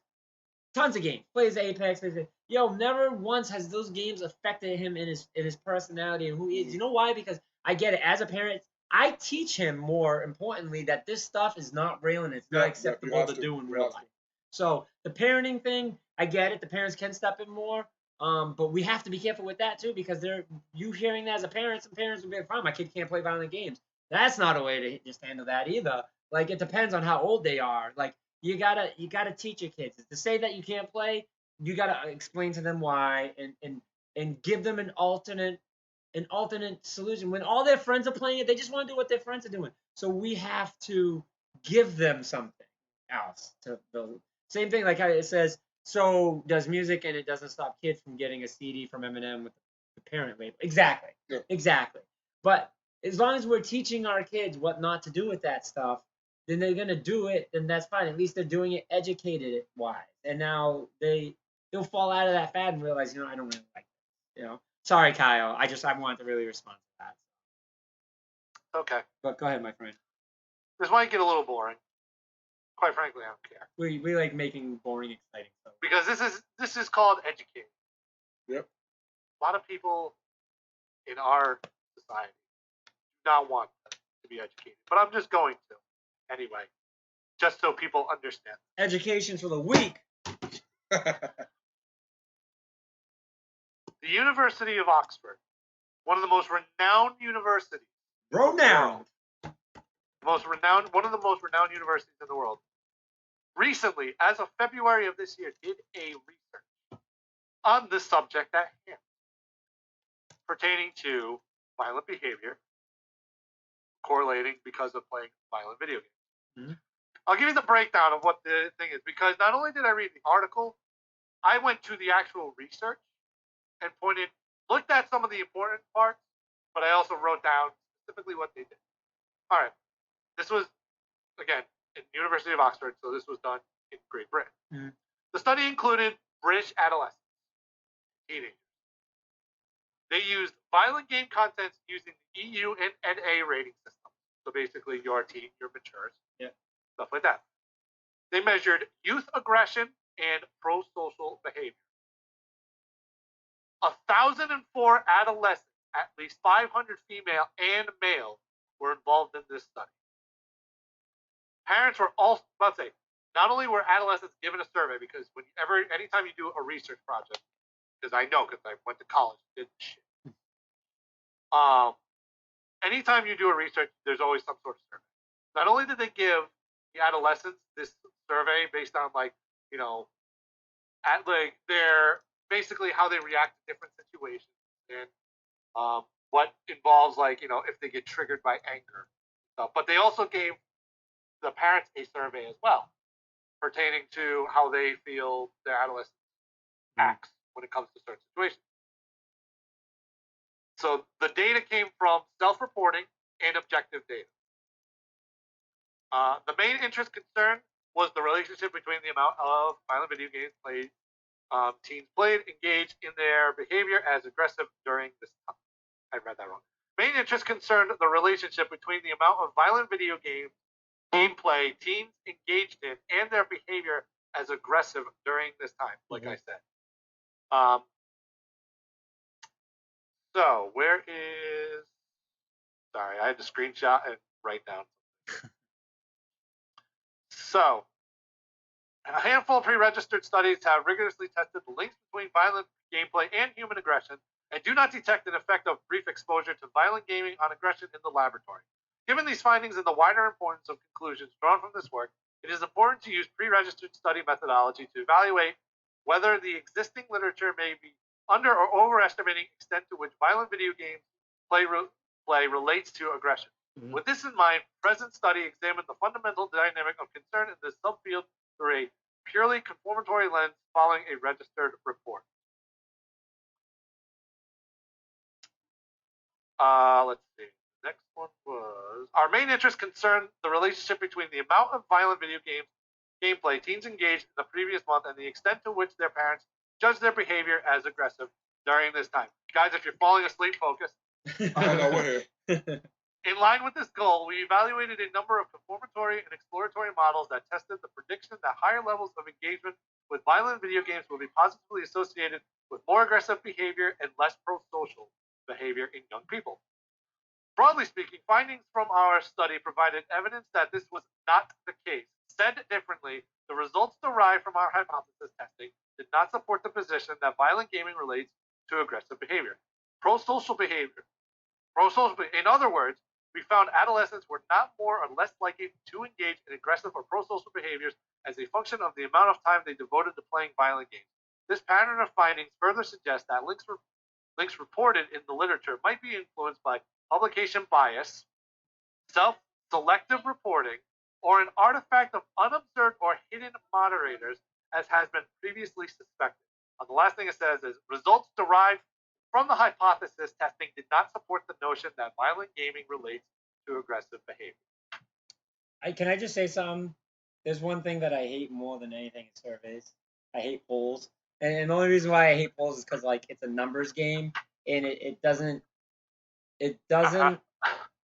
tons of games, plays Apex, yo, never once has those games affected him in his personality and who he is. You know why? Because I get it. As a parent, I teach him more importantly that this stuff is not real and it's not acceptable to do in real life. So the parenting thing, I get it. The parents can step in more. But we have to be careful with that too, because you hearing that as a parent, some parents will be like, "Fine, my kid can't play violent games." That's not a way to just handle that either. Like it depends on how old they are. Like you gotta teach your kids to say that you can't play. You gotta explain to them why, and give them an alternate solution. When all their friends are playing it, they just want to do what their friends are doing. So we have to give them something else to build. Same thing, like how it says. So does music, and it doesn't stop kids from getting a CD from Eminem with the parent label. Exactly. Yeah. Exactly. But as long as we're teaching our kids what not to do with that stuff, then they're gonna do it. Then that's fine. At least they're doing it educated wise. And now they'll fall out of that fad and realize, I don't really like this. Sorry, Kyle. I wanted to really respond to that. Okay. But go ahead, my friend. This might get a little boring. Quite frankly, I don't care. We like making boring exciting stuff. Because this is called educating. Yep. A lot of people in our society do not want to be educated, but I'm just going to anyway, just so people understand. Education for the weak. The University of Oxford, one of the most renowned universities. Renowned. One of the most renowned universities in the world. Recently, as of February of this year, did a research on the subject at hand pertaining to violent behavior correlating because of playing violent video games. Mm-hmm. I'll give you the breakdown of what the thing is, because not only did I read the article, I went to the actual research and looked at some of the important parts, but I also wrote down specifically what they did. All right. This was, again, in the University of Oxford, so this was done in Great Britain. Mm-hmm. The study included British adolescents, teenagers. They used violent game content using the EU and NA rating system. So basically, you're a teen, you're mature, stuff like that. They measured youth aggression and pro-social behavior. 1,004 adolescents, at least 500 female and male, were involved in this study. Parents were also, not only were adolescents given a survey, because anytime you do a research project, because I know, because I went to college and did this shit. Anytime you do a research, there's always some sort of survey. Not only did they give the adolescents this survey based on their basically how they react to different situations and what involves if they get triggered by anger, stuff. But they also gave the parents a survey as well pertaining to how they feel their adolescent acts when it comes to certain situations. So the data came from self-reporting and objective data. The main interest concern was the relationship between the amount of violent video games played, teens played, engaged in their behavior as aggressive during this time. I read that wrong. Main interest concerned the relationship between the amount of violent video gameplay teens engaged in and their behavior as aggressive during this time, like I said. So where is? Sorry, I had to screenshot and write down. So a handful of pre-registered studies have rigorously tested the links between violent gameplay and human aggression, and do not detect an effect of brief exposure to violent gaming on aggression in the laboratory. Given these findings and the wider importance of conclusions drawn from this work, it is important to use pre-registered study methodology to evaluate whether the existing literature may be under or overestimating the extent to which violent video games play relates to aggression. Mhm. With this in mind, present study examined the fundamental dynamic of concern in this subfield through a purely confirmatory lens following a registered report. Let's see. The next one was our main interest concerned the relationship between the amount of violent video gameplay teens engaged in the previous month and the extent to which their parents judge their behavior as aggressive during this time. Guys, if you're falling asleep, focus. I know we're here. In line with this goal, we evaluated a number of confirmatory and exploratory models that tested the prediction that higher levels of engagement with violent video games will be positively associated with more aggressive behavior and less pro-social behavior in young people. Broadly speaking, findings from our study provided evidence that this was not the case. Said differently, the results derived from our hypothesis testing did not support the position that violent gaming relates to aggressive behavior. Pro-social behavior. In other words, we found adolescents were not more or less likely to engage in aggressive or pro-social behaviors as a function of the amount of time they devoted to playing violent games. This pattern of findings further suggests that links reported in the literature might be influenced by publication bias, self-selective reporting, or an artifact of unobserved or hidden moderators, as has been previously suspected. The last thing it says is results derived from the hypothesis testing did not support the notion that violent gaming relates to aggressive behavior. Can I just say something? There's one thing that I hate more than anything in surveys. I hate polls. And the only reason why I hate polls is because like it's a numbers game and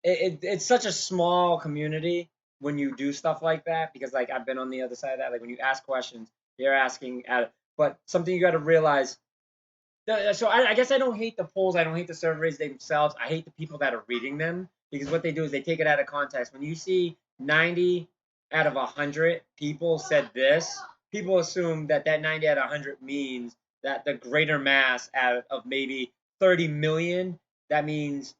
it's such a small community when you do stuff like that, because like I've been on the other side of that. Like when you ask questions, you're asking but something you got to realize. So I guess I don't hate the polls. I don't hate the surveys themselves. I hate the people that are reading them, because what they do is they take it out of context. When you see 90 out of 100 people said this, people assume that 90 out of 100 means that the greater mass out of maybe 30 million, that means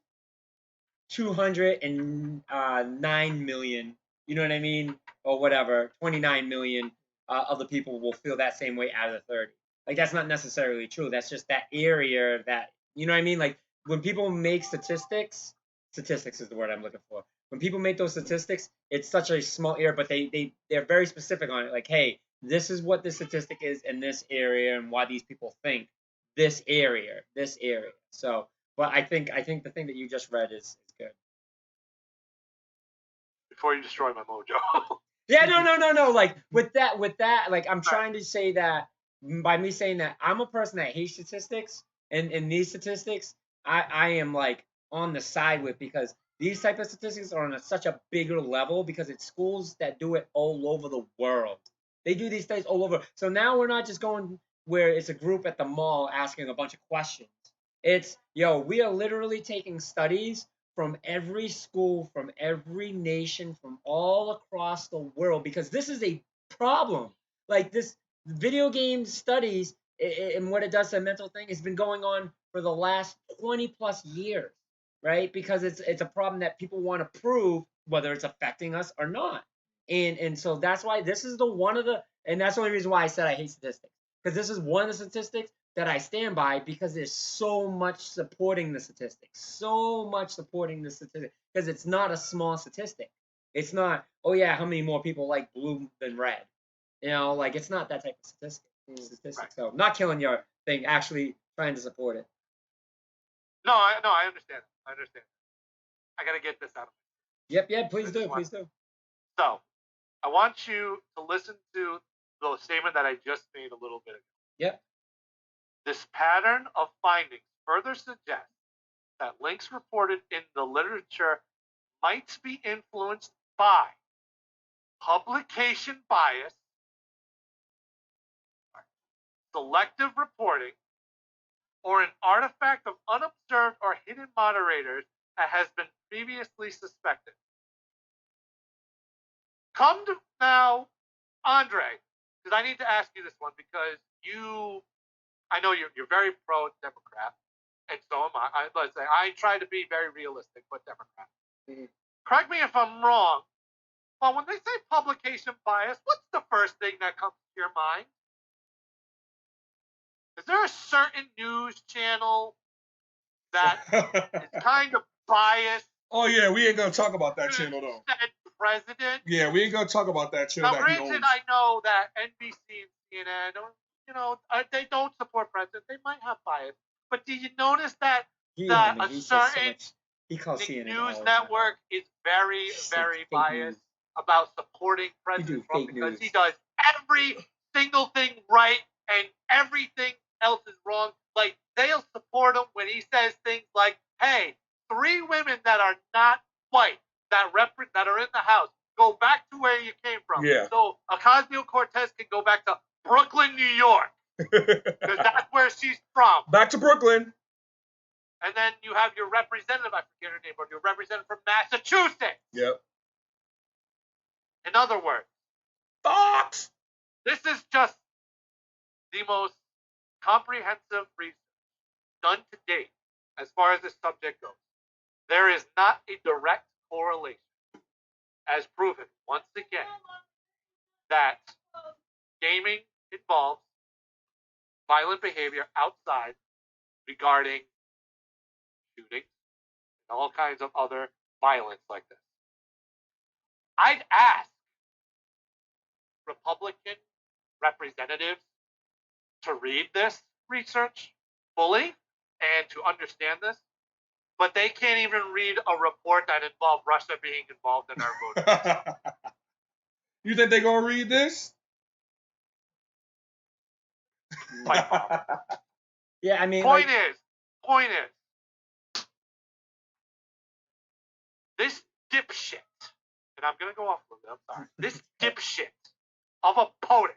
209 million, you know what I mean? Or whatever, 29 million other people will feel that same way out of the 30. Like, that's not necessarily true. That's just that area that, you know what I mean? Like, when people make statistics is the word I'm looking for. When people make those statistics, it's such a small area, but they're very specific on it. Like, hey, this is what the statistic is in this area and why these people think this area. So, but I think the thing that you just read is good. Before you destroy my mojo. Yeah, no. Like with that, like I'm trying to say that by me saying that I'm a person that hates statistics, and these statistics I am like on the side with, because these type of statistics are on such a bigger level, because it's schools that do it all over the world. They do these things all over. So now we're not just going where it's a group at the mall asking a bunch of questions. It's, we are literally taking studies from every school, from every nation, from all across the world, because this is a problem. Like, this video game studies and what it does to a mental thing has been going on for the last 20 plus years, right? Because it's a problem that people want to prove whether it's affecting us or not. And so that's why this is and that's the only reason why I said I hate statistics, because this is one of the statistics that I stand by, because there's so much supporting the statistics, because it's not a small statistic. It's not, oh yeah, how many more people like blue than red? Like, it's not that type of statistic. Right. So not killing your thing, actually trying to support it. No, I understand. I gotta get this out of me. Yep, please do. So, I want you to listen to the statement that I just made a little bit ago. Yep. This pattern of findings further suggests that links reported in the literature might be influenced by publication bias, selective reporting, or an artifact of unobserved or hidden moderators that has been previously suspected. Come to now, Andre, because I need to ask you this one because I know you're very pro-Democrat, and so am I. Let's say I try to be very realistic, but Democrat. Mhm. Correct me if I'm wrong, but when they say publication bias, what's the first thing that comes to your mind? Is there a certain news channel that is kind of biased? Oh yeah, we ain't gonna talk about that channel though. Said president. Yeah, we ain't gonna talk about that channel Now, that he granted, owns. I know that NBC and CNN, they don't support president. They might have bias, but did you notice that He a says so certain much. He calls CNN all news the time. network is very, He says very fake biased news. about supporting President do Trump fake because news. he does every single thing right and everything else is wrong. Like, they'll support him when he says things like, hey, 3 women that are not white that are in the House, go back to where you came from. Yeah. So Ocasio-Cortez can go back to Brooklyn, New York, because that's where she's from. Back to Brooklyn. And then you have your representative, I forget her name, but your representative from Massachusetts. Yep. In other words, Fox. this is just the most comprehensive research done to date as far as this subject goes. There is not a direct correlation, as proven once again, that gaming involves violent behavior outside regarding shootings and all kinds of other violence like this. I'd ask Republican representatives to read this research fully and to understand this, but they can't even read a report that involved Russia being involved in our voting. You think they gonna read this? Fight bomb. Yeah, I mean, Point is, this dipshit, and I'm gonna go off a little bit, I'm sorry. This dipshit of a POTUS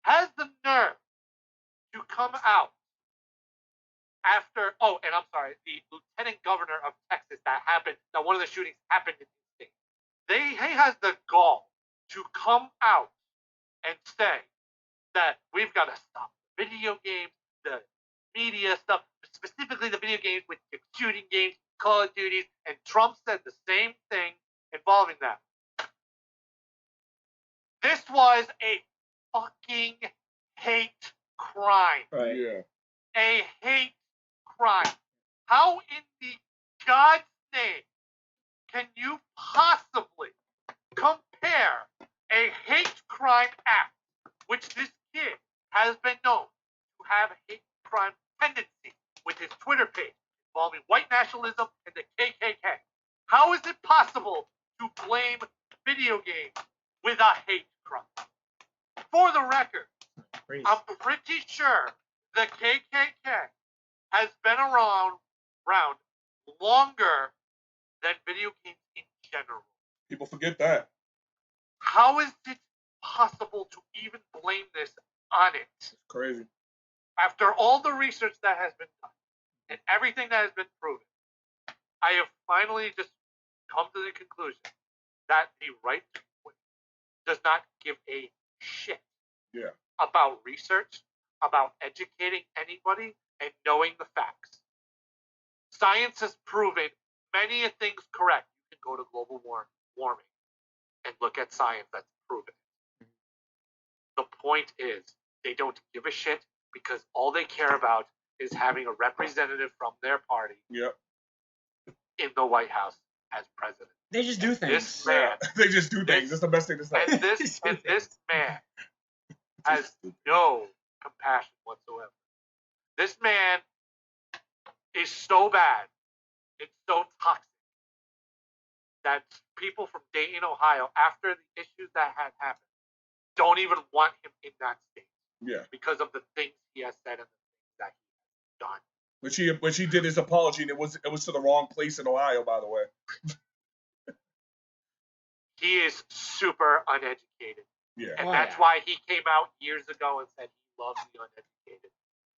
has the nerve to come out after, and I'm sorry, the lieutenant governor of Texas that one of the shootings happened in the state. He has the gall to come out and say that we've got to stop the video games, the media stuff, specifically the video games with the shooting games, Call of Duties, and Trump said the same thing involving that. This was a fucking hate crime. right. Yeah. A hate crime. How in the God's name can you possibly compare a hate crime act, which this kid has been known to have hate crime tendency with his Twitter page involving white nationalism and the KKK? How is it possible to blame video games with a hate crime? For the record, Crazy. I'm pretty sure the KKK has been around longer than video games in general. People forget that. How is it possible to even blame this on it? It's crazy. After all the research that has been done and everything that has been proven, I have finally just come to the conclusion that the right wing does not give a shit about research, about educating anybody, and knowing the facts. Science has proven many things correct. You can go to global warming and look at science that's proven it. The point is, they don't give a shit because all they care about is having a representative from their party in the White House as president. They just do things. This man, They just do things. That's the best thing to say. and this man has no compassion whatsoever. This man is so bad, it's so toxic, that people from Dayton, Ohio, after the issues that had happened, don't even want him in that state. Yeah. Because of the things he has said and the things that he has done. Which he did his apology, and it was to the wrong place in Ohio, by the way. He is super uneducated. Yeah. And that's why he came out years ago and said he loves the uneducated.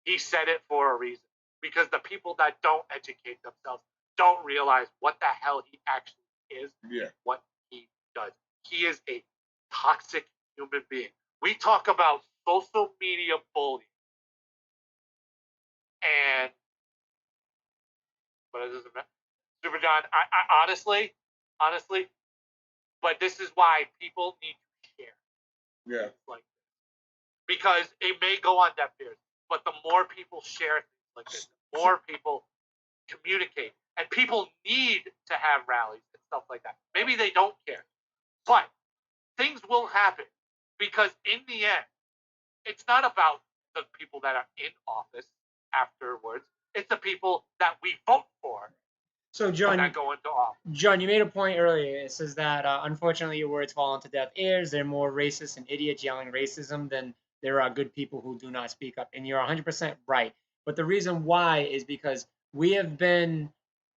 He said it for a reason, because the people that don't educate themselves don't realize what the hell he actually is, Yeah. and what he does. He is a toxic human being. We talk about social media bullying, and but it doesn't matter. Super John, I honestly, but this is why people need to share. Yeah. Like, because it may go on deaf ears, but the more people share things like this, the more people communicate, and people need to have rallies and stuff like that. Maybe they don't care, but things will happen, because in the end, it's not about the people that are in office afterwards. It's the people that we vote for So, John, that go into office. John, you made a point earlier. It says that unfortunately your words fall into deaf ears. They're more racist and idiots yelling racism than there are good people who do not speak up. And you're 100% right. But the reason why is because we have been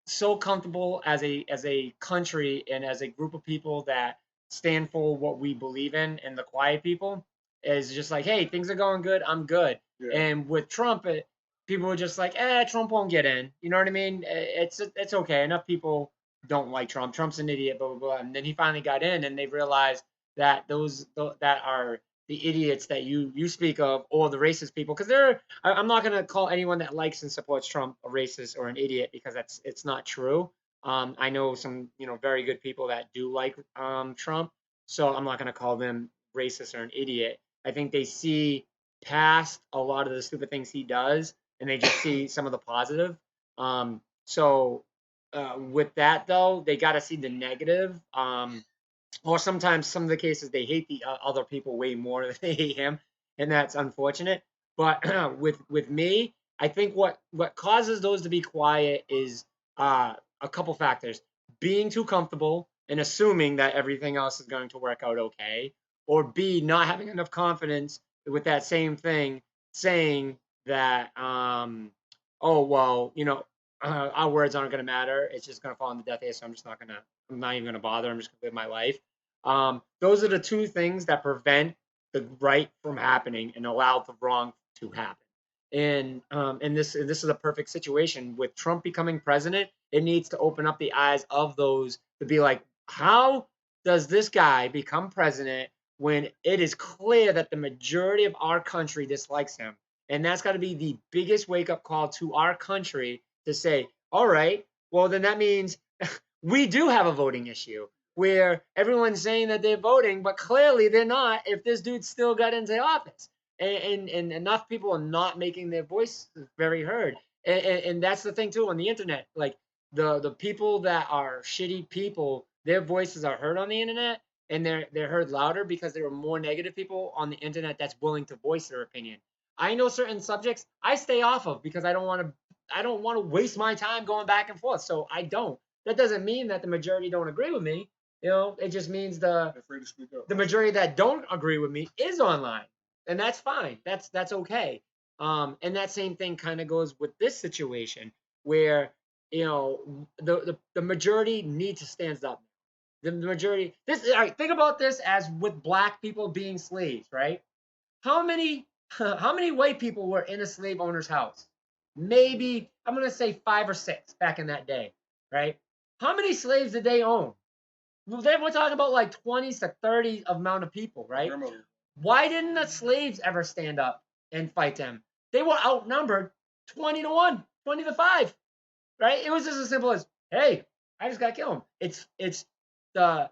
so comfortable as a country and as a group of people that stand for what we believe in, and the quiet people is just like, hey, things are going good, I'm good. Yeah. And with Trump, people were just like, Trump won't get in. You know what I mean? It's okay. Enough people don't like Trump. Trump's an idiot, blah, blah, blah. And then he finally got in, and they realized that that are the idiots that you speak of, or the racist people. Because I'm not going to call anyone that likes and supports Trump a racist or an idiot, because it's not true. I know some, very good people that do like Trump. So I'm not going to call them racist or an idiot. I think they see past a lot of the stupid things he does, and they just see some of the positive. So with that though, they got to see the negative. Or sometimes some of the cases they hate the other people way more than they hate him, and that's unfortunate. But with me, I think what causes those to be quiet is a couple factors: being too comfortable and assuming that everything else is going to work out okay, or B, not having enough confidence with that same thing, saying that oh well, our words aren't going to matter. It's just going to fall on the deaf ear, so I'm not even going to bother. I'm just going to live my life. Those are the two things that prevent the right from happening and allow the wrong to happen. And this is a perfect situation with Trump becoming president. It needs to open up the eyes of those to be like, how does this guy become president when it is clear that the majority of our country dislikes him? And that's got to be the biggest wake up call to our country to say, all right, well, then that means we do have a voting issue where everyone's saying that they're voting, but clearly they're not if this dude still got into office. And enough people are not making their voice very heard. And that's the thing too on the internet. Like the people that are shitty people, their voices are heard on the internet, and they're heard louder because there are more negative people on the internet that's willing to voice their opinion. I know certain subjects I stay off of because I don't want to waste my time going back and forth. So I don't. That doesn't mean that the majority don't agree with me. It just means They're free to speak up. the majority that don't agree with me is online, and that's fine. That's okay. And that same thing kind of goes with this situation where the majority needs to stand up. The majority. All right. Think about this as with black people being slaves, right? How many white people were in a slave owner's house? Maybe I'm gonna say 5 or 6 back in that day, right? How many slaves did they own? Well, then we're talking about like 20 to 30 amount of people, right? Why didn't the slaves ever stand up and fight them? They were outnumbered 20 to 1, 20 to 5, right? It was just as simple as, hey, I just got to kill him. It's the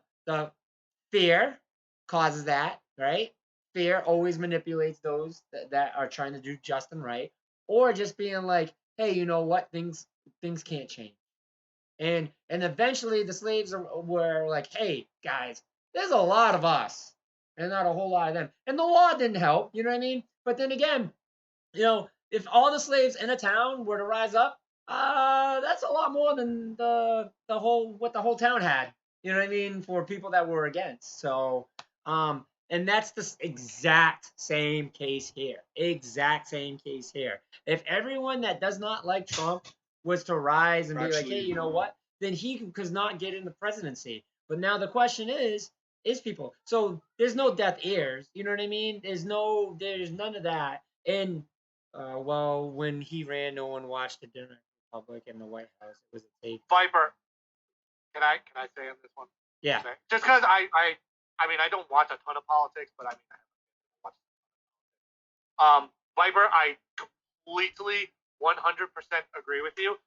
fear causes that, right? Fear always manipulates those that are trying to do just and right, or just being like, hey, you know what? Things can't change. And eventually the slaves were like, hey, guys, there's a lot of us and not a whole lot of them. And the law didn't help, you know what I mean? But then again, if all the slaves in a town were to rise up, that's a lot more than the whole town had. You know what I mean? For people that were against. So, and that's the exact same case here. Exact same case here. If everyone that does not like Trump was to rise and be like, hey, you know what? Then he could not get in the presidency. But now the question is people. So there's no deaf ears. You know what I mean? There's none of that. And Well, when he ran, no one watched the Democratic Republic in the White House. It was a tape. Viper, can I say on this one? Yeah. Okay. Just because I mean I don't watch a ton of politics, but I mean I watch. Viper, I completely 100% agree with you.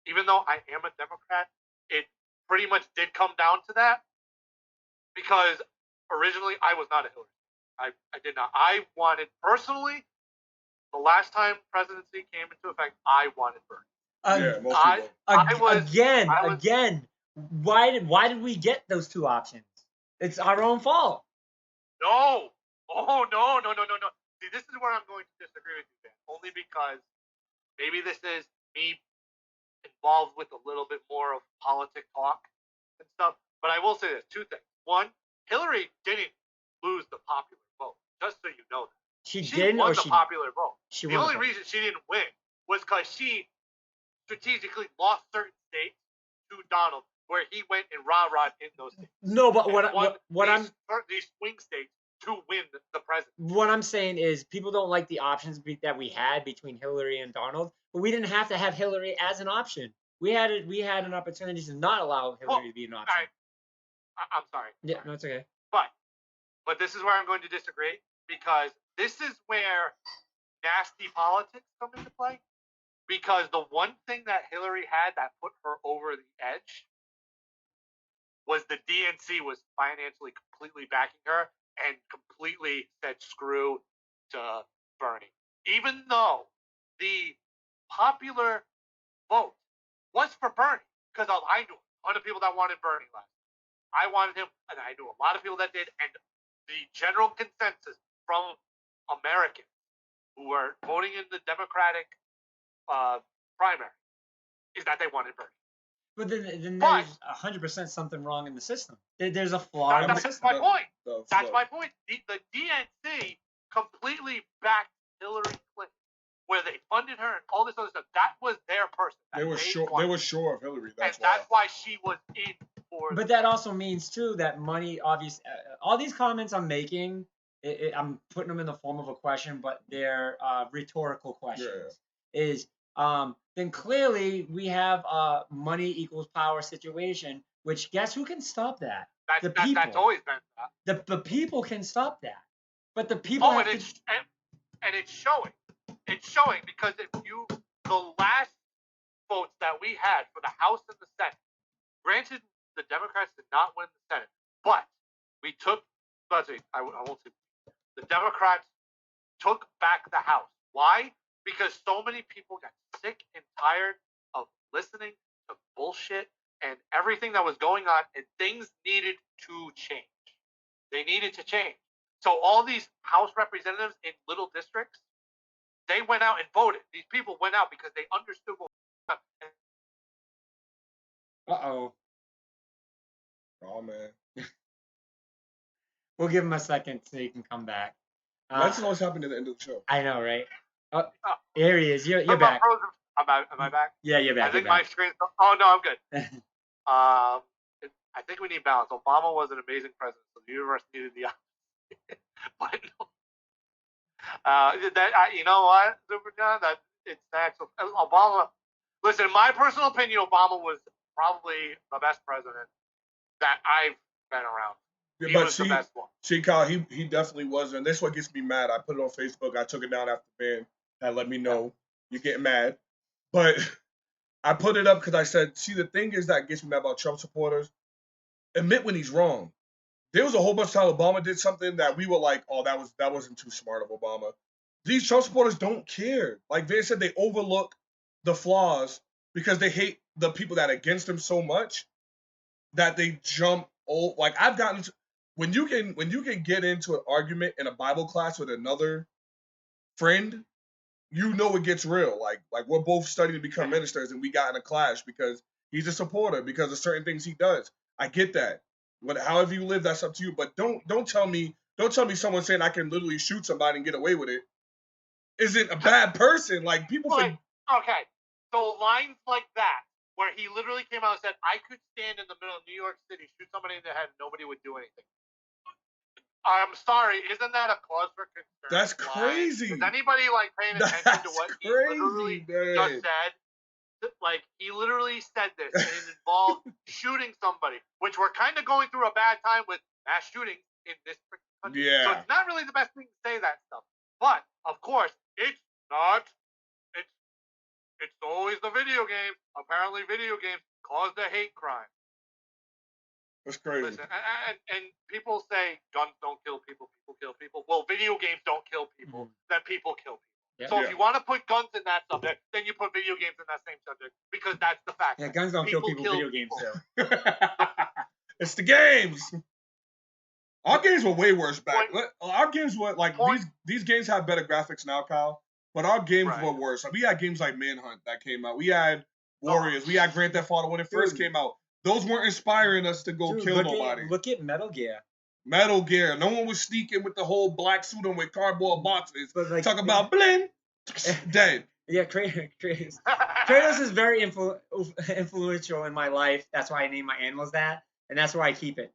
Even though I am a Democrat, it pretty much did come down to that because originally I was not a Hillary. I did not. I wanted personally the last time presidency came into effect, I wanted Bernie. Yeah, most people. Again. Why did we get those two options? It's our own fault. No. Oh no. See, this is where I'm going to disagree with you, Dan. Only because maybe this is me involved with a little bit more of politic talk and stuff. But I will say this: two things. One, Hillary didn't lose the popular vote. Just so you know that. She won the popular vote. The only reason she didn't win was because she strategically lost certain states to Donald, where he went and rah-rahed in those states. No, but these swing states to win the president. What I'm saying is people don't like the options that we had between Hillary and Donald, but we didn't have to have Hillary as an option. We had an opportunity to not allow Hillary to be an option. I'm sorry. Yeah, no, it's okay. But this is where I'm going to disagree, because this is where nasty politics come into play. Because the one thing that Hillary had that put her over the edge was the DNC was financially completely backing her and completely said screw to Bernie. Even though the popular vote was for Bernie, because I knew a lot of people that wanted Bernie last. I wanted him, and I knew a lot of people that did, and the general consensus from Americans who were voting in the Democratic primary is that they wanted Bernie. But then there's 100% something wrong in the system. There's a flaw in the system. That's my point. That's my point. The DNC completely backed Hillary Clinton, where they funded her and all this other stuff. That was their person. They were sure of Hillary. That's why she was in for. But that also means too that money, obviously, all these comments I'm making, I'm putting them in the form of a question, but they're rhetorical questions. Then clearly we have a money equals power situation. Which guess who can stop that? The people. That's always been that. The people can stop that. But the people and it's showing. It's showing because the last votes that we had for the House and the Senate, granted the Democrats did not win the Senate, but we took, I won't say, the Democrats took back the House. Why? Because so many people got sick and tired of listening to bullshit and everything that was going on, and things needed to change. They needed to change. So all these House representatives in little districts, they went out and voted. These people went out because they understood what was going on. Uh-oh. Oh, man. We'll give him a second so he can come back. That's always happened at the end of the show. I know, right? Oh, here he is. You're back. Am I back? Yeah, you're back. I think my screen's... Oh, no, I'm good. I think we need balance. Obama was an amazing president, so the universe needed the opposite. But you know what, Super John? It's actual Obama. Listen, in my personal opinion, Obama was probably the best president that I've been around. Yeah, he but was the best one. See, Kyle, he definitely was, and that's what gets me mad. I put it on Facebook. I took it down after the ban. That let me know you're getting mad. But I put it up because I said, see, the thing is that gets me mad about Trump supporters. Admit when he's wrong. There was a whole bunch of time Obama did something that we were like, oh, that wasn't too smart of Obama. These Trump supporters don't care. Like Van said, they overlook the flaws because they hate the people that are against him so much that they jump. Like I've gotten to, when you can get into an argument in a Bible class with another friend, you know it gets real. Like we're both studying to become ministers, and we got in a clash because he's a supporter because of certain things he does. I get that. However you live, that's up to you. But don't tell me someone saying I can literally shoot somebody and get away with it isn't a bad person. Like people. Okay, so lines like that, where he literally came out and said, "I could stand in the middle of New York City, shoot somebody in the head, and nobody would do anything." I'm sorry, isn't that a cause for concern? That's Why? crazy. Is anybody like paying attention to That's what he crazy, literally man. just said? Like, he literally said this, and it involved shooting somebody, which we're kind of going through a bad time with mass shootings in this country. So Yeah. it's not really the best thing to say that stuff. But of course, it's not. It's always the video games. Apparently, video games cause the hate crime. That's crazy. Listen, and people say guns don't kill people, people kill people. Well, video games don't kill people, then people kill people. Yeah. So if you want to put guns in that subject, then you put video games in that same subject, because that's the fact. Yeah, guns don't kill people. Video games do. It's the games. Our games were way worse back. Our games were like these games have better graphics now, Kyle. But our games were worse. Like, we had games like Manhunt that came out. We had Warriors. We had Grand Theft Auto when it first came out. Those weren't inspiring us to go kill nobody. Look at Metal Gear. Metal Gear. No one was sneaking with the whole black suit on with cardboard boxes. But like, talk about bling. Dead. Yeah, Kratos is very influential in my life. That's why I name my animals that, and that's why I keep it.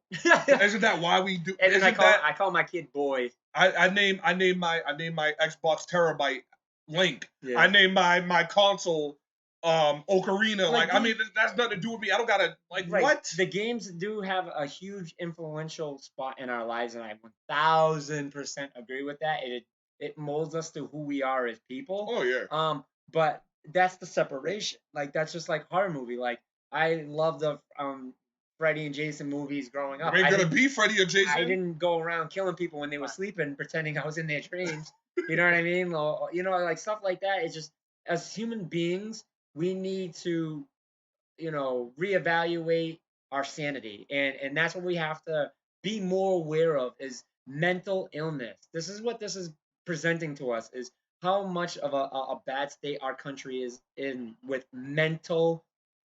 Isn't that why we do? And then I call my kid Boy. I name my Xbox Terabyte Link. Yeah. I name my console Ocarina. Like I mean, that's nothing to do with me. I don't gotta what? The games do have a huge influential spot in our lives, and I 1000% agree with that. It molds us to who we are as people. Oh yeah. But that's the separation. Like, that's just like horror movie. Like, I love the Freddy and Jason movies growing up. You ain't gonna be Freddy or Jason. I didn't go around killing people when they were sleeping, pretending I was in their dreams. You know what I mean? Or, you know, like stuff like that. It's just, as human beings, we need to, you know, reevaluate our sanity, and that's what we have to be more aware of, is mental illness. This is what this is presenting to us, is how much of a bad state our country is in with mental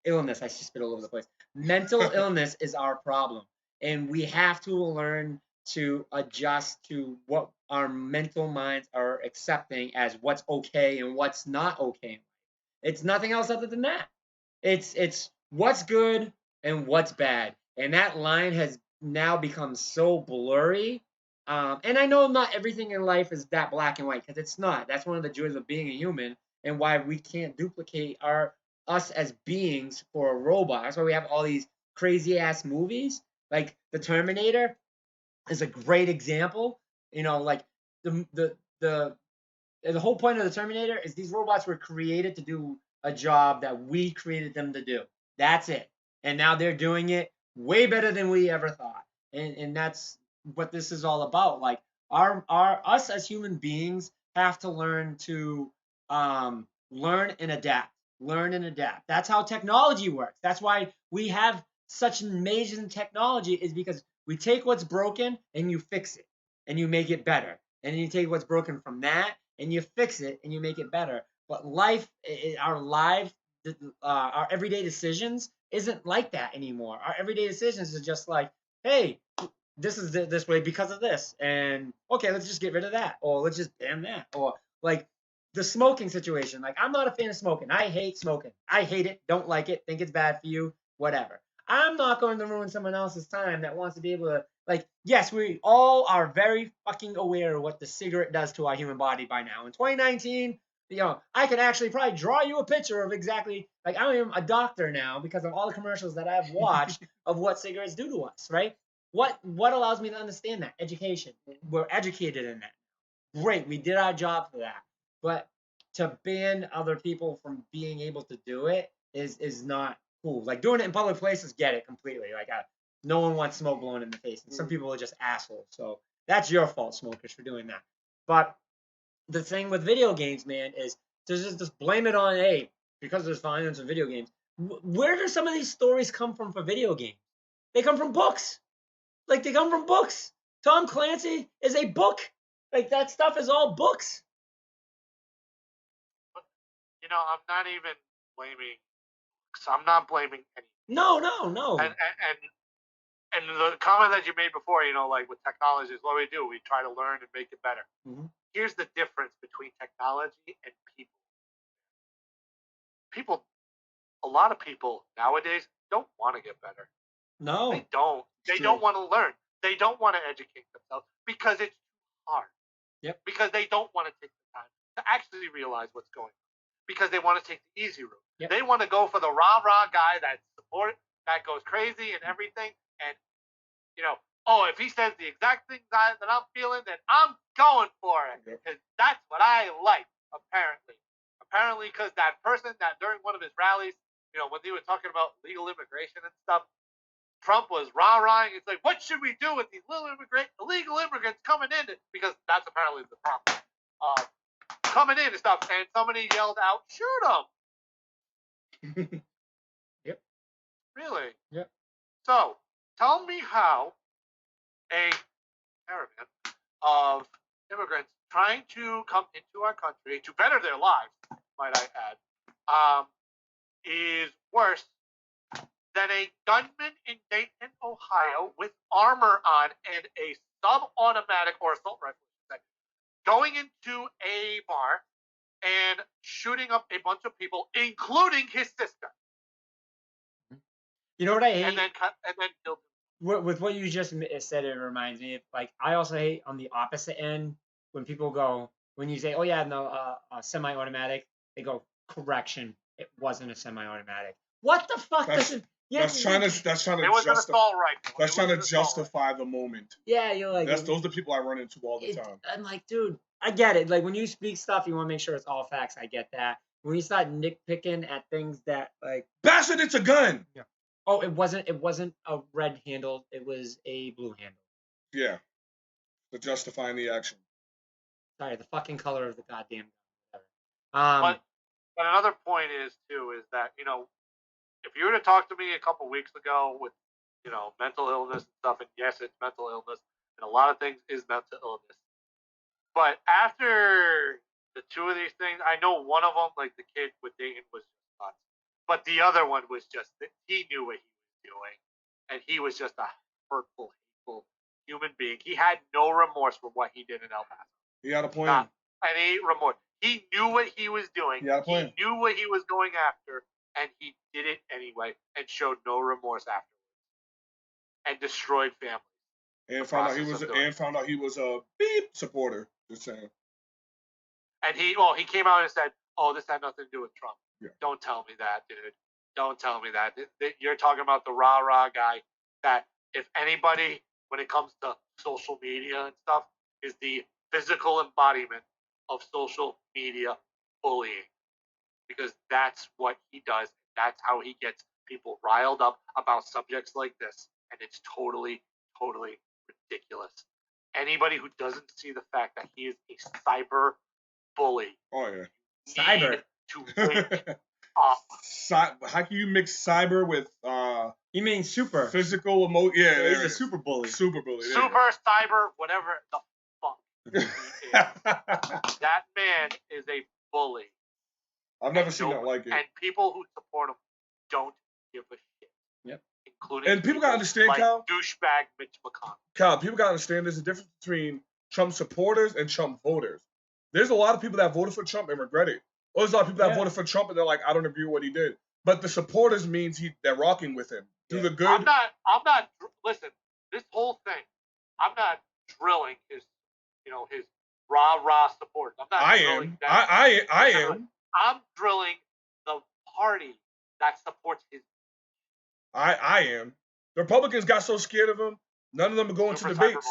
illness. I just spit all over the place. Mental illness is our problem, and we have to learn to adjust to what our mental minds are accepting as what's okay and what's not okay. It's nothing else other than that. It's what's good and what's bad, and that line has now become so blurry. And I know not everything in life is that black and white, because it's not. That's one of the joys of being a human, and why we can't duplicate us as beings for a robot. That's why we have all these crazy ass movies, like The Terminator is a great example. You know, like the whole point of The Terminator is these robots were created to do a job that we created them to do. That's it. And now they're doing it way better than we ever thought. And that's what this is all about. Like, us as human beings have to learn to learn and adapt. Learn and adapt. That's how technology works. That's why we have such amazing technology, is because we take what's broken and you fix it and you make it better. And then you take what's broken from that and you fix it and you make it better. But life, our lives, our everyday decisions isn't like that anymore. Our everyday decisions is just like, hey, this is this way because of this, and okay, let's just get rid of that, or let's just ban that, or like the smoking situation. Like, I'm not a fan of smoking. I hate smoking. I hate it. Don't like it. Think it's bad for you. Whatever. I'm not going to ruin someone else's time that wants to be able to, like, yes, we all are very fucking aware of what the cigarette does to our human body by now. In 2019, you know, I could actually probably draw you a picture of exactly, like, I'm even a doctor now because of all the commercials that I've watched of what cigarettes do to us, right? What allows me to understand that? Education. We're educated in that. Great, we did our job for that. But to ban other people from being able to do it is not cool. Like, doing it in public places, get it completely. Like, no one wants smoke blown in the face. And some people are just assholes. So that's your fault, smokers, for doing that. But the thing with video games, man, is to just blame it on, hey, because there's violence in video games. Where do some of these stories come from for video games? They come from books. Like, they come from books. Tom Clancy is a book. Like, that stuff is all books. You know, I'm not even blaming. So I'm not blaming anything. No. And the comment that you made before, you know, like with technology, is what we do. We try to learn and make it better. Mm-hmm. Here's the difference between technology and people. A lot of people nowadays don't want to get better. No. They don't. They don't want to learn. They don't want to educate themselves. because it's hard. Yep. Because they don't want to take the time to actually realize what's going on. Because they want to take the easy route. Yep. They want to go for the rah-rah guy that goes crazy and everything. And, oh, if he says the exact thing that I'm feeling, then I'm going for it. Because that's what I like, apparently. Apparently, because that person that during one of his rallies, when they were talking about legal immigration and stuff, Trump was rah-rahing. It's like, what should we do with these illegal immigrants coming in? Because that's apparently the problem. Coming in and stuff, and somebody yelled out, shoot them. Yep. Really? Yep. So, tell me how a caravan of immigrants trying to come into our country to better their lives, might I add, is worse than a gunman in Dayton, Ohio, with armor on and a sub-automatic or assault rifle going into a bar and shooting up a bunch of people, including his sister. You know what I hate? And then killed him. With what you just said, it reminds me of, like, I also hate on the opposite end when people go, when you say, oh yeah, no, semi-automatic, they go, correction, it wasn't a semi-automatic. What the fuck does it? That's trying to It was an assault rifle. That's trying to justify the moment. Yeah, you're like, those are the people I run into all the time. I'm like, dude, I get it. Like, when you speak stuff, you want to make sure it's all facts. I get that. When you start nitpicking at things that, like, Bastard, it's a gun. Yeah. Oh, it wasn't a red handle. It was a blue handle. Yeah. To justifying the action. Sorry, the fucking color of the goddamn gun. But another point is that, if you were to talk to me a couple weeks ago with, mental illness and stuff, and yes, it's mental illness, and a lot of things is mental illness. But after the two of these things, I know one of them, like the kid with Dayton, was just nuts. But the other one was just that he knew what he was doing, and he was just a hurtful, hateful human being. He had no remorse for what he did in El Paso. He had a plan. Not any remorse. He knew what he was doing. He had a plan. He knew what he was going after, and he did it anyway, and showed no remorse afterwards, and destroyed families. And found out he was a beep supporter. Just saying. And he came out and said, "Oh, this had nothing to do with Trump." Yeah. Don't tell me that, dude. Don't tell me that. You're talking about the rah-rah guy that, if anybody, when it comes to social media and stuff, is the physical embodiment of social media bullying. Because that's what he does. That's how he gets people riled up about subjects like this. And it's totally, totally ridiculous. Anybody who doesn't see the fact that he is a cyber bully. Oh, yeah. Cyber. To wake up. How can you mix cyber with You mean super? Physical emotion? Yeah, he's a super bully. Super bully. Super, cyber, whatever the fuck he is. That man is a bully. I've never seen that like it. And people who support him don't give a shit. Yep. Including and people gotta understand, like Cal. Douchebag Mitch McConnell. Cal, people gotta understand there's a difference between Trump supporters and Trump voters. There's a lot of people that voted for Trump and regret it. Or there's a lot of people that voted for Trump and they're like, I don't agree with what he did. But the supporters means they're rocking with him. Do the good. I'm not. Listen, this whole thing. I'm not drilling his rah support. I'm not. I am. I'm drilling the party that supports his. I am. The Republicans got so scared of him. None of them are going to debates.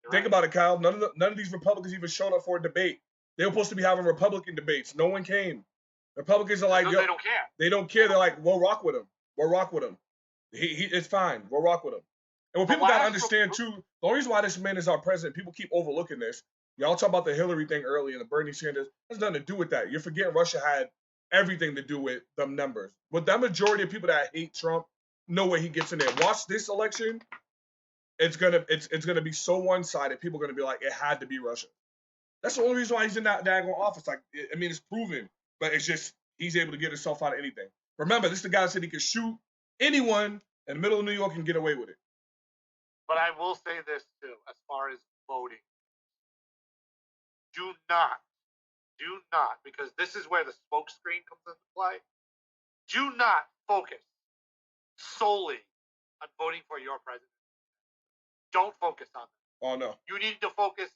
Think about it, Kyle. None of these Republicans even showed up for a debate. They were supposed to be having Republican debates. No one came. Republicans are like, they don't care. They don't care. They're like, we'll rock with him. We'll rock with him. It's fine. We'll rock with him. And what people got to understand, too, the only reason why this man is our president, people keep overlooking this. Y'all talk about the Hillary thing earlier and the Bernie Sanders. Has nothing to do with that. You're forgetting Russia had everything to do with them numbers. But that majority of people that hate Trump know where he gets in there. Watch this election. It's gonna be so one-sided. People are gonna be like, it had to be Russia. That's the only reason why he's in that daggone office. Like, I mean, it's proven, but it's just he's able to get himself out of anything. Remember, this is the guy that said he could shoot anyone in the middle of New York and get away with it. But I will say this too, as far as voting. Do not, because this is where the smoke screen comes into play. Do not focus solely on voting for your president. Don't focus on that. Oh no. You need to focus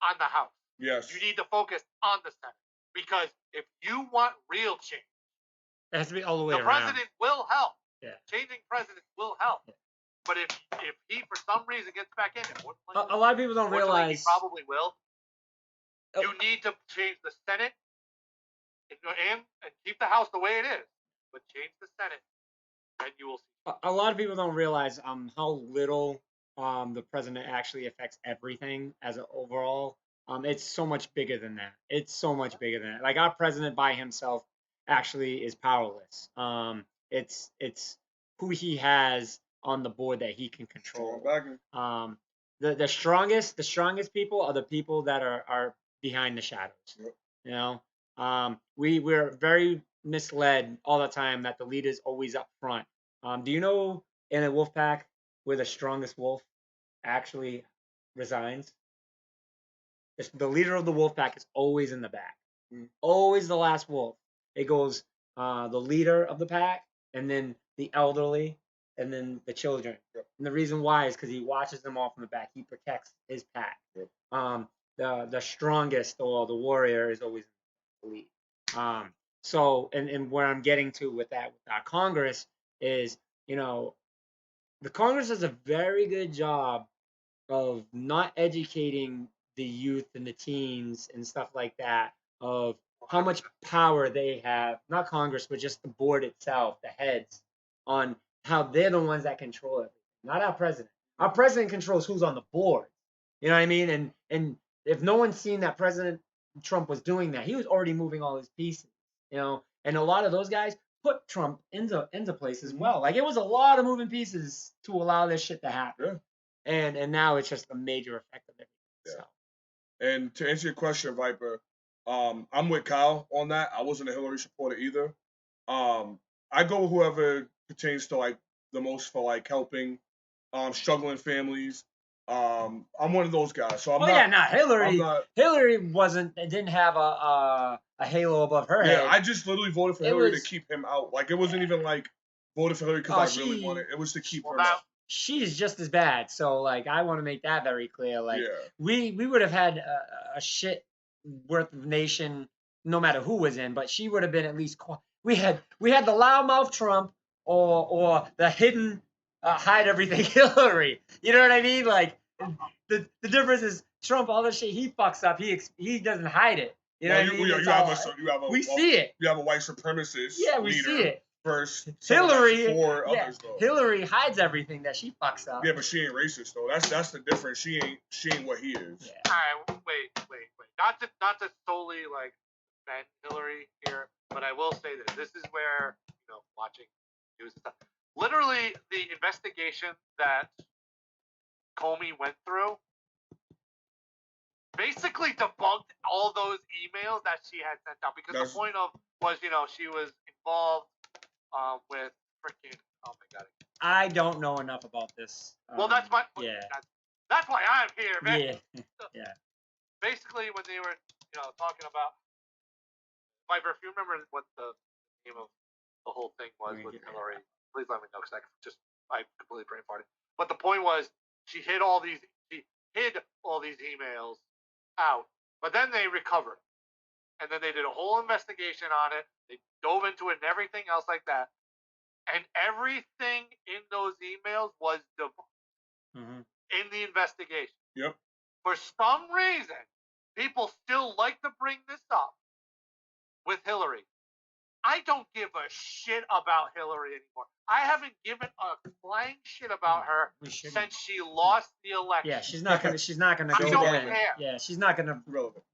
on the House. Yes. You need to focus on the Senate. Because if you want real change, It has to be all the way the around. president will help. Yeah. Changing presidents will help. Yeah. But if he for some reason gets back in, A lot of people don't realize. He probably will. Oh. You need to change the Senate and keep the House the way it is, but change the Senate, and you will see. A lot of people don't realize how little the president actually affects everything as an overall. It's so much bigger than that. It's so much bigger than that. Like our president by himself actually is powerless. It's who he has on the board that he can control. The strongest people are the people that are behind the shadows. Yep. You know, we're very misled all the time that the leader's always up front. Do you know in a wolf pack where the strongest wolf actually resigns? The leader of the wolf pack is always in the back. Always the last wolf. It goes the leader of the pack, and then the elderly, and then the children. Yep. And the reason why is because he watches them all from the back. He protects his pack. Yep. The strongest or the warrior is always in the lead. So and where I'm getting to with that with our Congress is, the Congress does a very good job of not educating the youth and the teens and stuff like that of how much power they have, not Congress, but just the board itself, the heads, on how they're the ones that control it, not our president. Our president controls who's on the board. You know what I mean? And if no one's seen that President Trump was doing that, he was already moving all his pieces, and a lot of those guys put Trump into place as well. Like it was a lot of moving pieces to allow this shit to happen. Yeah. And now it's just a major effect of everything. Yeah. So. And to answer your question, Viper, I'm with Kyle on that. I wasn't a Hillary supporter either. I go with whoever pertains to like the most for like helping struggling families. I'm one of those guys. So Hillary. Hillary didn't have a halo above her head. Yeah, I just literally voted for Hillary to keep him out. Like it wasn't even like voted for Hillary because I really wanted. It was to keep her out. She's just as bad. So like I want to make that very clear. Like we would have had a shit worth of nation no matter who was in, but she would have been at least. We had the loudmouth Trump or the hidden hide everything Hillary. You know what I mean? Like the difference is Trump, all the shit he fucks up, he doesn't hide it. You know what I mean? We see it. You have a white supremacist. Yeah, we see it. First, Hillary, others, though. Hillary hides everything that she fucks up. Yeah, but she ain't racist though. That's the difference. She ain't what he is. Yeah. All right, wait. Not to solely like defend Hillary here, but I will say that this is where watching news and stuff. Literally, the investigation that Comey went through basically debunked all those emails that she had sent out because the point was she was involved with freaking oh my god. I don't know enough about this. Well, that's my that's why I'm here, man. Yeah. Basically, when they were talking about Viper, if you remember what the name of the whole thing was with Hillary, please let me know because I completely brain farted. But the point was she hid all these emails out, but then they recovered, and then they did a whole investigation on it. They dove into it and everything else like that, and everything in those emails was in the investigation. Yep. For some reason, people still like to bring this up with Hillary. I don't give a shit about Hillary anymore. I haven't given a flying shit about her since she lost the election. Yeah, she's not gonna go again. Yeah, she's not gonna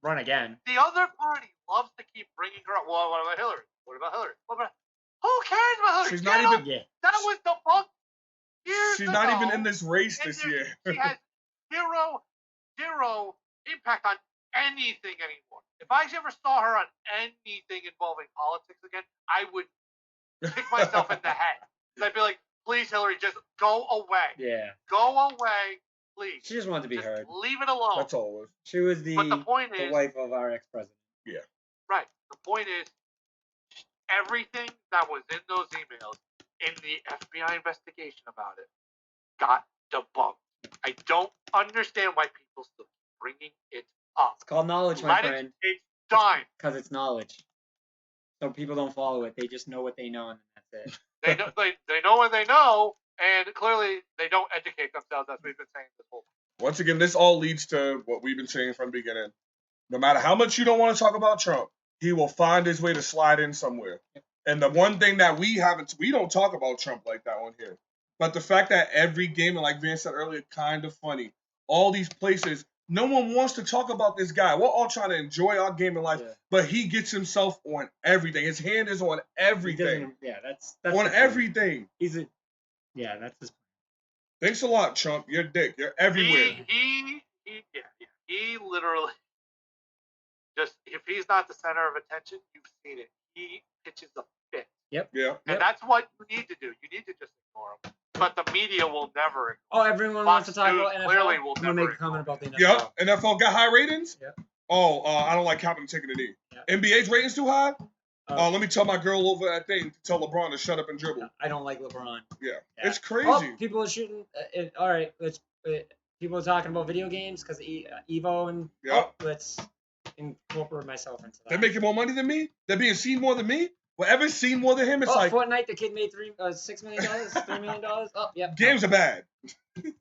run again. The other party loves to keep bringing her up. Well, what about Hillary? What about Hillary? Who cares about Hillary? She's not even. Yeah. That was the fuck. She's not even in this race this year. She has zero impact on anything anymore. If I ever saw her on anything involving politics again, I would kick myself in the head. I'd be like, please, Hillary, just go away. Yeah. Go away, please. She just wanted to be heard. Leave it alone. That's all it was. She was the wife of our ex-president. Yeah. Right. The point is, everything that was in those emails in the FBI investigation about it got debunked. I don't understand why people still keep bringing it up. It's called knowledge, my Let friend. it take time. Because it's knowledge. So people don't follow it. They just know what they know, and that's it. They know they know what they know, and clearly they don't educate themselves, as we've been saying this whole time. Once again, this all leads to what we've been saying from the beginning. No matter how much you don't want to talk about Trump, he will find his way to slide in somewhere. And the one thing that we don't talk about Trump like that on here. But the fact that every game, and like Van said earlier, kind of funny. All these places, no one wants to talk about this guy. We're all trying to enjoy our gaming life, but he gets himself on everything. His hand is on everything. That's on everything. That's his. Thanks a lot, Trump. You're dick. You're everywhere. He literally just, if he's not the center of attention, you've seen it. He pitches a fit. Yep. Yeah. And that's what you need to do. You need to just ignore him. But the media will never ignore him. Oh, everyone wants to talk about NFL. Clearly will I'm gonna make a comment about the NFL. Yep. NFL got high ratings? Yep. Oh, I don't like Kaepernick taking a knee. Yep. NBA's ratings too high? Let me tell my girl over that thing to tell LeBron to shut up and dribble. I don't like LeBron. Yeah. It's crazy. Oh, people are shooting. All right, people are talking about video games because Evo and let's incorporate myself into that. They're making more money than me? They're being seen more than me? Whatever's seen more than him, it's like Fortnite, the kid made $6 million, $3 million. Oh, yep. Games are bad. If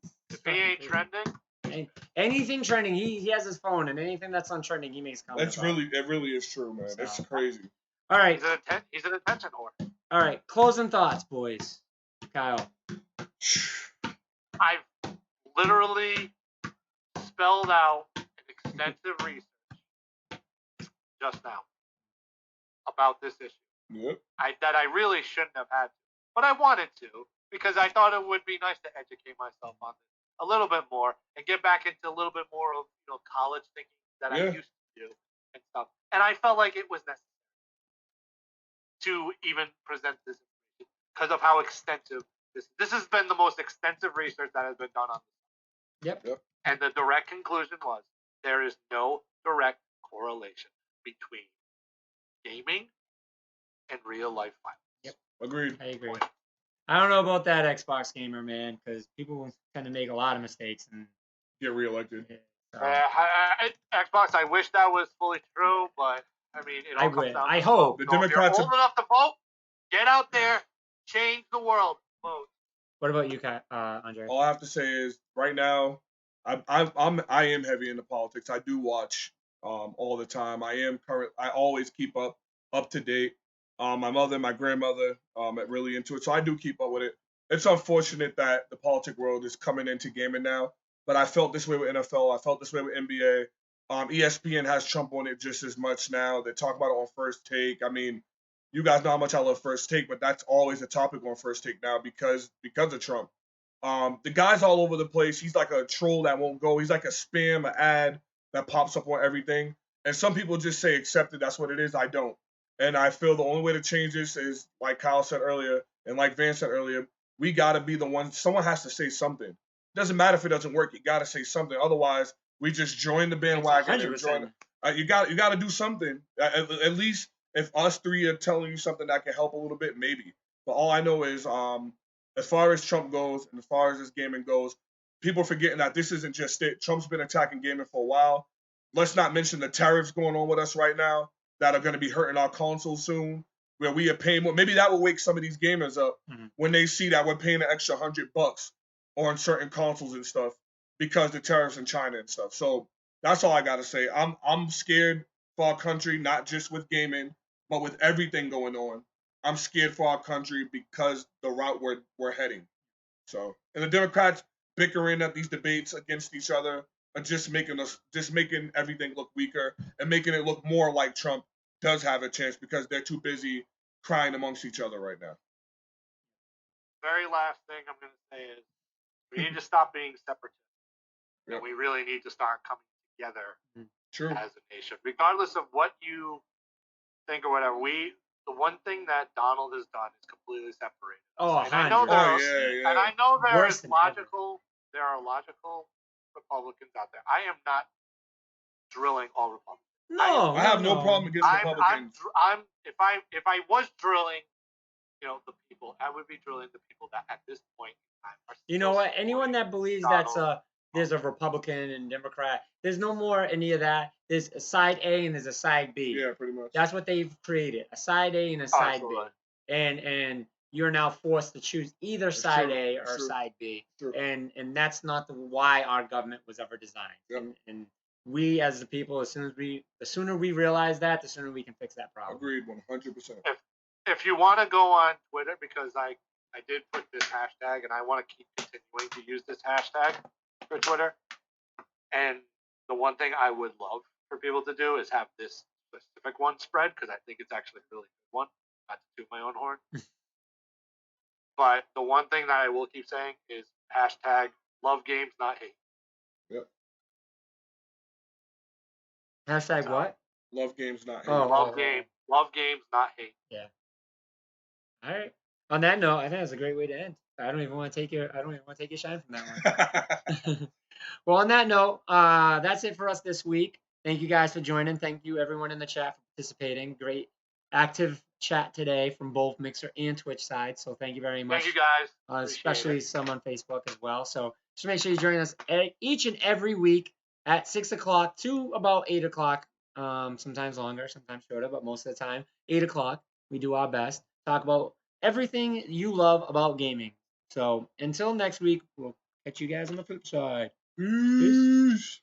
he ain't trending. Anything trending, he has his phone, and anything that's on trending, he makes comments. It really is true, man. So. It's crazy. All right. He's an attention whore. All right, closing thoughts, boys. Kyle. I've literally spelled out an extensive research just now about this issue. Yep. That I really shouldn't have had to, but I wanted to because I thought it would be nice to educate myself on this a little bit more and get back into a little bit more of college thinking that I used to do and stuff. And I felt like it was necessary to even present this information because of how extensive this has been. The most extensive research that has been done on this. Yep. And the direct conclusion was there is no direct correlation between gaming and real life violence. Yep. Agreed. I agree. I don't know about that Xbox gamer, man, because people tend to make a lot of mistakes and get reelected. Xbox, I wish that was fully true, but I mean, it all comes down to I hope. The so Democrats if you're old enough to vote, get out there, change the world, vote. What about you, Andre? All I have to say is right now, I am heavy into politics. I do watch all the time. I always keep up to date. My mother and my grandmother are really into it, so I do keep up with it. It's unfortunate that the politic world is coming into gaming now, but I felt this way with NFL. I felt this way with NBA. ESPN has Trump on it just as much now. They talk about it on First Take. I mean, you guys know how much I love First Take, but that's always a topic on First Take now because of Trump. The guy's all over the place. He's like a troll that won't go. He's like a spam, an ad that pops up on everything. And some people just say accept it. That's what it is. I don't. And I feel the only way to change this is, like Kyle said earlier, and like Van said earlier, we got to be the one. Someone has to say something. It doesn't matter if it doesn't work. You got to say something. Otherwise, we just join the bandwagon. You got to do something. At least if us three are telling you something that can help a little bit, maybe. But all I know is, as far as Trump goes and as far as this gaming goes, people are forgetting that this isn't just it. Trump's been attacking gaming for a while. Let's not mention the tariffs going on with us right now that are going to be hurting our consoles soon, where we are paying more. Maybe that will wake some of these gamers up when they see that we're paying an extra $100 on certain consoles and stuff because the tariffs in China and stuff. So that's all I got to say. I'm scared for our country, not just with gaming, but with everything going on. I'm scared for our country because the route we're heading. So, and the Democrats bickering at these debates against each other are just making everything look weaker and making it look more like Trump does have a chance because they're too busy crying amongst each other right now. Very last thing I'm going to say is we need to stop being separatists. And we really need to start coming together as a nation, regardless of what you think or whatever. The one thing that Donald has done is completely separated. And I know there are logical Republicans out there. I am not drilling all Republicans. No, I have no problem against Republicans. If I was drilling, the people, I would be drilling the people that at this point You know what? Anyone that believes that's there's a Republican and Democrat, there's no more any of that. There's a side A and there's a side B. Yeah, pretty much. That's what they've created, a side A and a side Absolutely. B. And you're now forced to choose either It's side true. A It's or true. side B. True. And that's not why our government was ever designed. Yep. And we as the people, the sooner we realize that, the sooner we can fix that problem. Agreed, 100%. If you want to go on Twitter, because I did put this hashtag, and I want to keep continuing to use this hashtag for Twitter. And the one thing I would love for people to do is have this specific one spread, because I think it's actually a really good one. Not to toot my own horn. But the one thing that I will keep saying is hashtag love games, not hate. Yep. Hashtag what? Love games, not hate. Oh, Love games, not hate. Yeah. All right. On that note, I think that's a great way to end. I don't even want to take your shine from that one. Well, on that note, that's it for us this week. Thank you guys for joining. Thank you everyone in the chat for participating. Great active chat today from both Mixer and Twitch sides. So thank you very much. Thank you guys. Especially some on Facebook as well. So just make sure you join us each and every week at 6 o'clock to about 8 o'clock. Sometimes longer, sometimes shorter, but most of the time, 8 o'clock. We do our best. Talk about everything you love about gaming. So until next week, we'll catch you guys on the flip side. Peace.